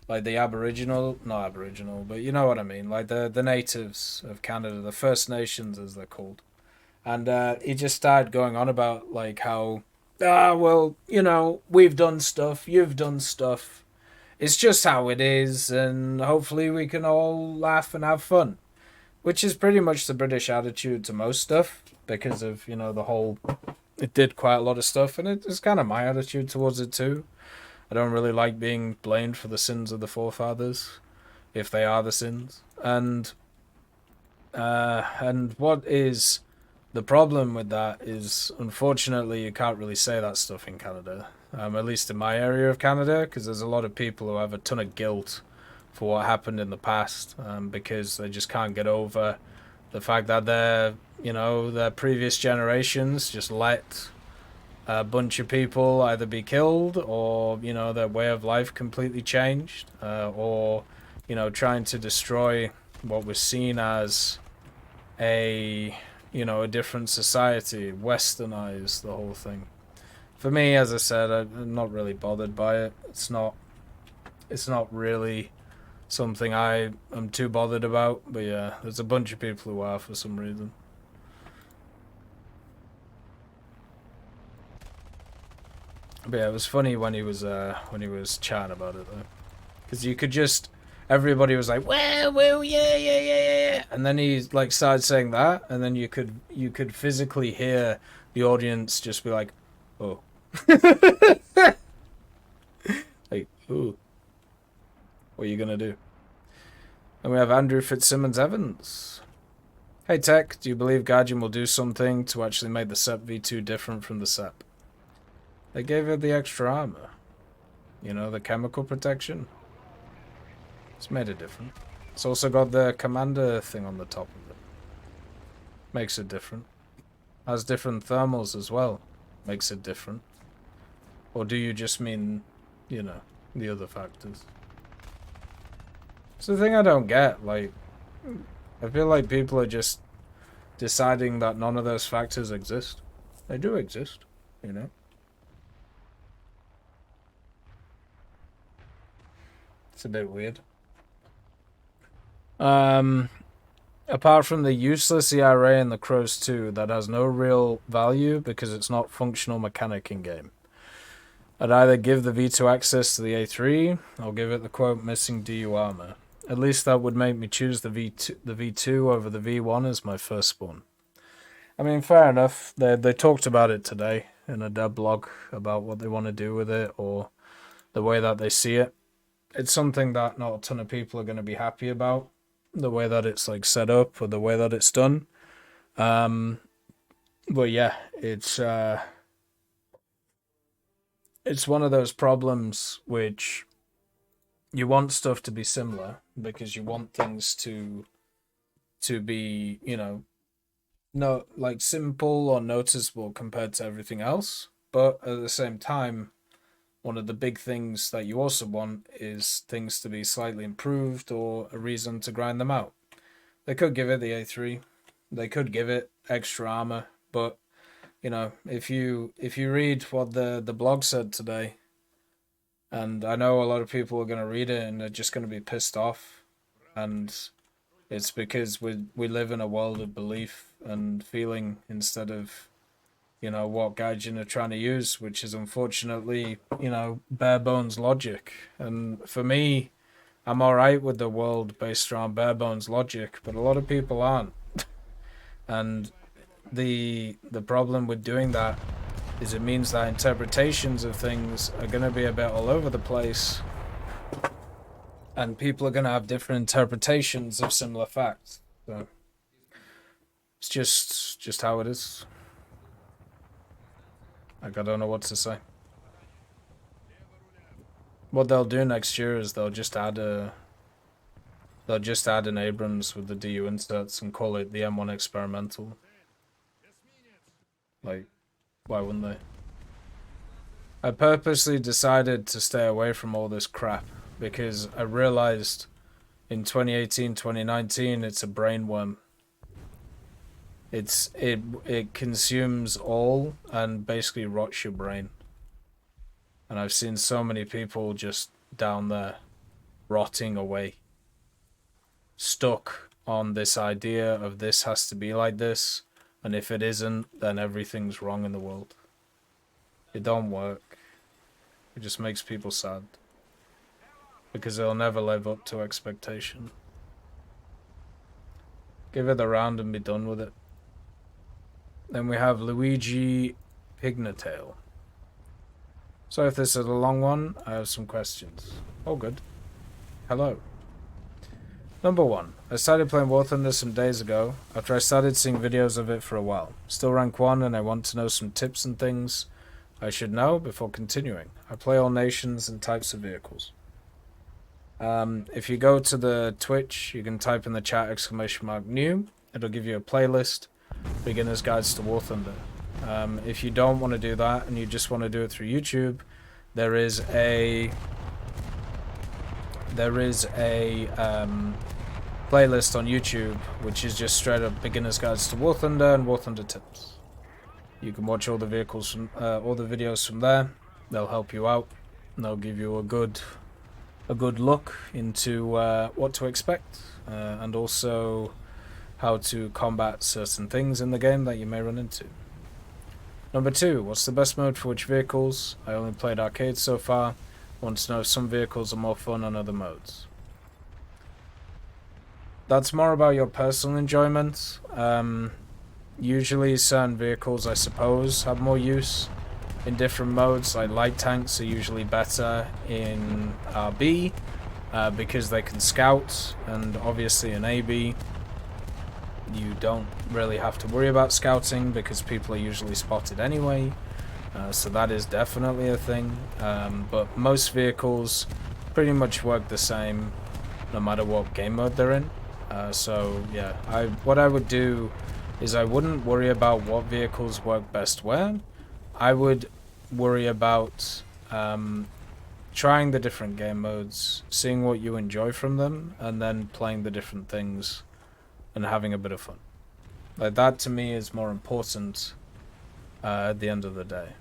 like the not Aboriginal, but you know what I mean, like the natives of Canada, the First Nations as they're called, and he just started going on about like how well, you know, we've done stuff, you've done stuff. It's just how it is, and hopefully we can all laugh and have fun. Which is pretty much the British attitude to most stuff, because of, you know, the whole... It did quite a lot of stuff, and it's kind of my attitude towards it too. I don't really like being blamed for the sins of the forefathers, if they are the sins. And what is... The problem with that is, unfortunately, you can't really say that stuff in Canada. At least in my area of Canada, because there's a lot of people who have a ton of guilt for what happened in the past, because they just can't get over the fact that their previous generations just let a bunch of people either be killed, or, you know, their way of life completely changed, or, you know, trying to destroy what was seen as a different society, westernize the whole thing. For me, as I said, I'm not really bothered by it. It's not really something I am too bothered about. But yeah, there's a bunch of people who are for some reason. But yeah, it was funny when he was chatting about it though, because you could just... Everybody was like, well, yeah. And then he like started saying that, and then you could physically hear the audience just be like, oh. Like, ooh. What are you gonna do? And we have Andrew Fitzsimmons Evans. Hey Tech, do you believe Guardian will do something to actually make the SEP V2 different from the SEP? They gave it the extra armor. You know, the chemical protection. It's made it different. It's also got the commander thing on the top of it. Makes it different. Has different thermals as well. Makes it different. Or do you just mean, you know, the other factors? It's the thing I don't get. Like, I feel like people are just deciding that none of those factors exist. They do exist, you know? It's a bit weird. Apart from the useless ERA and the Crows 2, that has no real value because it's not functional mechanic in game. I'd either give the V2 access to the A3 or give it the quote missing DU armor. At least that would make me choose the V2 over the V1 as my first spawn. I mean, fair enough. They talked about it today in a dev blog about what they want to do with it or the way that they see it. It's something that not a ton of people are going to be happy about, the way that it's like set up or the way that it's done. But yeah, it's one of those problems which you want stuff to be similar because you want things to be, you know, no like simple or noticeable compared to everything else. But at the same time, one of the big things that you also want is things to be slightly improved or a reason to grind them out. They could give it the A3, they could give it extra armor, but you know, if you read what the blog said today, and I know a lot of people are going to read it and they're just going to be pissed off, and it's because we live in a world of belief and feeling instead of, you know, what Gaijin are trying to use, which is unfortunately, you know, bare bones logic. And for me, I'm alright with the world based around bare bones logic, but a lot of people aren't. And the problem with doing that is it means that interpretations of things are going to be a bit all over the place, and people are going to have different interpretations of similar facts. So it's just how it is. Like, I don't know what to say. What they'll do next year is they'll just add an Abrams with the DU inserts and call it the M1 experimental. Like, why wouldn't they? I purposely decided to stay away from all this crap because I realized in 2018, 2019, it's a brainworm. It consumes all and basically rots your brain. And I've seen so many people just down there rotting away, stuck on this idea of this has to be like this, and if it isn't, then everything's wrong in the world. It don't work. It just makes people sad because they'll never live up to expectation. Give it a round and be done with it. Then we have Luigi Pignatail. So if this is a long one, I have some questions. Oh, good. Hello. Number 1. I started playing War Thunder some days ago, after I started seeing videos of it for a while. Still rank 1 and I want to know some tips and things I should know before continuing. I play all nations and types of vehicles. If you go to the Twitch, you can type in the chat !new. It'll give you a playlist, Beginner's Guides to War Thunder. If you don't want to do that and you just want to do it through YouTube, there is a playlist on YouTube which is just straight up Beginner's Guides to War Thunder and War Thunder tips. You can watch all the vehicles from all the videos from there. They'll help you out. And they'll give you a good look into what to expect and also how to combat certain things in the game that you may run into. Number 2, what's the best mode for which vehicles? I only played arcade so far. Want to know if some vehicles are more fun on other modes. That's more about your personal enjoyment. Usually certain vehicles, I suppose, have more use in different modes. Like light tanks are usually better in RB because they can scout, and obviously in AB you don't really have to worry about scouting because people are usually spotted anyway. So that is definitely a thing. But most vehicles pretty much work the same no matter what game mode they're in. So yeah, what I would do is I wouldn't worry about what vehicles work best where. I would worry about trying the different game modes, seeing what you enjoy from them, and then playing the different things and having a bit of fun. Like, that to me is more important at the end of the day.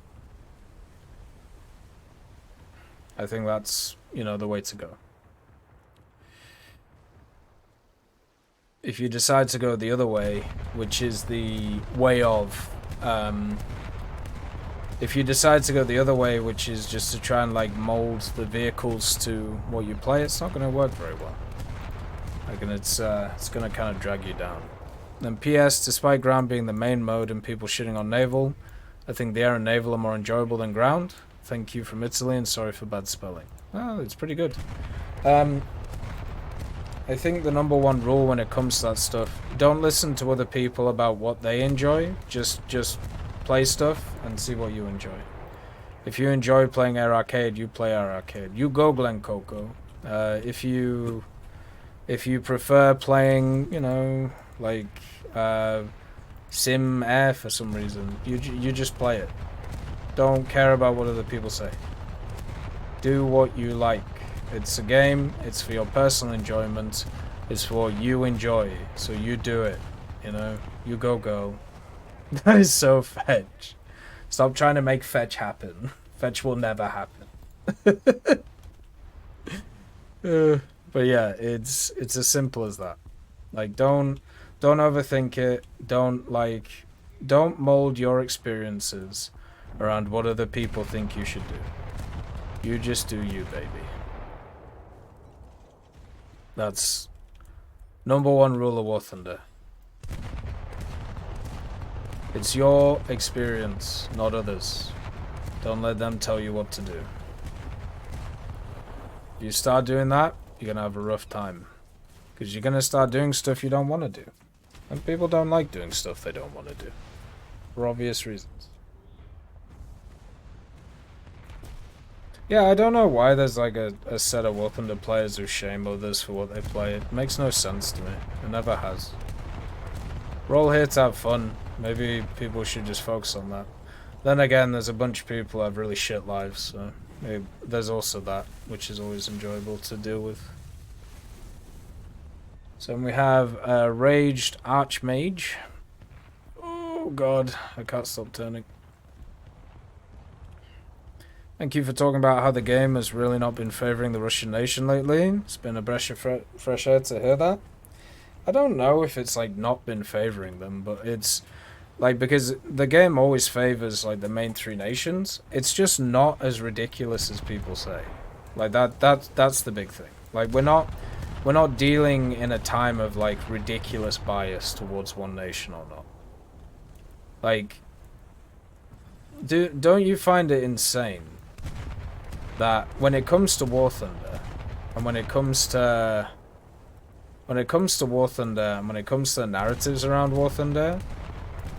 I think that's, you know, the way to go. if you decide to go the other way, which is the way of, if you decide to go the other way, which is just to try and like mold the vehicles to what you play, it's not going to work very well. Like, and it's going to kind of drag you down. Then PS, despite ground being the main mode and people shitting on naval, I think the air and naval are more enjoyable than ground. Thank you from Italy and sorry for bad spelling. Oh, it's pretty good. I think the number one rule when it comes to that stuff, don't listen to other people about what they enjoy. Just play stuff and see what you enjoy. If you enjoy playing Air Arcade, you play Air Arcade. You go Glen Coco. If you prefer playing, you know, like Sim Air for some reason, you just play it. Don't care about what other people say. Do what you like. It's a game, it's for your personal enjoyment, it's for what you enjoy, so you do it, you know? You go girl. That is so Fetch. Stop trying to make Fetch happen. Fetch will never happen. But yeah, it's as simple as that. Like, don't overthink it. Don't mold your experiences around what other people think you should do. You just do you, baby. That's number one rule of War Thunder. It's your experience, not others. Don't let them tell you what to do. If you start doing that, you're gonna have a rough time. Because you're gonna start doing stuff you don't want to do. And people don't like doing stuff they don't want to do. For obvious reasons. Yeah, I don't know why there's like a set of War Thunder players who shame others for what they play. It makes no sense to me. It never has. We're all here to have fun. Maybe people should just focus on that. Then again, there's a bunch of people who have really shit lives, so maybe there's also that, which is always enjoyable to deal with. So we have a Raged Archmage. Oh god, I can't stop turning. Thank you for talking about how the game has really not been favouring the Russian nation lately. It's been a breath of fresh air to hear that. I don't know if it's like not been favouring them, but it's like, because the game always favours like the main three nations. It's just not as ridiculous as people say. Like that's the big thing. Like we're not dealing in a time of like ridiculous bias towards one nation or not. Like, don't you find it insane that when it comes to War Thunder, and when it comes to War Thunder, and when it comes to the narratives around War Thunder,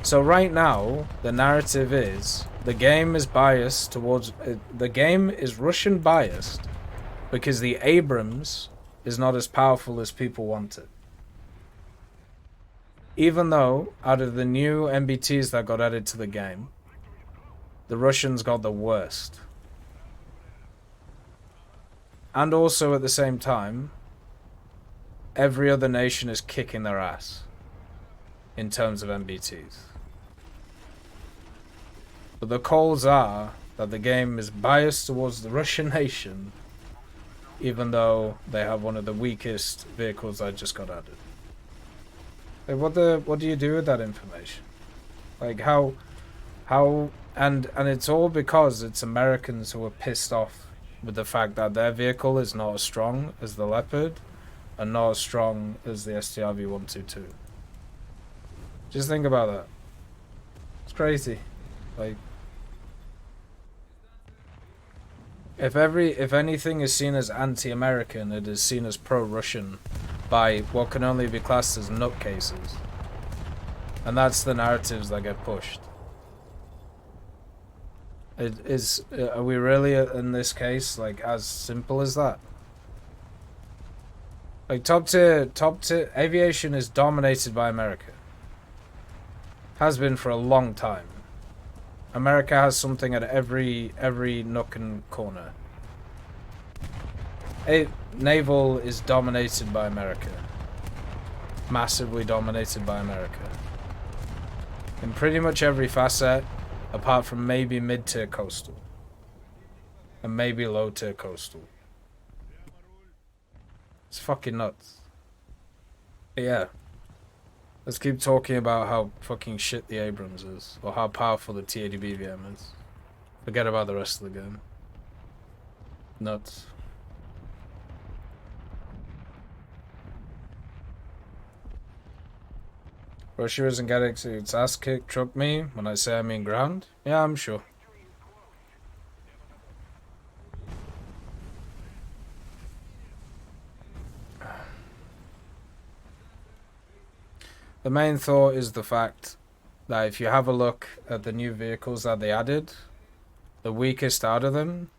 so right now the narrative is the game is biased towards the game is Russian biased because the Abrams is not as powerful as people want it. Even though out of the new MBTs that got added to the game, the Russians got the worst. And also at the same time, every other nation is kicking their ass in terms of MBTs. But the calls are that the game is biased towards the Russian nation, even though they have one of the weakest vehicles that just got added. Like, what do you do with that information? Like how and it's all because it's Americans who are pissed off with the fact that their vehicle is not as strong as the Leopard and not as strong as the STRV-122. Just think about that. It's crazy. Like, if anything is seen as anti-American, it is seen as pro-Russian by what can only be classed as nutcases. And that's the narratives that get pushed. Are we really in this case like as simple as that? Like top tier aviation is dominated by America. Has been for a long time. America has something at every nook and corner. Naval is dominated by America. Massively dominated by America. In pretty much every facet, apart from maybe mid-tier coastal. And maybe low-tier coastal. It's fucking nuts. But yeah, Let's keep talking about how fucking shit the Abrams is, or how powerful the T-80 BVM is. Forget about the rest of the game. Nuts. Russia isn't getting its ass kicked, truck me. When I say I mean ground? Yeah, I'm sure. The main thought is the fact that if you have a look at the new vehicles that they added, the weakest out of them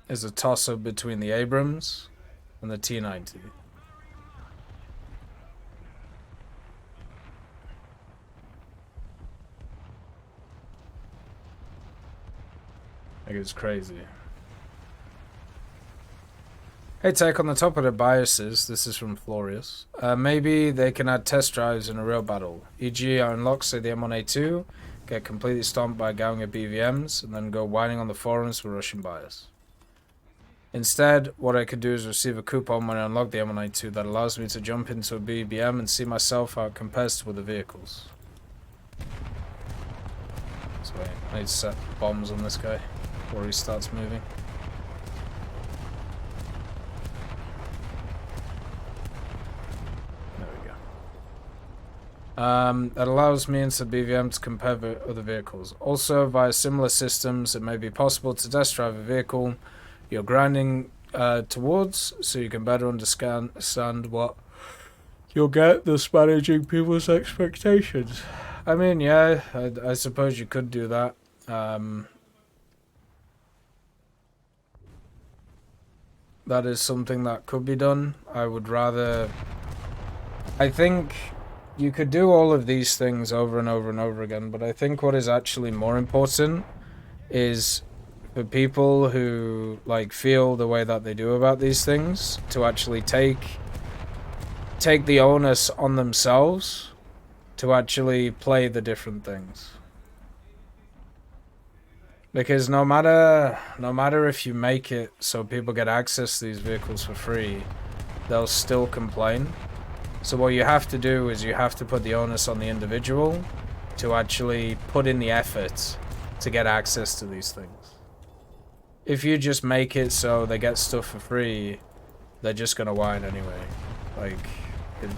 is a toss-up between the Abrams and the T-90. Like, it's crazy. Hey TEC, on the top of the biases, this is from Florius. Maybe they can add test drives in a real battle. E.g. I unlock, say, the M1A2, get completely stomped by a gang of BVMs, and then go whining on the forums for Russian bias. Instead, what I could do is receive a coupon when I unlock the M1A2 that allows me to jump into a BVM and see myself how it compares to other vehicles. So wait, I need to set bombs on this guy before he starts moving. That allows me into BVM to compare other vehicles. Also, via similar systems, it may be possible to test drive a vehicle you're grinding towards, so you can better understand what you'll get, thus managing people's expectations. I mean, yeah, I suppose you could do that. That is something that could be done. I would rather... I think... You could do all of these things over and over and over again, but I think what is actually more important is for people who like feel the way that they do about these things to actually take the onus on themselves to actually play the different things. Because no matter if you make it so people get access to these vehicles for free, they'll still complain. So what you have to do is you have to put the onus on the individual to actually put in the effort to get access to these things. If you just make it so they get stuff for free, they're just gonna whine anyway.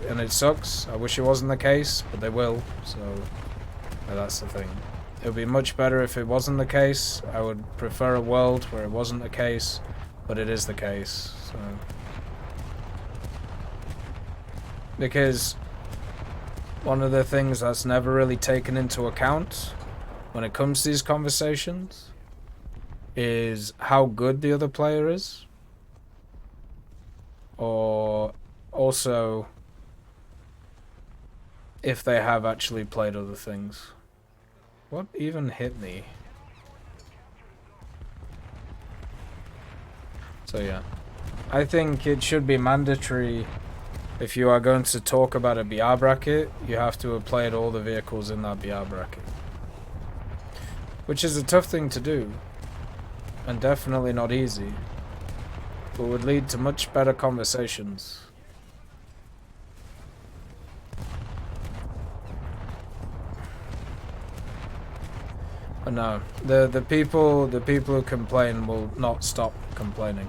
And it sucks. I wish it wasn't the case, but they will. So that's the thing. It would be much better if it wasn't the case. I would prefer a world where it wasn't the case, but it is the case. So. Because one of the things that's never really taken into account when it comes to these conversations is how good the other player is. Or also if they have actually played other things. What even hit me? So yeah. I think it should be mandatory. If you are going to talk about a BR bracket, you have to have played all the vehicles in that BR bracket. Which is a tough thing to do. And definitely not easy. But would lead to much better conversations. But no, the people who complain will not stop complaining.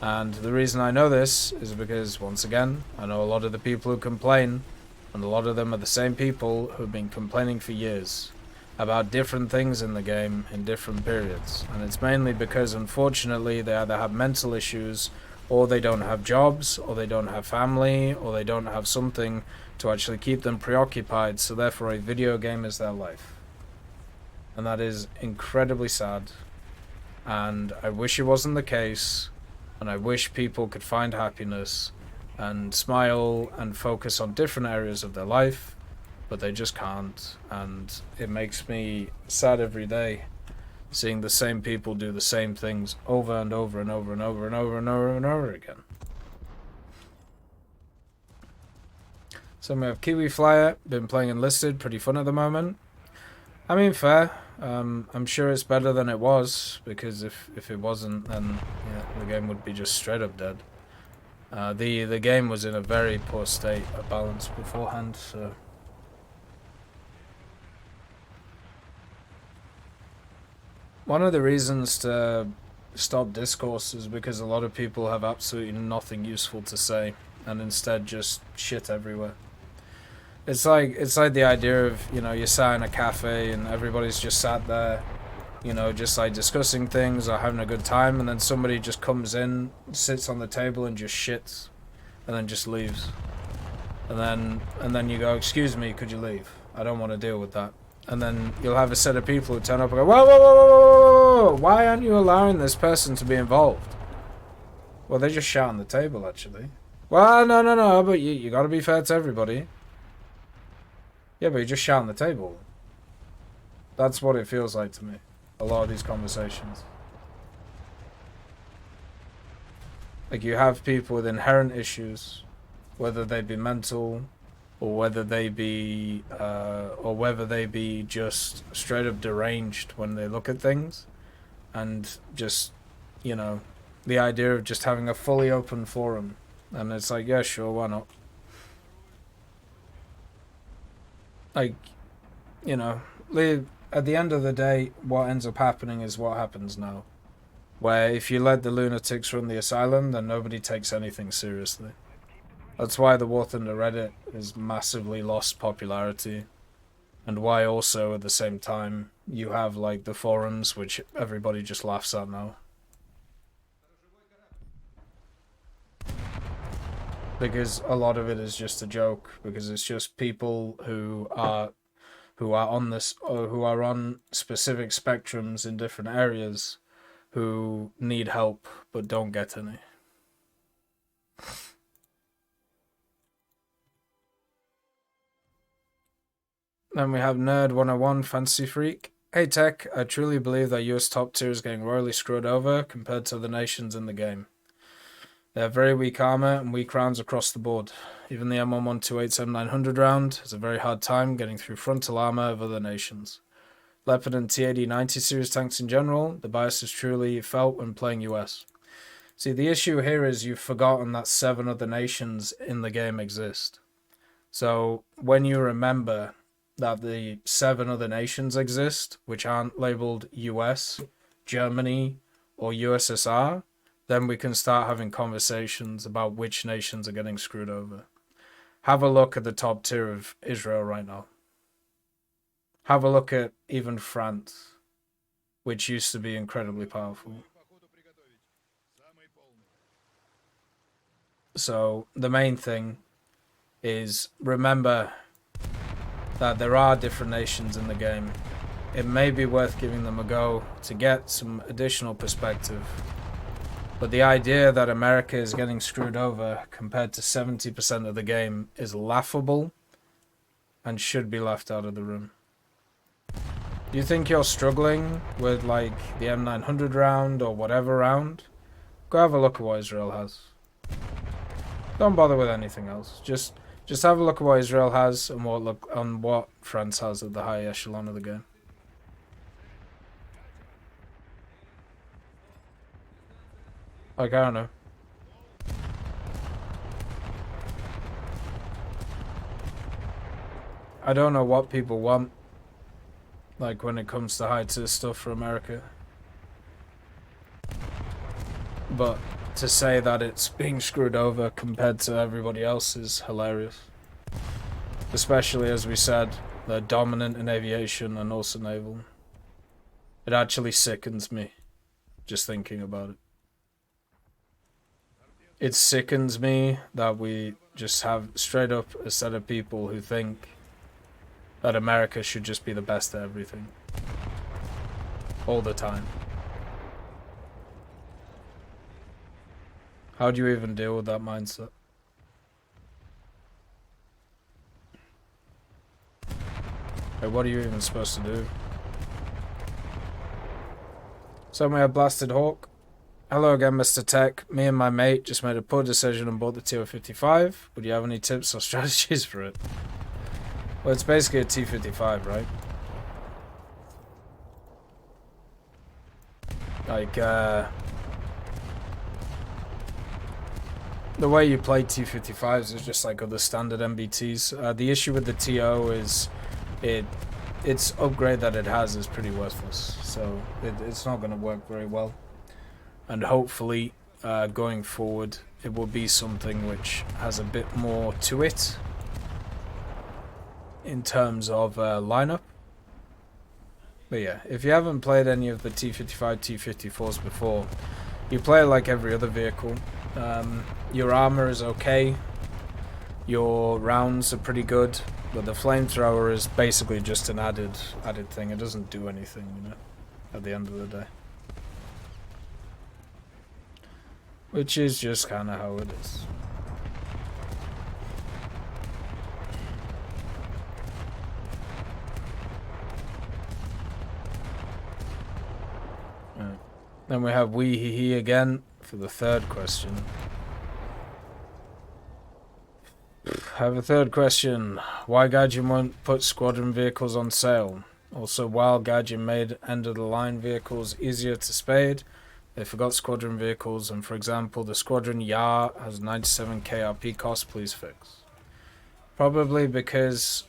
And the reason I know this is because, once again, I know a lot of the people who complain, and a lot of them are the same people who have been complaining for years about different things in the game in different periods. And it's mainly because, unfortunately, they either have mental issues, or they don't have jobs, or they don't have family, or they don't have something to actually keep them preoccupied, so therefore a video game is their life. And that is incredibly sad. And I wish it wasn't the case. And I wish people could find happiness and smile and focus on different areas of their life, but they just can't. And it makes me sad every day seeing the same people do the same things over and over and over and over and over and over and over again. So we have Kiwi Flyer, been playing Enlisted, pretty fun at the moment. I mean, fair. I'm sure it's better than it was, because if it wasn't, then yeah, the game would be just straight up dead. The game was in a very poor state of balance beforehand, so... One of the reasons to stop Discourse is because a lot of people have absolutely nothing useful to say, and instead just shit everywhere. It's like the idea of, you know, you're sat in a cafe and everybody's just sat there, you know, just like discussing things or having a good time, and then somebody just comes in, sits on the table and just shits, and then just leaves. And then you go, excuse me, could you leave? I don't want to deal with that. And then you'll have a set of people who turn up and go, whoa, whoa, whoa, whoa, whoa, whoa, why aren't you allowing this person to be involved? Well, they just shout on the table, actually. Well, no, but you gotta be fair to everybody. Yeah, but you just shout on the table. That's what it feels like to me. A lot of these conversations. Like, you have people with inherent issues, whether they be mental, or whether they be just straight up deranged when they look at things, and just, you know, the idea of just having a fully open forum, and it's like, yeah, sure, why not? Like, you know, at the end of the day, what ends up happening is what happens now, where if you let the lunatics run the asylum, then nobody takes anything seriously. That's why the War Thunder Reddit has massively lost popularity, and why also at the same time you have like the forums, which everybody just laughs at now. Because a lot of it is just a joke, because it's just people who are on this, or who are on specific spectrums in different areas, who need help but don't get any. Then we have Nerd 101 Fantasy Freak. Hey Tech, I truly believe that US top tier is getting royally screwed over compared to the nations in the game. They have very weak armor and weak rounds across the board. Even the M11287-900 round has a very hard time getting through frontal armor of other nations. Leopard and T-80-90 series tanks in general, the bias is truly felt when playing US. See, the issue here is you've forgotten that 7 other nations in the game exist. So when you remember that the 7 other nations exist, which aren't labeled US, Germany, or USSR, then we can start having conversations about which nations are getting screwed over. Have a look at the top tier of Israel right now. Have a look at even France, which used to be incredibly powerful. So the main thing is remember that there are different nations in the game. It may be worth giving them a go to get some additional perspective. But the idea that America is getting screwed over compared to 70% of the game is laughable and should be left out of the room. Do you think you're struggling with like the M900 round or whatever round? Go have a look at what Israel has. Don't bother with anything else. Just have a look at what Israel has and what France has at the high echelon of the game. Like, I don't know. I don't know what people want, like, when it comes to high-tier stuff for America. But to say that it's being screwed over compared to everybody else is hilarious. Especially, as we said, they're dominant in aviation and also naval. It actually sickens me, just thinking about it. It sickens me that we just have straight up a set of people who think that America should just be the best at everything. All the time. How do you even deal with that mindset? Like, what are you even supposed to do? So we have Blasted Hawk. Hello again, Mr. Tech. Me and my mate just made a poor decision and bought the TO-55. Would you have any tips or strategies for it? Well, it's basically a T-55, right? Like, the way you play T-55s is just like other standard MBTs. The issue with the TO is its upgrade that it has is pretty worthless, so it's not going to work very well. And hopefully, going forward, it will be something which has a bit more to it in terms of lineup. But yeah, if you haven't played any of the T-55, T-54s before, you play it like every other vehicle. Your armor is okay, your rounds are pretty good, but the flamethrower is basically just an added thing. It doesn't do anything, you know, at the end of the day. Which is just kind of how it is. Right. Then we have wee hee hee again for the third question. I have a third question. Why Gaijin won't put Squadron vehicles on sale? Also, while Gaijin made end-of-the-line vehicles easier to spade, they forgot Squadron vehicles, and for example, the Squadron YAR has 97 KRP cost, please fix. Probably because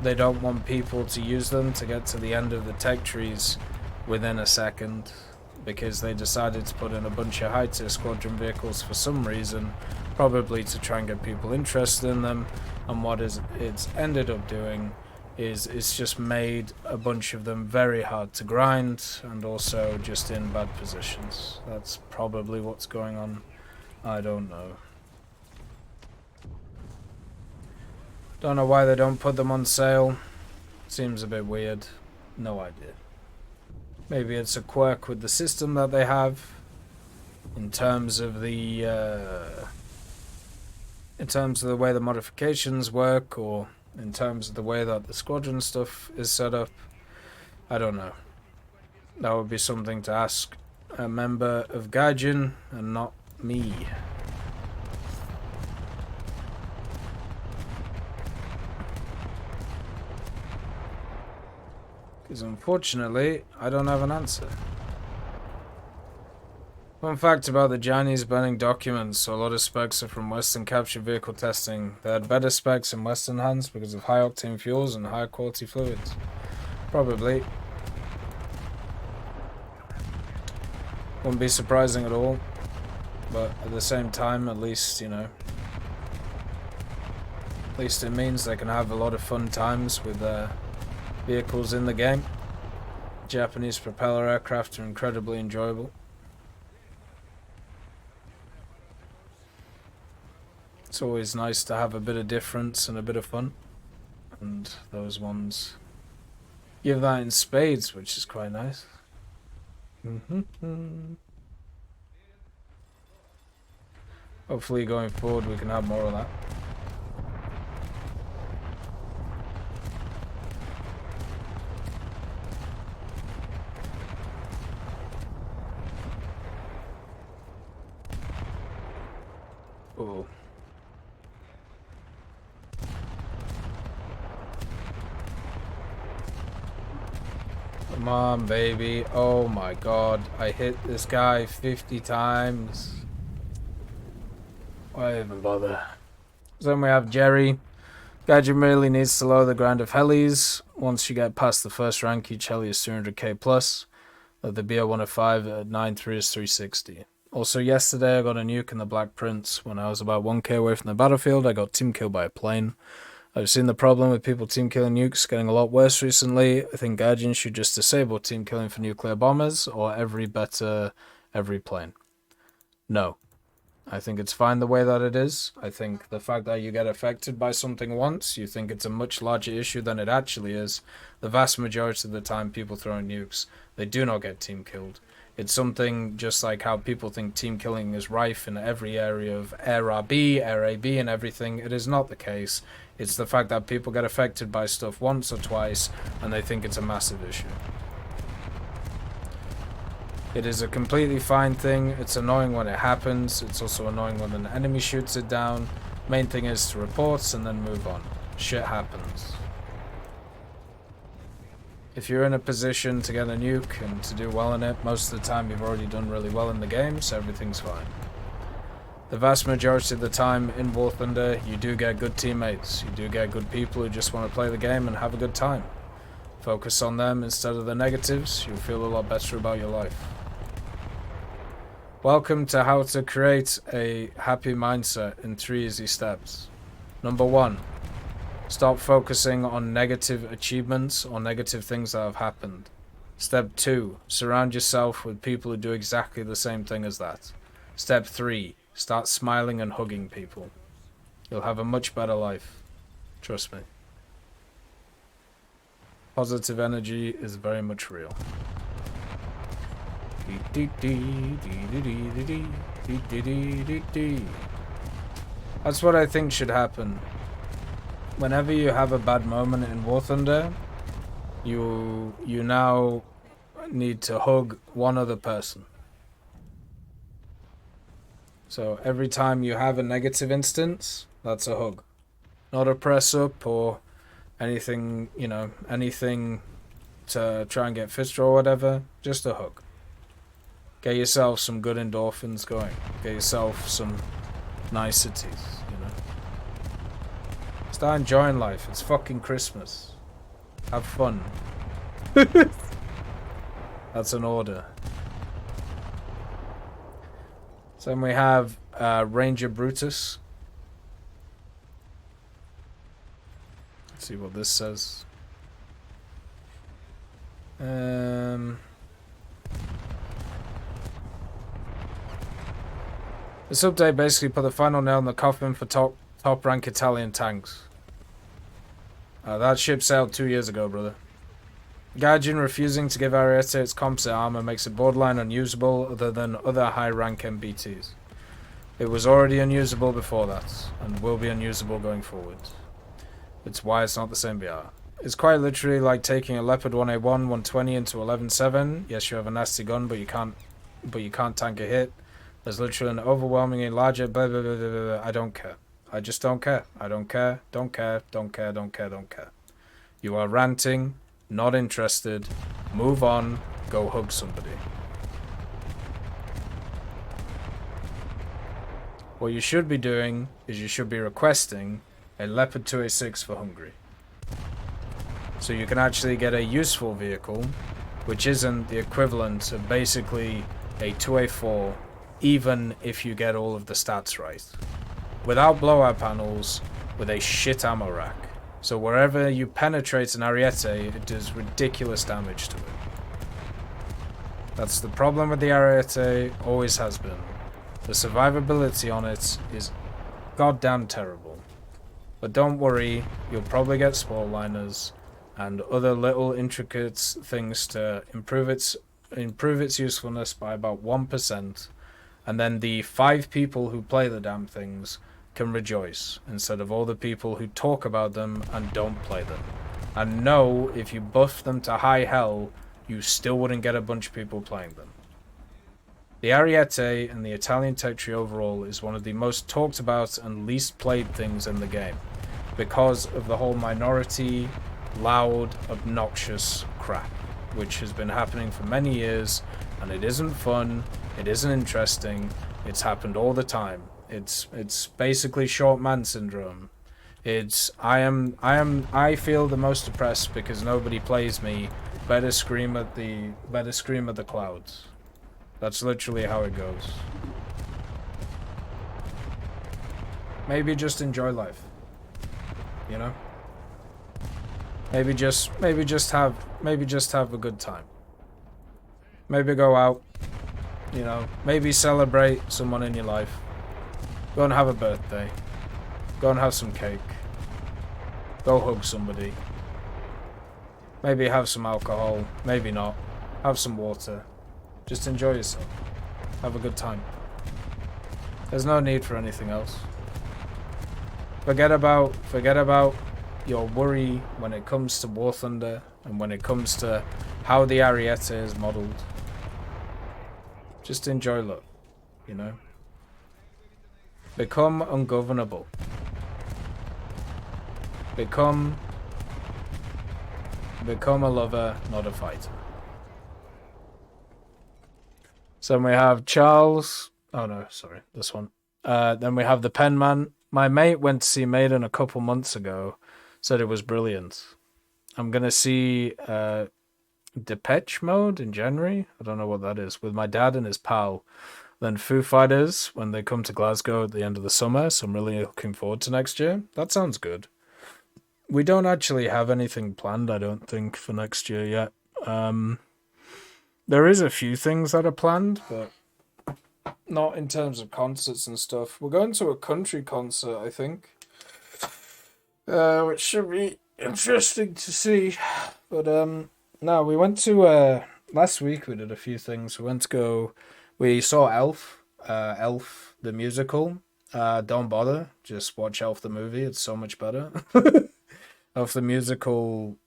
they don't want people to use them to get to the end of the tech trees within a second, because they decided to put in a bunch of high-tier Squadron vehicles for some reason, probably to try and get people interested in them, and what it's ended up doing is it's just made a bunch of them very hard to grind and also just in bad positions. That's probably what's going on. I don't know. Don't know why they don't put them on sale. Seems a bit weird. No idea. Maybe it's a quirk with the system that they have in terms of the way the modifications work, or in terms of the way that the Squadron stuff is set up. I don't know. That would be something to ask a member of Gaijin and not me. Because unfortunately, I don't have an answer. Fun fact about the Chinese burning documents: so a lot of specs are from Western captured vehicle testing. They had better specs in Western hands because of high octane fuels and higher quality fluids. Probably. Wouldn't be surprising at all. But at the same time, at least, you know, at least it means they can have a lot of fun times with vehicles in the game. Japanese propeller aircraft are incredibly enjoyable. It's always nice to have a bit of difference and a bit of fun. And those ones give that in spades, which is quite nice. Hopefully going forward we can have more of that. Oh. Come on, baby. Oh my god. I hit this guy 50 times. Why even bother? Then we have Jerry. Gaijin really needs to lower the grind of helis. Once you get past the first rank, each heli is 200k plus. The BR-105 at 9.3 is 360. Also, yesterday I got a nuke in the Black Prince. When I was about 1k away from the battlefield, I got team killed by a plane. I've seen the problem with people team killing nukes getting a lot worse recently. I think Gaijin should just disable team killing for nuclear bombers or every plane. No. I think it's fine the way that it is. I think the fact that you get affected by something once, you think it's a much larger issue than it actually is. The vast majority of the time people throwing nukes, they do not get team killed. It's something just like how people think team killing is rife in every area of Air RB, Air AB and everything. It is not the case. It's the fact that people get affected by stuff once or twice and they think it's a massive issue. It is a completely fine thing. It's annoying when it happens. It's also annoying when an enemy shoots it down. Main thing is to report and then move on. Shit happens. If you're in a position to get a nuke and to do well in it, most of the time you've already done really well in the game, so everything's fine. The vast majority of the time in War Thunder, you do get good teammates. You do get good people who just want to play the game and have a good time. Focus on them instead of the negatives. You'll feel a lot better about your life. Welcome to how to create a happy mindset in 3 easy steps. Number 1, stop focusing on negative achievements or negative things that have happened. Step 2, surround yourself with people who do exactly the same thing as that. Step 3, start smiling and hugging people. You'll have a much better life. Trust me. Positive energy is very much real. That's what I think should happen. Whenever you have a bad moment in War Thunder, you now need to hug one other person. So every time you have a negative instance, that's a hug. Not a press up or anything, you know, anything to try and get fitter or whatever, just a hug. Get yourself some good endorphins going. Get yourself some niceties, you know. Start enjoying life. It's fucking Christmas. Have fun. That's an order. So then we have Ranger Brutus. Let's see what this says. This update basically put the final nail in the coffin for top rank Italian tanks. That ship sailed 2 years ago, brother. Gaijin refusing to give Ariete its composite armor makes it borderline unusable other than other high rank MBTs. It was already unusable before that, and will be unusable going forward. It's why it's not the same BR. It's quite literally like taking a Leopard 1A1 120 into 11.7. Yes, you have a nasty gun, but you can't tank a hit. There's literally an overwhelmingly larger blah blah blah blah blah. I don't care. I just don't care. I don't care. Don't care. Don't care. Don't care. Don't care. You are ranting. Not interested. Move on. Go hug somebody. What you should be doing is you should be requesting a Leopard 2A6 for Hungary. So you can actually get a useful vehicle, which isn't the equivalent of basically a 2A4, even if you get all of the stats right. Without blowout panels, with a shit ammo rack. So wherever you penetrate an Ariete, it does ridiculous damage to it. That's the problem with the Ariete, always has been. The survivability on it is goddamn terrible. But don't worry, you'll probably get spoil liners and other little intricate things to improve its usefulness by about 1%, and then the 5 people who play the damn things can rejoice, instead of all the people who talk about them and don't play them. And know, if you buff them to high hell, you still wouldn't get a bunch of people playing them. The Ariete and the Italian tech tree overall is one of the most talked about and least played things in the game, because of the whole minority, loud, obnoxious crap, which has been happening for many years, and it isn't fun, it isn't interesting, it's happened all the time. It's basically short man syndrome. It's I feel the most depressed because nobody plays me. Better scream at the clouds. That's literally how it goes. Maybe just enjoy life. You know? Maybe just have a good time. Maybe go out. You know, maybe celebrate someone in your life. Go and have a birthday. Go and have some cake. Go hug somebody. Maybe have some alcohol. Maybe not. Have some water. Just enjoy yourself. Have a good time. There's no need for anything else. Forget about your worry when it comes to War Thunder and when it comes to how the Ariete is modeled. Just enjoy life, you know? Become ungovernable. Become a lover, not a fighter. So we have Charles. Oh no, sorry, this one. Then we have The Pen Man. My mate went to see Maiden a couple months ago, said it was brilliant. I'm gonna see Depeche Mode in January. I don't know what that is, with my dad and his pal. Then Foo Fighters when they come to Glasgow at the end of the summer, so I'm really looking forward to next year. That sounds good. We don't actually have anything planned, I don't think, for next year yet. There is a few things that are planned, but not in terms of concerts and stuff. We're going to a country concert, I think, which should be interesting to see. But no, we went to last week. We did a few things. We saw Elf the musical. Don't bother, just watch Elf the movie. It's so much better. Elf the musical.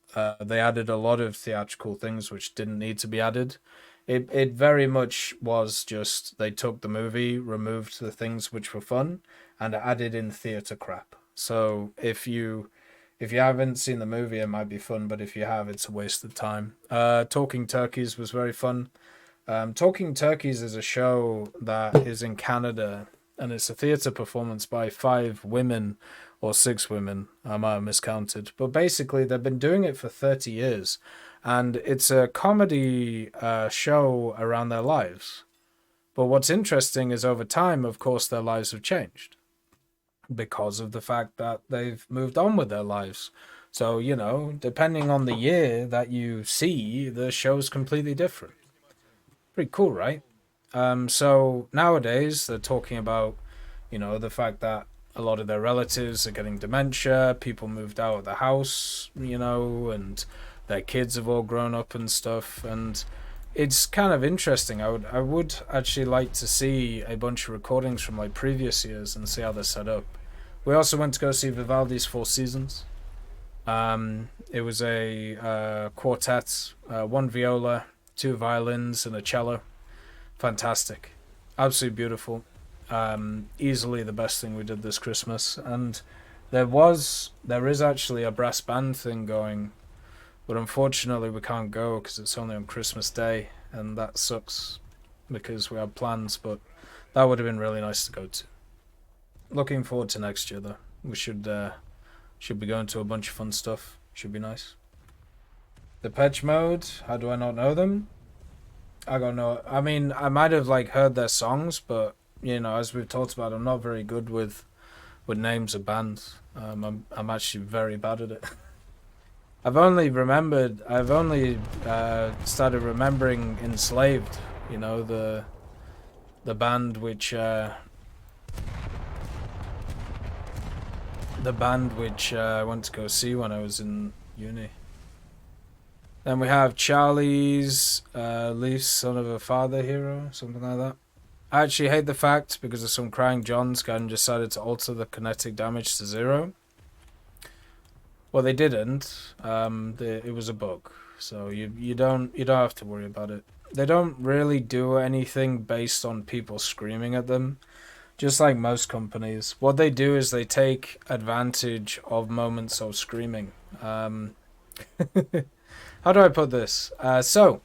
They added a lot of theatrical things which didn't need to be added. It very much was just they took the movie, removed the things which were fun, and added in theater crap. So if you haven't seen the movie, it might be fun, but if you have, it's a waste of time. Talking Turkeys was very fun. Talking Turkeys is a show that is in Canada, and it's a theater performance by 5 women or 6 women. I might have miscounted, but basically they've been doing it for 30 years. And it's a comedy show around their lives. But what's interesting is over time, of course, their lives have changed because of the fact that they've moved on with their lives. So, depending on the year that you see, the show's completely different. Pretty cool, right? So nowadays, they're talking about, the fact that a lot of their relatives are getting dementia, people moved out of the house, and their kids have all grown up and stuff, and it's kind of interesting. I would actually like to see a bunch of recordings from like previous years and see how they're set up. We also went to go see Vivaldi's Four Seasons. It was a quartet, 1 viola, 2 violins, and a cello. Fantastic, absolutely beautiful. Easily the best thing we did this Christmas, and there is actually a brass band thing going. But unfortunately, we can't go because it's only on Christmas Day, and that sucks because we have plans. But that would have been really nice to go to. Looking forward to next year, though. We should be going to a bunch of fun stuff. Should be nice. Depeche Mode. How do I not know them? I don't know. I mean, I might have heard their songs, but as we've talked about, I'm not very good with names of bands. I'm actually very bad at it. I've only started remembering Enslaved, the band which I went to go see when I was in uni. Then we have Charlie's Leaf's Son of a Father Hero, something like that. I actually hate the fact because of some crying Johns, Squadron decided to alter the kinetic damage to 0. Well, they didn't. It was a bug, so you don't have to worry about it. They don't really do anything based on people screaming at them, just like most companies. What they do is they take advantage of moments of screaming. How do I put this? So,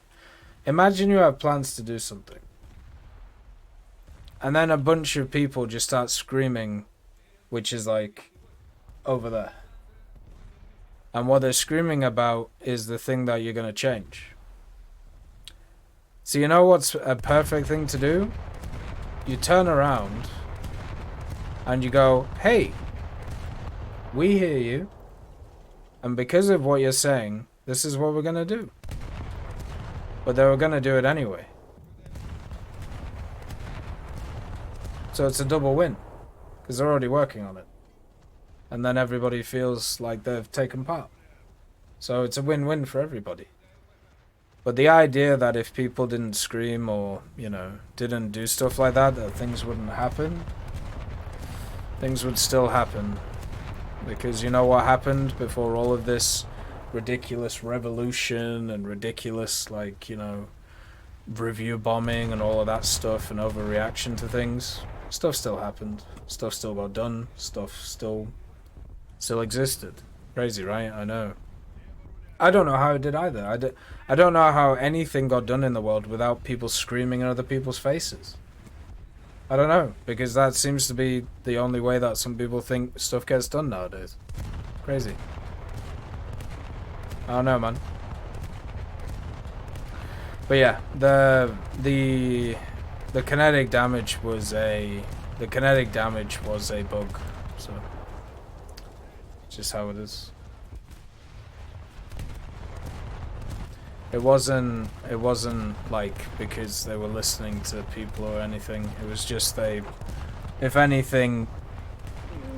imagine you have plans to do something, and then a bunch of people just start screaming, which is over there. And what they're screaming about is the thing that you're going to change. So you know what's a perfect thing to do? You turn around and you go, hey, we hear you. And because of what you're saying, this is what we're going to do. But they were going to do it anyway. So it's a double win. Because they're already working on it. And then everybody feels like they've taken part. So it's a win-win for everybody. But the idea that if people didn't scream or, didn't do stuff like that things wouldn't happen, things would still happen. Because you know what happened before all of this ridiculous revolution and ridiculous, review bombing and all of that stuff and overreaction to things? Stuff still happened. Stuff still got done. Stuff still existed. Crazy, right? I know. I don't know how it did either. I don't know how anything got done in the world without people screaming in other people's faces. I don't know, because that seems to be the only way that some people think stuff gets done nowadays. Crazy. I don't know, man. But yeah, the kinetic damage was a bug, so just how it is. It wasn't like because they were listening to people or anything. It was just if anything,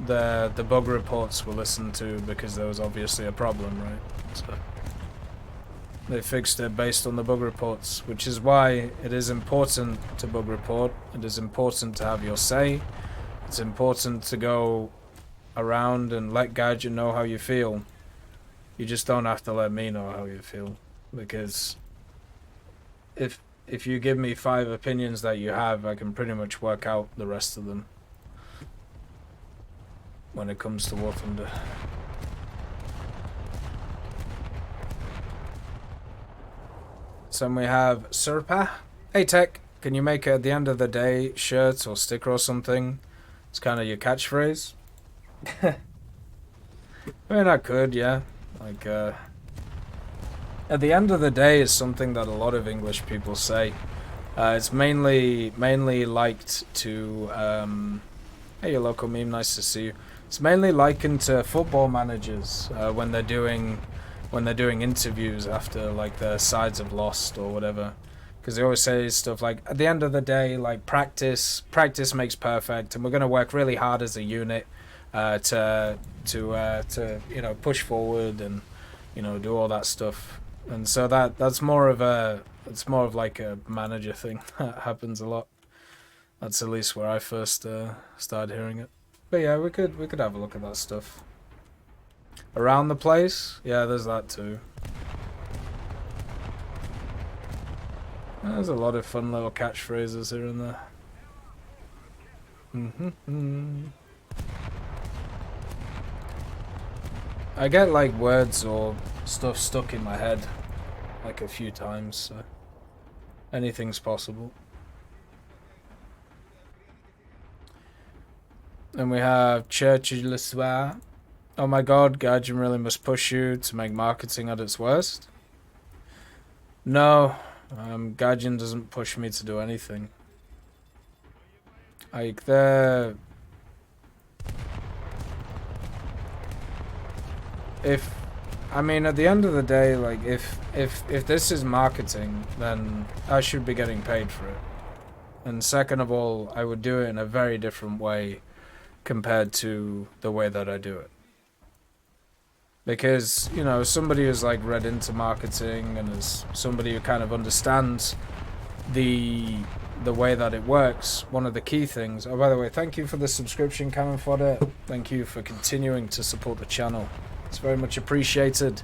the bug reports were listened to because there was obviously a problem, right? So they fixed it based on the bug reports, which is why it is important to bug report. It is important to have your say. It's important to go around and let Gaijin know how you feel. You just don't have to let me know how you feel, because if you give me 5 opinions that you have, I can pretty much work out the rest of them when it comes to War Thunder. So we have Serpa. Hey Tech, can you make at the end of the day shirt or sticker or something? It's kind of your catchphrase. I mean, I could, yeah. Like, at the end of the day is something that a lot of English people say. It's mainly liked to, hey, your local meme, nice to see you. It's mainly likened to football managers when they're doing interviews after like their sides have lost or whatever, because they always say stuff like, at the end of the day, like practice makes perfect, and we're going to work really hard as a unit to you know, push forward and, you know, do all that stuff. And so that's more of like a manager thing that happens a lot. That's at least where I first started hearing it. But yeah, we could have a look at that stuff. Around the place? Yeah, there's that too. There's a lot of fun little catchphrases here and there. I get like words or stuff stuck in my head like a few times, so anything's possible. And we have Church of Le Soir. Oh my god, Gaijin really must push you to make marketing at its worst? No, Gaijin doesn't push me to do anything. Like, I mean, at the end of the day, like, if this is marketing, then I should be getting paid for it. And second of all, I would do it in a very different way compared to the way that I do it. Because, you know, somebody who's like read into marketing and is somebody who kind of understands the way that it works, one of the key things. Oh, by the way, thank you for the subscription, Cannon Fodder. Thank you for continuing to support the channel. It's very much appreciated.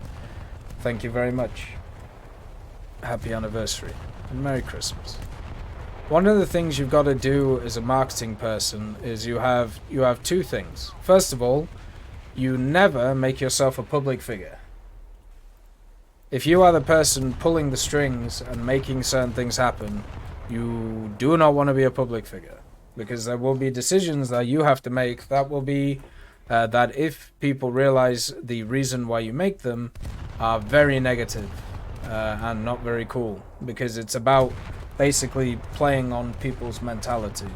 Thank you very much. Happy anniversary and Merry Christmas. One of the things you've got to do as a marketing person is you have 2 things. First of all, you never make yourself a public figure. If you are the person pulling the strings and making certain things happen, you do not want to be a public figure, because there will be decisions that you have to make that will be that, if people realize the reason why you make them, are very negative and not very cool, because it's about basically playing on people's mentality,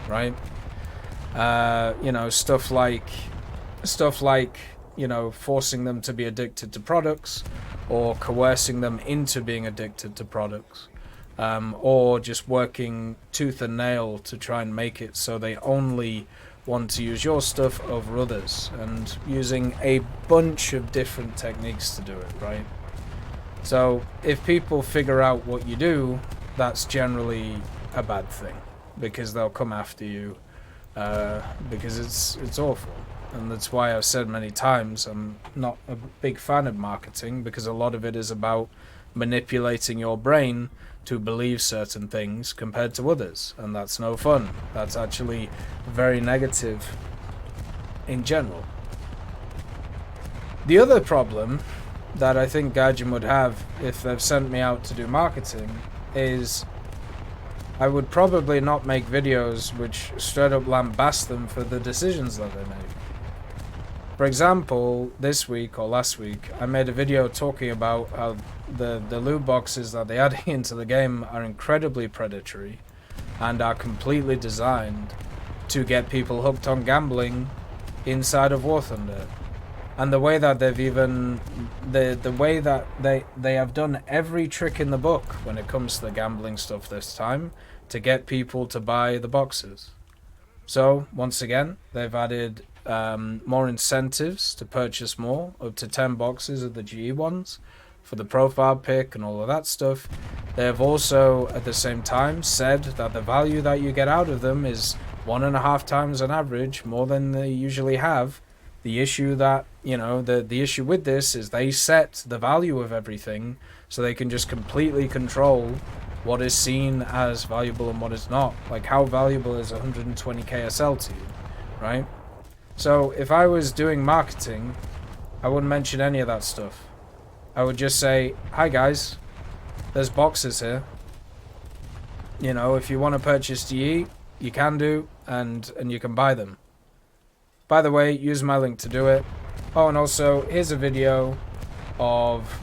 right? You know, stuff like, you know, forcing them to be addicted to products, or coercing them into being addicted to products, or just working tooth and nail to try and make it so they only want to use your stuff over others, and using a bunch of different techniques to do it, right? So if people figure out what you do, that's generally a bad thing, because they'll come after you, because it's awful. And that's why I've said many times I'm not a big fan of marketing, because a lot of it is about manipulating your brain to believe certain things compared to others, and that's no fun. That's actually very negative in general. The other problem that I think Gaijin would have if they've sent me out to do marketing is I would probably not make videos which straight up lambast them for the decisions that they make. For example, this week or last week, I made a video talking about how the loot boxes that they add into the game are incredibly predatory and are completely designed to get people hooked on gambling inside of War Thunder. And the way that they've even the way that they have done every trick in the book when it comes to the gambling stuff this time to get people to buy the boxes. So once again, they've added more incentives to purchase more, up to 10 boxes of the GE ones for the profile pick and all of that stuff. They have also at the same time said that the value that you get out of them is 1.5 times on average more than they usually have. The issue that, you know, the issue with this is they set the value of everything so they can just completely control what is seen as valuable and what is not. Like, how valuable is 120 KSL to you, right? So if I was doing marketing, I wouldn't mention any of that stuff. I would just say, hi guys, there's boxes here. You know, if you want to purchase GE, you can do, and you can buy them. By the way, use my link to do it. Oh, and also, here's a video of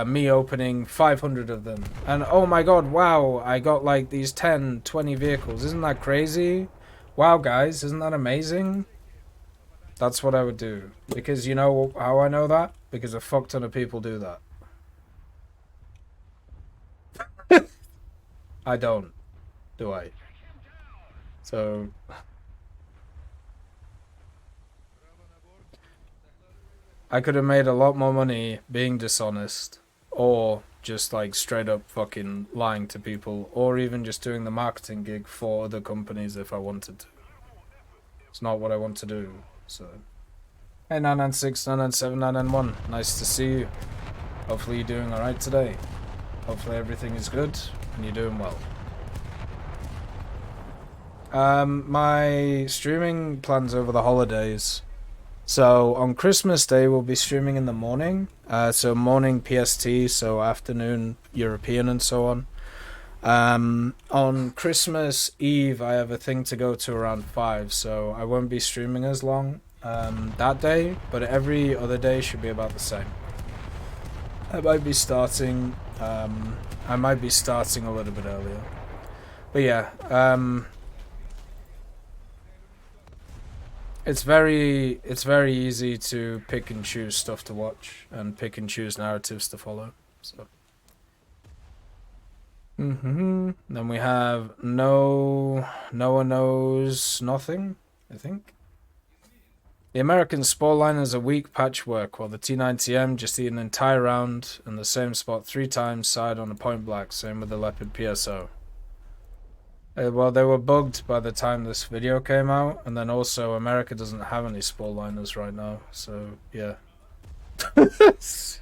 me opening 500 of them. And oh my god, wow, I got like these 10, 20 vehicles. Isn't that crazy? Wow, guys, isn't that amazing? That's what I would do. Because you know how I know that? Because a fuck ton of people do that. I don't, do I? So I could have made a lot more money being dishonest, or just like straight up fucking lying to people, or even just doing the marketing gig for other companies if I wanted to. It's not what I want to do, so. Hey 996, 997, 991, nice to see you. Hopefully you're doing alright today. Hopefully everything is good and you're doing well. My streaming plans over the holidays. So on Christmas Day we'll be streaming in the morning. So morning PST, so afternoon European and so on. On Christmas Eve I have a thing to go to around 5, so I won't be streaming as long that day, but every other day should be about the same. I might be starting a little bit earlier. But yeah, it's very easy to pick and choose stuff to watch and pick and choose narratives to follow. So then we have no one knows nothing, I think. The American Sportline is a weak patchwork, while the T90M just eat an entire round in the same spot 3 times, side on a point black. Same with the Leopard PSO. Well, they were bugged by the time this video came out, and then also America doesn't have any Sportliners right now, so yeah. it's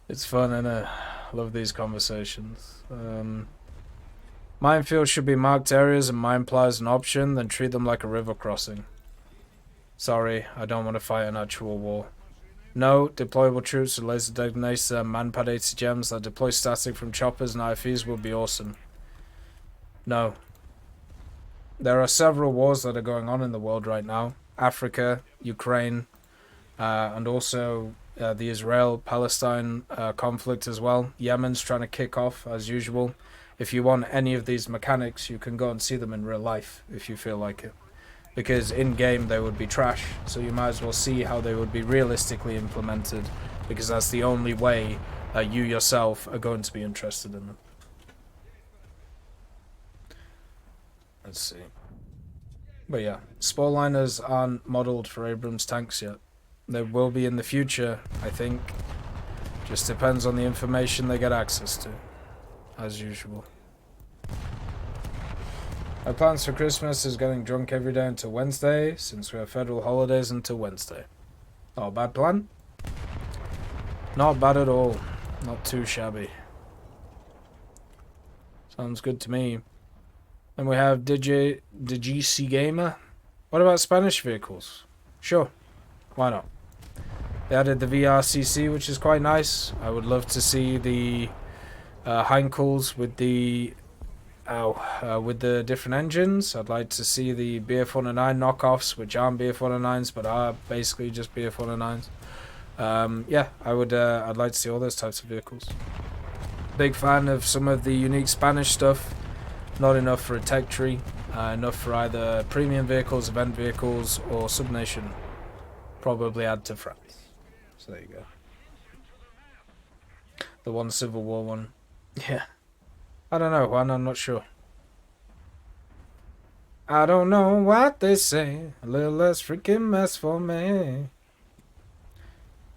fun, innit? I love these conversations. Minefields should be marked areas and mine plies an option, then treat them like a river crossing. Sorry, I don't want to fight an actual war. No, deployable troops with laser detonator and manpad ATGMs that deploy static from choppers and IFEs would be awesome. No. There are several wars that are going on in the world right now. Africa, Ukraine, and also the Israel-Palestine conflict as well. Yemen's trying to kick off, as usual. If you want any of these mechanics, you can go and see them in real life, if you feel like it. Because in-game they would be trash, so you might as well see how they would be realistically implemented, because that's the only way that you yourself are going to be interested in them. Let's see. But yeah, Sportliners aren't modelled for Abrams tanks yet. They will be in the future, I think. Just depends on the information they get access to, as usual. My plans for Christmas is getting drunk every day until Wednesday, since we have federal holidays until Wednesday. Not a bad plan. Not bad at all. Not too shabby. Sounds good to me. And we have DGC Gamer. What about Spanish vehicles? Sure. Why not? They added the VRCC, which is quite nice. I would love to see the Heinkel's with the with the different engines. I'd like to see the BF-109 knockoffs, which aren't BF-109s but are basically just BF-109s. Yeah, I'd like to see all those types of vehicles. Big fan of some of the unique Spanish stuff. Not enough for a tech tree. Enough for either premium vehicles, event vehicles, or subnation. Probably add to France. So there you go. The one Civil War one. Yeah. I don't know, Juan, I'm not sure. I don't know what they say. A little less freaking mess for me.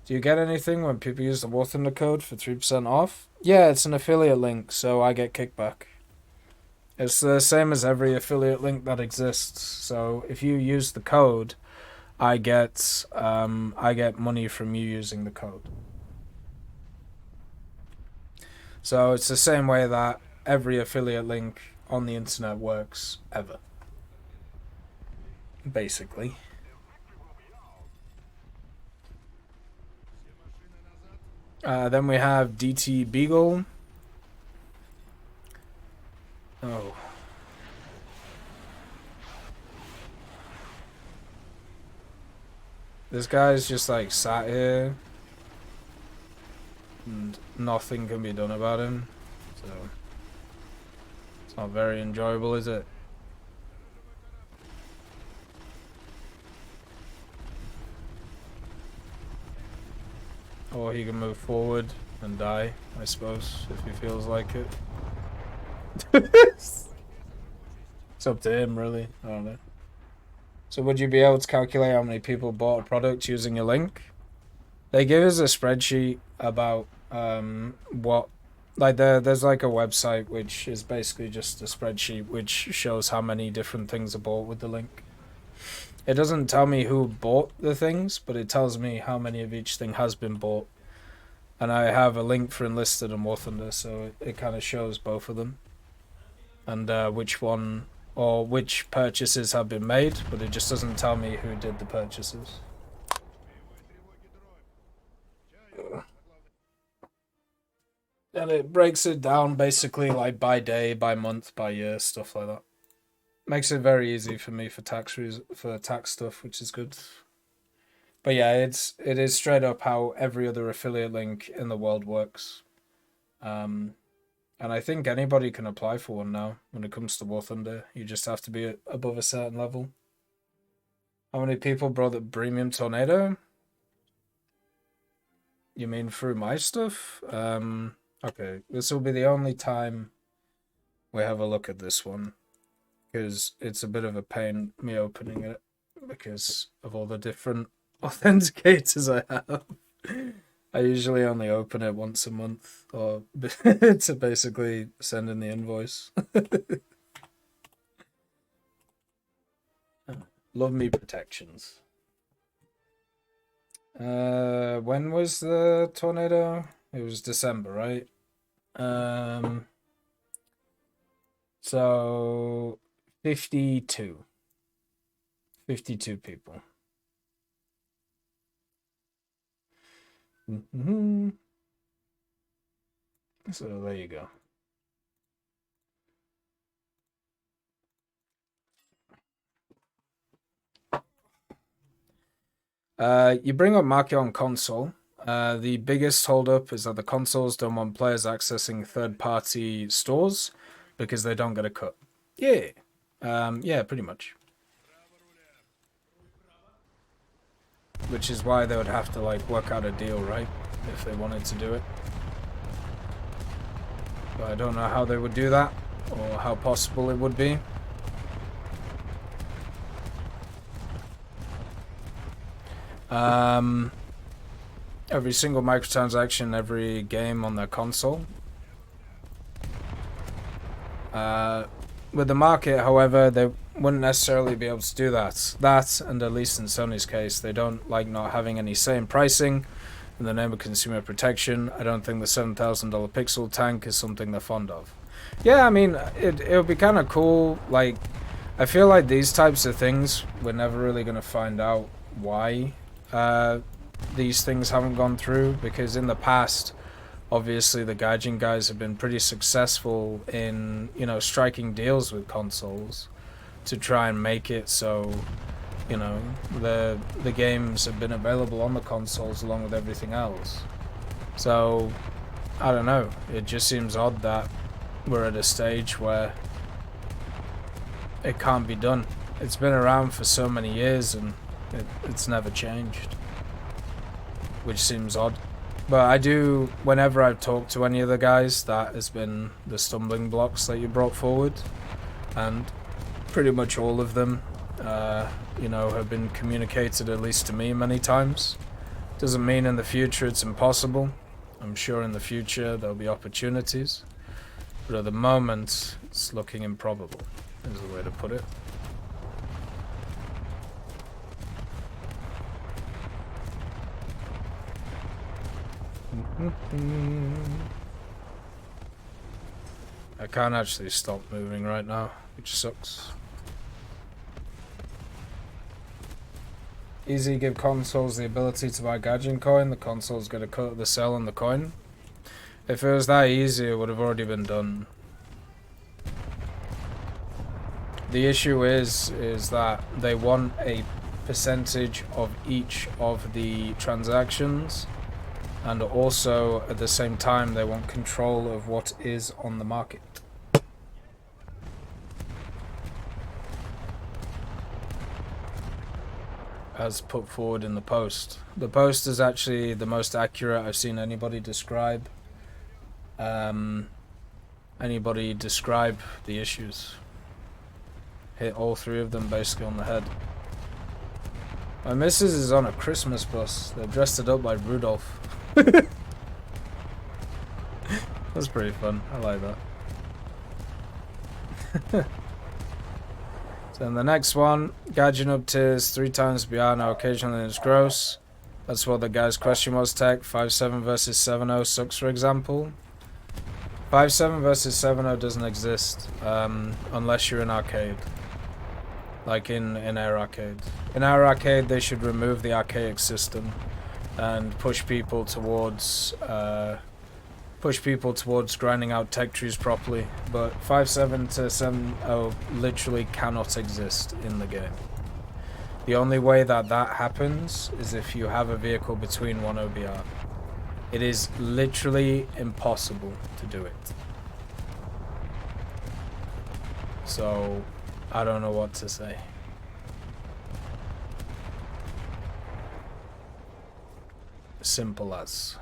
Do you get anything when people use the War Thunder code for 3% off? Yeah, it's an affiliate link, so I get kickback. It's the same as every affiliate link that exists. So if you use the code, I get money from you using the code. So it's the same way that every affiliate link on the internet works ever. Basically. Then we have DT Beagle. Oh. This guy's just like sat here and nothing can be done about him. So it's not very enjoyable, is it? Or he can move forward and die, I suppose, if he feels like it. It's up to him, really. I don't know. So would you be able to calculate how many people bought a product using your link? They give us a spreadsheet about what... Like, there's like a website which is basically just a spreadsheet which shows how many different things are bought with the link. It doesn't tell me who bought the things, but it tells me how many of each thing has been bought. And I have a link for Enlisted and War Thunder, so it kind of shows both of them. And which one or which purchases have been made, but it just doesn't tell me who did the purchases. And it breaks it down basically like by day, by month, by year, stuff like that. Makes it very easy for me for tax stuff, which is good. But yeah, it is straight up how every other affiliate link in the world works. And I think anybody can apply for one now when it comes to War Thunder. You just have to be above a certain level. How many people brought the premium tornado? You mean through my stuff? Okay, this will be the only time we have a look at this one. Because it's a bit of a pain me opening it because of all the different authenticators I have. I usually only open it once a month or to basically send in the invoice. Love me protections. When was the tornado? It was December, right? So 52 people. So there you go. You bring up market on console. The biggest holdup is that the consoles don't want players accessing third-party stores because they don't get a cut. Yeah. Yeah, pretty much. Which is why they would have to like work out a deal, right? If they wanted to do it. But I don't know how they would do that or how possible it would be. Every single microtransaction, every game on their console. With the market, however, they wouldn't necessarily be able to do that. That, and at least in Sony's case, they don't like not having any say in pricing. In the name of consumer protection, I don't think the $7,000 pixel tank is something they're fond of. Yeah, I mean, it would be kind of cool. Like, I feel like these types of things, we're never really going to find out why these things haven't gone through, because in the past, obviously the Gaijin guys have been pretty successful in, you know, striking deals with consoles to try and make it so, you know, the games have been available on the consoles along with everything else. So, I don't know, it just seems odd that we're at a stage where it can't be done. It's been around for so many years and it's never changed, which seems odd. But I do, whenever I've talked to any of the guys, that has been the stumbling blocks that you brought forward, and pretty much all of them, you know, have been communicated, at least to me, many times. Doesn't mean in the future it's impossible. I'm sure in the future there'll be opportunities, but at the moment it's looking improbable, is the way to put it. I can't actually stop moving right now, which sucks. Easy, give consoles the ability to buy Gaijin coin. The console's gonna cut the sell on the coin. If it was that easy, it would have already been done. The issue is that they want a percentage of each of the transactions, and also at the same time they want control of what is on the market. As put forward in the post. The post is actually the most accurate I've seen anybody describe. Anybody describe the issues. Hit all three of them basically on the head. My missus is on a Christmas bus. They dressed it up like Rudolph. That's pretty fun. I like that. So in the next one, Gaijin up tiers 3 times BR, now occasionally it's gross. That's what the guy's question was, Tech. 5-7 versus 7-0 sucks, for example. 5-7 versus 7-0 doesn't exist unless you're in arcade. Like in Air Arcade. In Air Arcade, they should remove the archaic system and push people towards grinding out tech trees properly. But 5-7 to 7-0 literally cannot exist in the game. The only way that happens is if you have a vehicle between one OBR. It is literally impossible to do it. So, I don't know what to say. Simple as.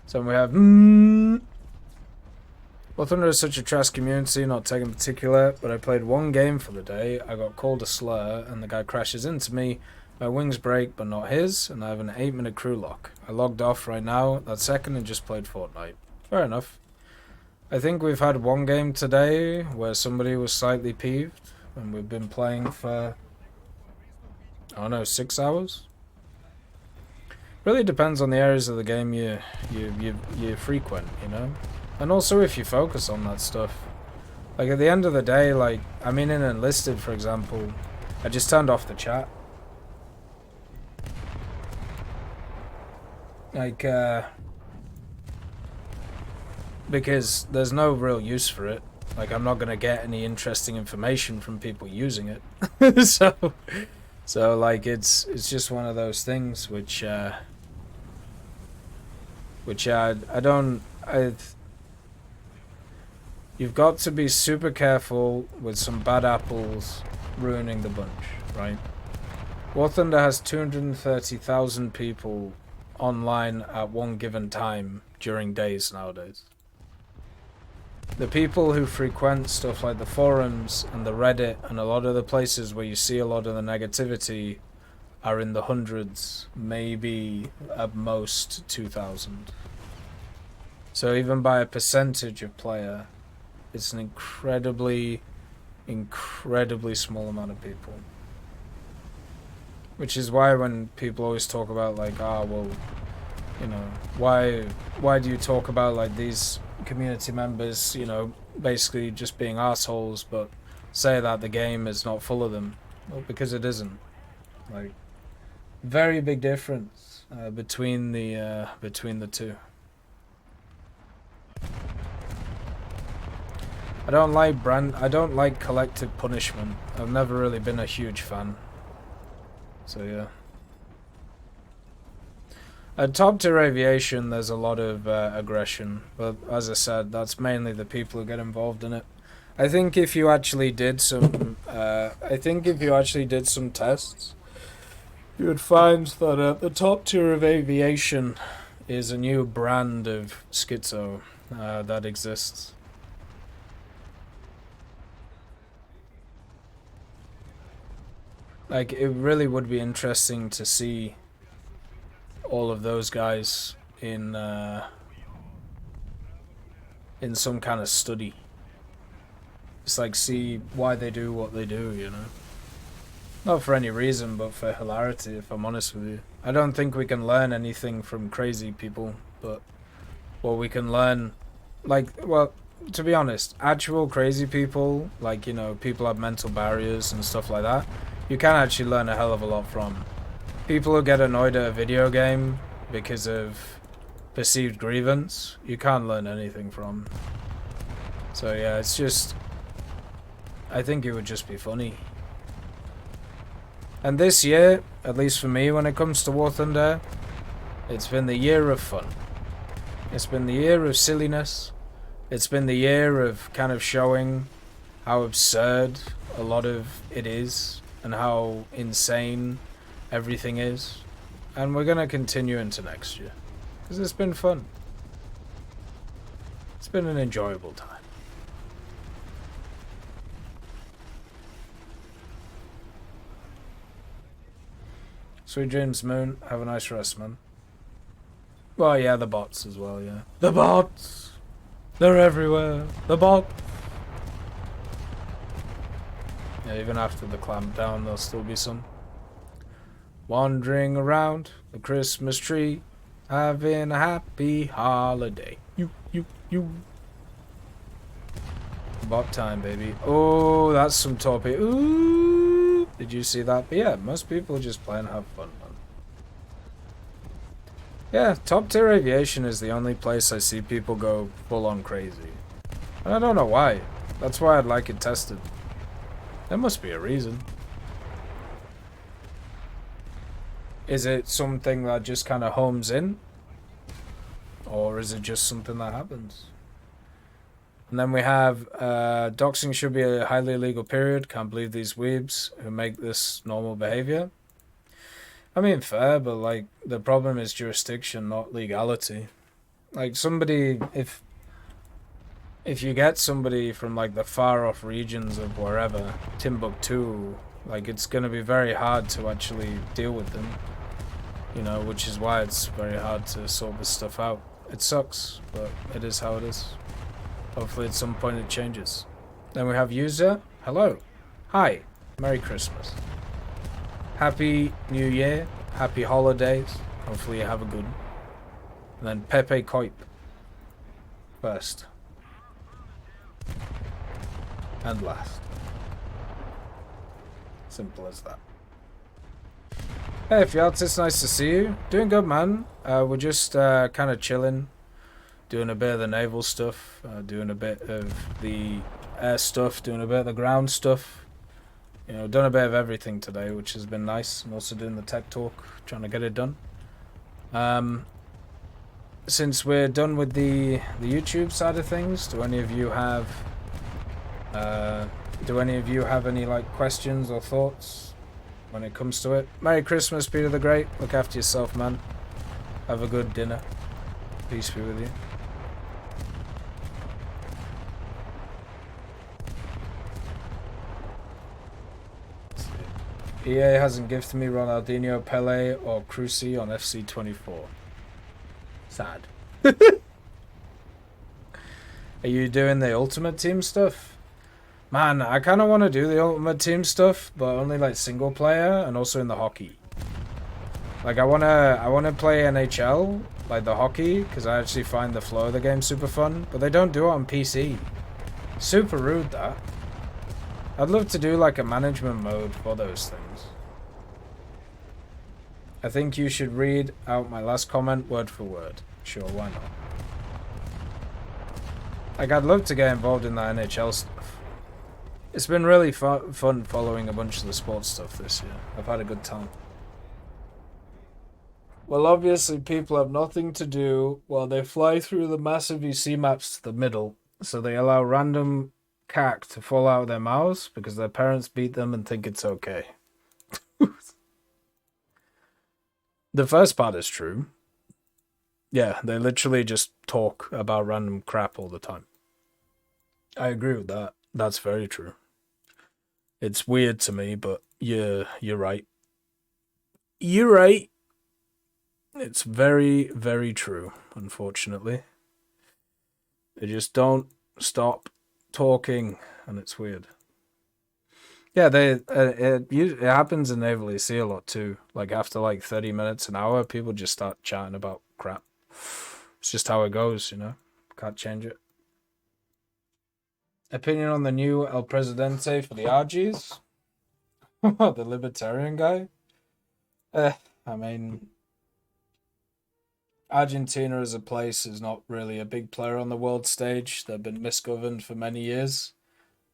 So we have Well, Thunder is such a trash community, not TEC in particular, but I played one game for the day, I got called a slur, and the guy crashes into me, my wings break, but not his, and I have an 8-minute crew lock. I logged off right now, that second, and just played Fortnite. Fair enough. I think we've had one game today where somebody was slightly peeved, and we've been playing for, I don't know, 6 hours? Really depends on the areas of the game you frequent, you know? And also if you focus on that stuff. Like at the end of the day, like, I mean in Enlisted, for example, I just turned off the chat. Like, because there's no real use for it. Like, I'm not gonna get any interesting information from people using it. So like, it's just one of those things which I don't. You've got to be super careful with some bad apples ruining the bunch, right? War Thunder has 230,000 people online at one given time during days nowadays. The people who frequent stuff like the forums and the Reddit and a lot of the places where you see a lot of the negativity are in the hundreds, maybe at most 2,000. So even by a percentage of player, it's an incredibly small amount of people. Which is why when people always talk about like, well, you know, why do you talk about like these community members, you know, basically just being assholes, but say that the game is not full of them? Well, because it isn't. Like, very big difference. between the two. I don't like collective punishment. I've never really been a huge fan. So yeah. At top tier aviation, there's a lot of aggression, but as I said, that's mainly the people who get involved in it. I think if you actually did some, tests, you would find that at the top tier of aviation is a new brand of schizo that exists. Like, it really would be interesting to see all of those guys in some kind of study. Just like see why they do what they do, you know. Not for any reason, but for hilarity, if I'm honest with you. I don't think we can learn anything from crazy people, but what we can learn, like, well, to be honest, actual crazy people, like, you know, people have mental barriers and stuff like that, you can actually learn a hell of a lot from. People who get annoyed at a video game because of perceived grievance, you can't learn anything from. So yeah, it's just, I think it would just be funny. And this year, at least for me when it comes to War Thunder, it's been the year of fun. It's been the year of silliness. It's been the year of kind of showing how absurd a lot of it is and how insane everything is. And we're going to continue into next year. Because it's been fun. It's been an enjoyable time. Sweet dreams, Moon. Have a nice rest, man. Well, yeah, the bots as well, yeah. The bots! They're everywhere. The bots! Yeah, even after the clamp down, there'll still be some. Wandering around the Christmas tree, having a happy holiday. You. Bot time, baby. Oh, that's some torpedo. Ooh, did you see that? But yeah, most people just play and have fun, man. Yeah, top tier aviation is the only place I see people go full on crazy. And I don't know why. That's why I'd like it tested. There must be a reason. Is it something that just kind of homes in? Or is it just something that happens? And then we have, doxing should be a highly illegal period. Can't believe these weebs who make this normal behavior. I mean, fair, but like, the problem is jurisdiction, not legality. Like, somebody, if you get somebody from like the far off regions of wherever, Timbuktu, like, it's gonna be very hard to actually deal with them. You know, which is why it's very hard to sort this stuff out. It sucks, but it is how it is. Hopefully at some point it changes. Then we have user. Hello. Hi. Merry Christmas. Happy New Year. Happy holidays. Hopefully you have a good one. And then Pepe Coip. First. And last. Simple as that. Hey Fiat, it's nice to see you. Doing good, man. We're just kind of chilling. Doing a bit of the naval stuff. Doing a bit of the air stuff. Doing a bit of the ground stuff. You know, done a bit of everything today, which has been nice. And also doing the tech talk. Trying to get it done. Since we're done with the YouTube side of things, do any of you have any like questions or thoughts when it comes to it? Merry Christmas, Peter the Great. Look after yourself, man. Have a good dinner. Peace be with you. EA hasn't gifted me Ronaldinho, Pele, or Cruci on FC24. Sad. Are you doing the Ultimate Team stuff? Man, I kind of want to do the Ultimate Team stuff, but only like single player and also in the hockey. Like I wanna play NHL, like the hockey, because I actually find the flow of the game super fun. But they don't do it on PC. Super rude, that. I'd love to do like a management mode for those things. I think you should read out my last comment word for word. Sure, why not? Like, I'd love to get involved in the NHL stuff. It's been really fun following a bunch of the sports stuff this year. I've had a good time. Well, obviously, people have nothing to do while they fly through the massive EC maps to the middle, so they allow random cack to fall out of their mouths because their parents beat them and think it's okay. The first part is true. Yeah, they literally just talk about random crap all the time. I agree with that. That's very true. It's weird to me, but you're right. You're right. It's very, very true, unfortunately. They just don't stop talking, and it's weird. Yeah, it happens in Naval EC a lot too. Like after like 30 minutes, an hour, people just start chatting about crap. It's just how it goes, you know? Can't change it. Opinion on the new El Presidente for the RGs? The libertarian guy? I mean, Argentina as a place is not really a big player on the world stage. They've been misgoverned for many years.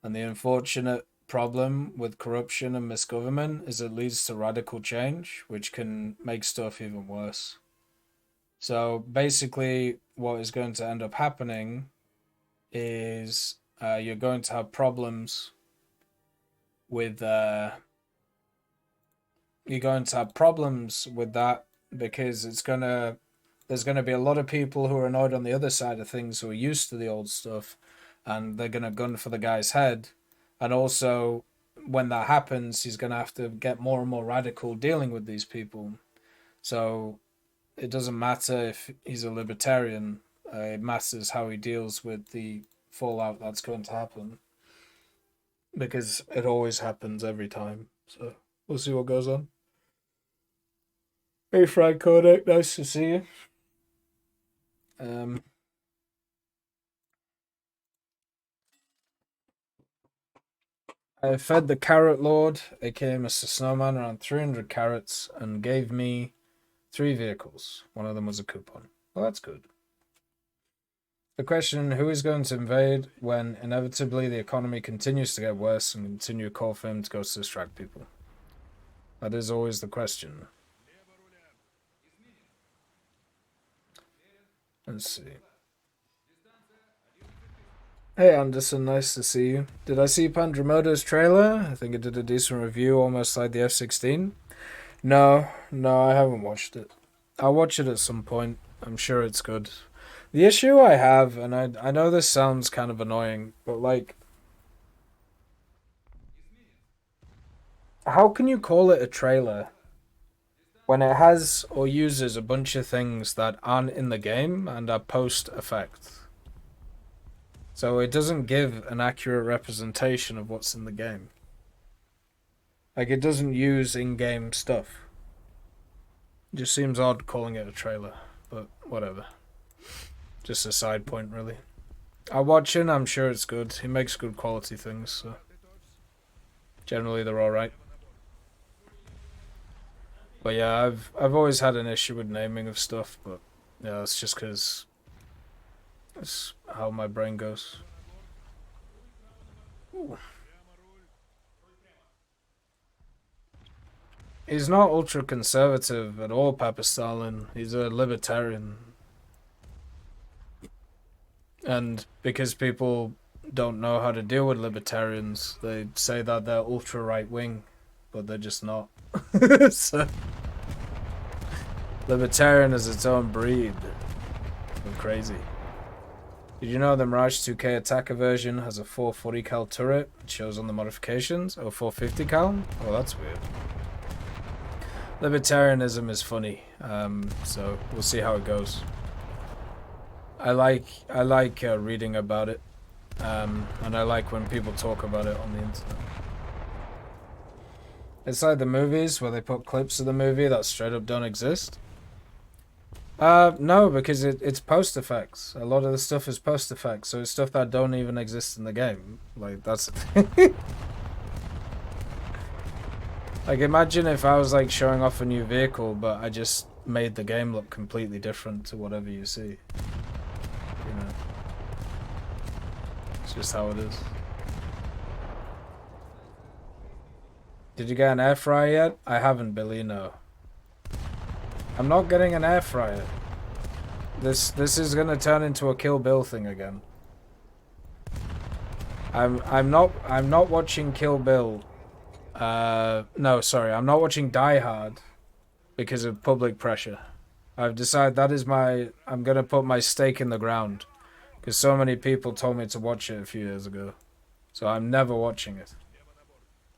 And the unfortunate problem with corruption and misgovernment is it leads to radical change, which can make stuff even worse. So basically, what is going to end up happening is you're going to have problems with that because there's gonna be a lot of people who are annoyed on the other side of things who are used to the old stuff, and they're gonna gun for the guy's head. And also, when that happens, he's gonna have to get more and more radical dealing with these people. So it doesn't matter if he's a libertarian. It matters how he deals with the fallout that's going to happen, because it always happens every time. So we'll see what goes on. Hey Frank Kodak, nice to see you. I fed the carrot lord, aka Mr. Snowman, around 300 carrots and gave me 3 vehicles. One of them was a coupon. Well, that's good. The question, who is going to invade when inevitably the economy continues to get worse and continue to call for him to go to distract people? That is always the question. Let's see. Hey Anderson, nice to see you. Did I see Pandremoto's trailer? I think it did a decent review, almost like the F-16. No, I haven't watched it. I'll watch it at some point. I'm sure it's good. The issue I have, and I know this sounds kind of annoying, but like, how can you call it a trailer when it has or uses a bunch of things that aren't in the game and are post effect? So it doesn't give an accurate representation of what's in the game. Like, it doesn't use in-game stuff. It just seems odd calling it a trailer, but whatever. Just a side point, really. I'll watch it, I'm sure it's good. He makes good quality things, so generally they're alright. But yeah, I've always had an issue with naming of stuff, but yeah, that's just because that's how my brain goes. Ooh. He's not ultra conservative at all, Papa Stalin. He's a libertarian. And because people don't know how to deal with libertarians, they say that they're ultra right wing, but they're just not. So, libertarian is its own breed. It's crazy. Did you know the Mirage 2K attacker version has a 440 cal turret? It shows on the modifications. Oh, 450 cal? Oh, that's weird. Libertarianism is funny, so we'll see how it goes. I like reading about it, and I like when people talk about it on the internet. It's like the movies where they put clips of the movie that straight up don't exist. No, because it's post effects. A lot of the stuff is post effects, so it's stuff that don't even exist in the game. Like, that's the thing. Like, imagine if I was like showing off a new vehicle, but I just made the game look completely different to whatever you see. You know, it's just how it is. Did you get an air fryer yet? I haven't, Billy. No. I'm not getting an air fryer. This is gonna turn into a Kill Bill thing again. I'm not watching Kill Bill. No, sorry, I'm not watching Die Hard because of public pressure. I've decided that is I'm gonna put my stake in the ground because so many people told me to watch it a few years ago, so I'm never watching it.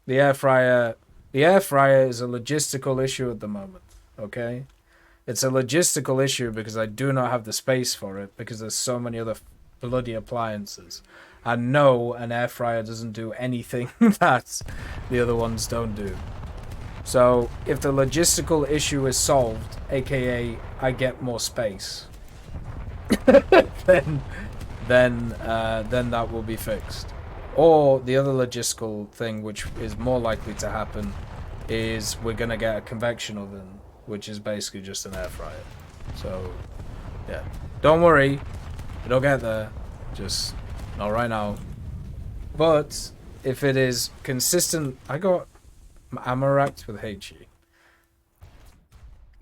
The air fryer is a logistical issue at the moment. Okay, it's a logistical issue because I do not have the space for it because there's so many other bloody appliances. And no, an air fryer doesn't do anything that the other ones don't do. So if the logistical issue is solved, aka I get more space, then that will be fixed. Or the other logistical thing, which is more likely to happen, is we're gonna get a convection oven, which is basically just an air fryer. So yeah, don't worry, it'll get there. Just not right now. But if it is consistent, I got Amaranth with HE.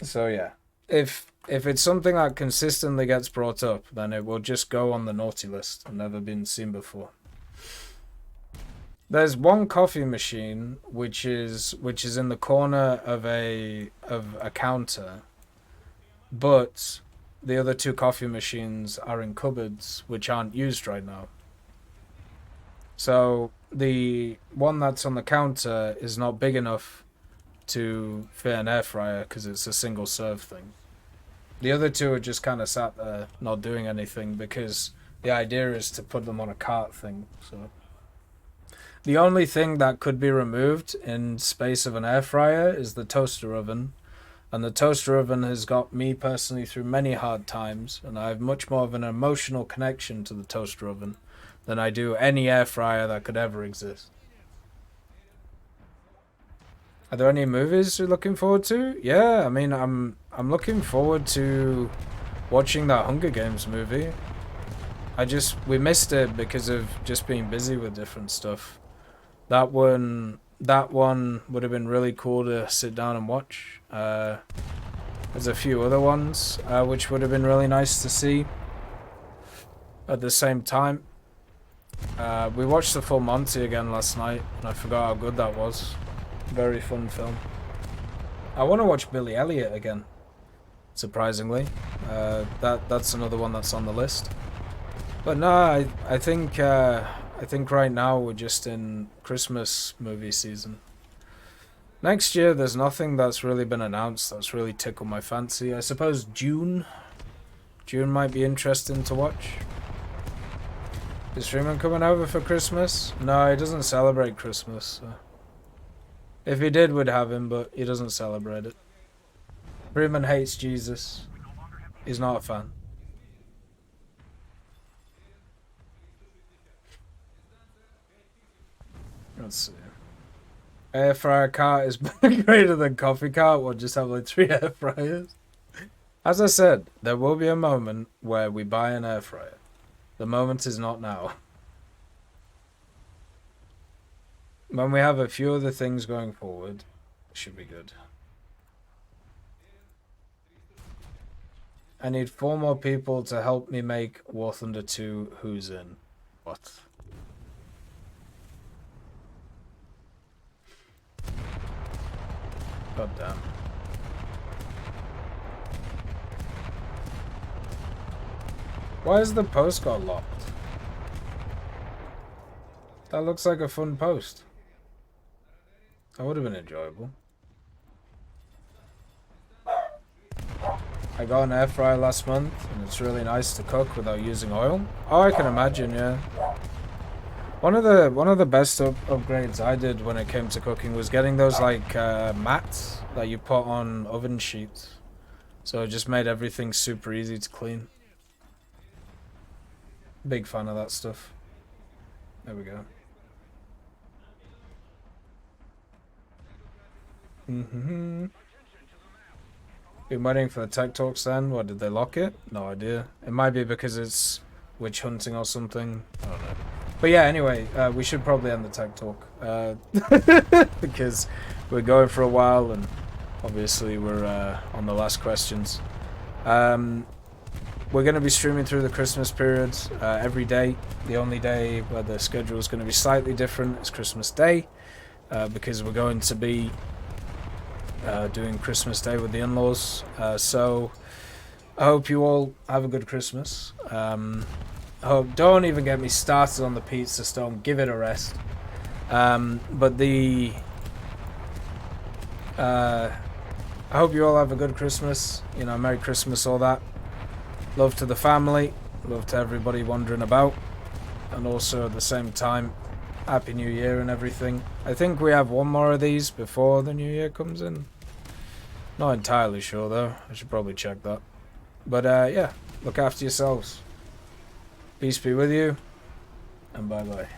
So yeah, if it's something that consistently gets brought up, then it will just go on the naughty list and never been seen before. There's one coffee machine which is in the corner of a counter, but the other two coffee machines are in cupboards which aren't used right now. So the one that's on the counter is not big enough to fit an air fryer because it's a single serve thing. The other two are just kind of sat there not doing anything because the idea is to put them on a cart thing. So the only thing that could be removed in space of an air fryer is the toaster oven. And the toaster oven has got me personally through many hard times, and I have much more of an emotional connection to the toaster oven than I do any air fryer that could ever exist. Are there any movies you're looking forward to? Yeah, I mean, I'm looking forward to watching that Hunger Games movie. We missed it because of just being busy with different stuff. That one would have been really cool to sit down and watch. There's a few other ones which would have been really nice to see at the same time. We watched the Full Monty again last night, and I forgot how good that was. Very fun film. I want to watch Billy Elliot again, surprisingly. That's another one that's on the list. But no, I think right now we're just in Christmas movie season. Next year, there's nothing that's really been announced that's really tickled my fancy. I suppose June might be interesting to watch. Is Freeman coming over for Christmas? No, he doesn't celebrate Christmas. So. If he did, we'd have him, but he doesn't celebrate it. Freeman hates Jesus. He's not a fan. Let's see. Air fryer cart is greater than coffee cart. We'll just have like 3 air fryers. As I said, there will be a moment where we buy an air fryer. The moment is not now. When we have a few other things going forward, it should be good. I need 4 more people to help me make War Thunder 2 Who's In. What? God damn. Why is the post got locked? That looks like a fun post. That would have been enjoyable. I got an air fryer last month, and it's really nice to cook without using oil. Oh, I can imagine, yeah. One of the best upgrades I did when it came to cooking was getting those like mats that you put on oven sheets. So it just made everything super easy to clean. Big fan of that stuff. There we go. Been waiting for the tech talks then. What, did they lock it? No idea. It might be because it's witch hunting or something. I don't know. But yeah, anyway, we should probably end the tech talk. Because we're going for a while and obviously we're on the last questions. We're going to be streaming through the Christmas period every day. The only day where the schedule is going to be slightly different is Christmas Day. Because we're going to be doing Christmas Day with the in-laws. So I hope you all have a good Christmas. Don't even get me started on the pizza stone. Give it a rest. But I hope you all have a good Christmas. You know, Merry Christmas, all that. Love to the family. Love to everybody wandering about. And also at the same time, Happy New Year and everything. I think we have one more of these before the New Year comes in. Not entirely sure though. I should probably check that. But yeah, look after yourselves. Peace be with you. And bye bye.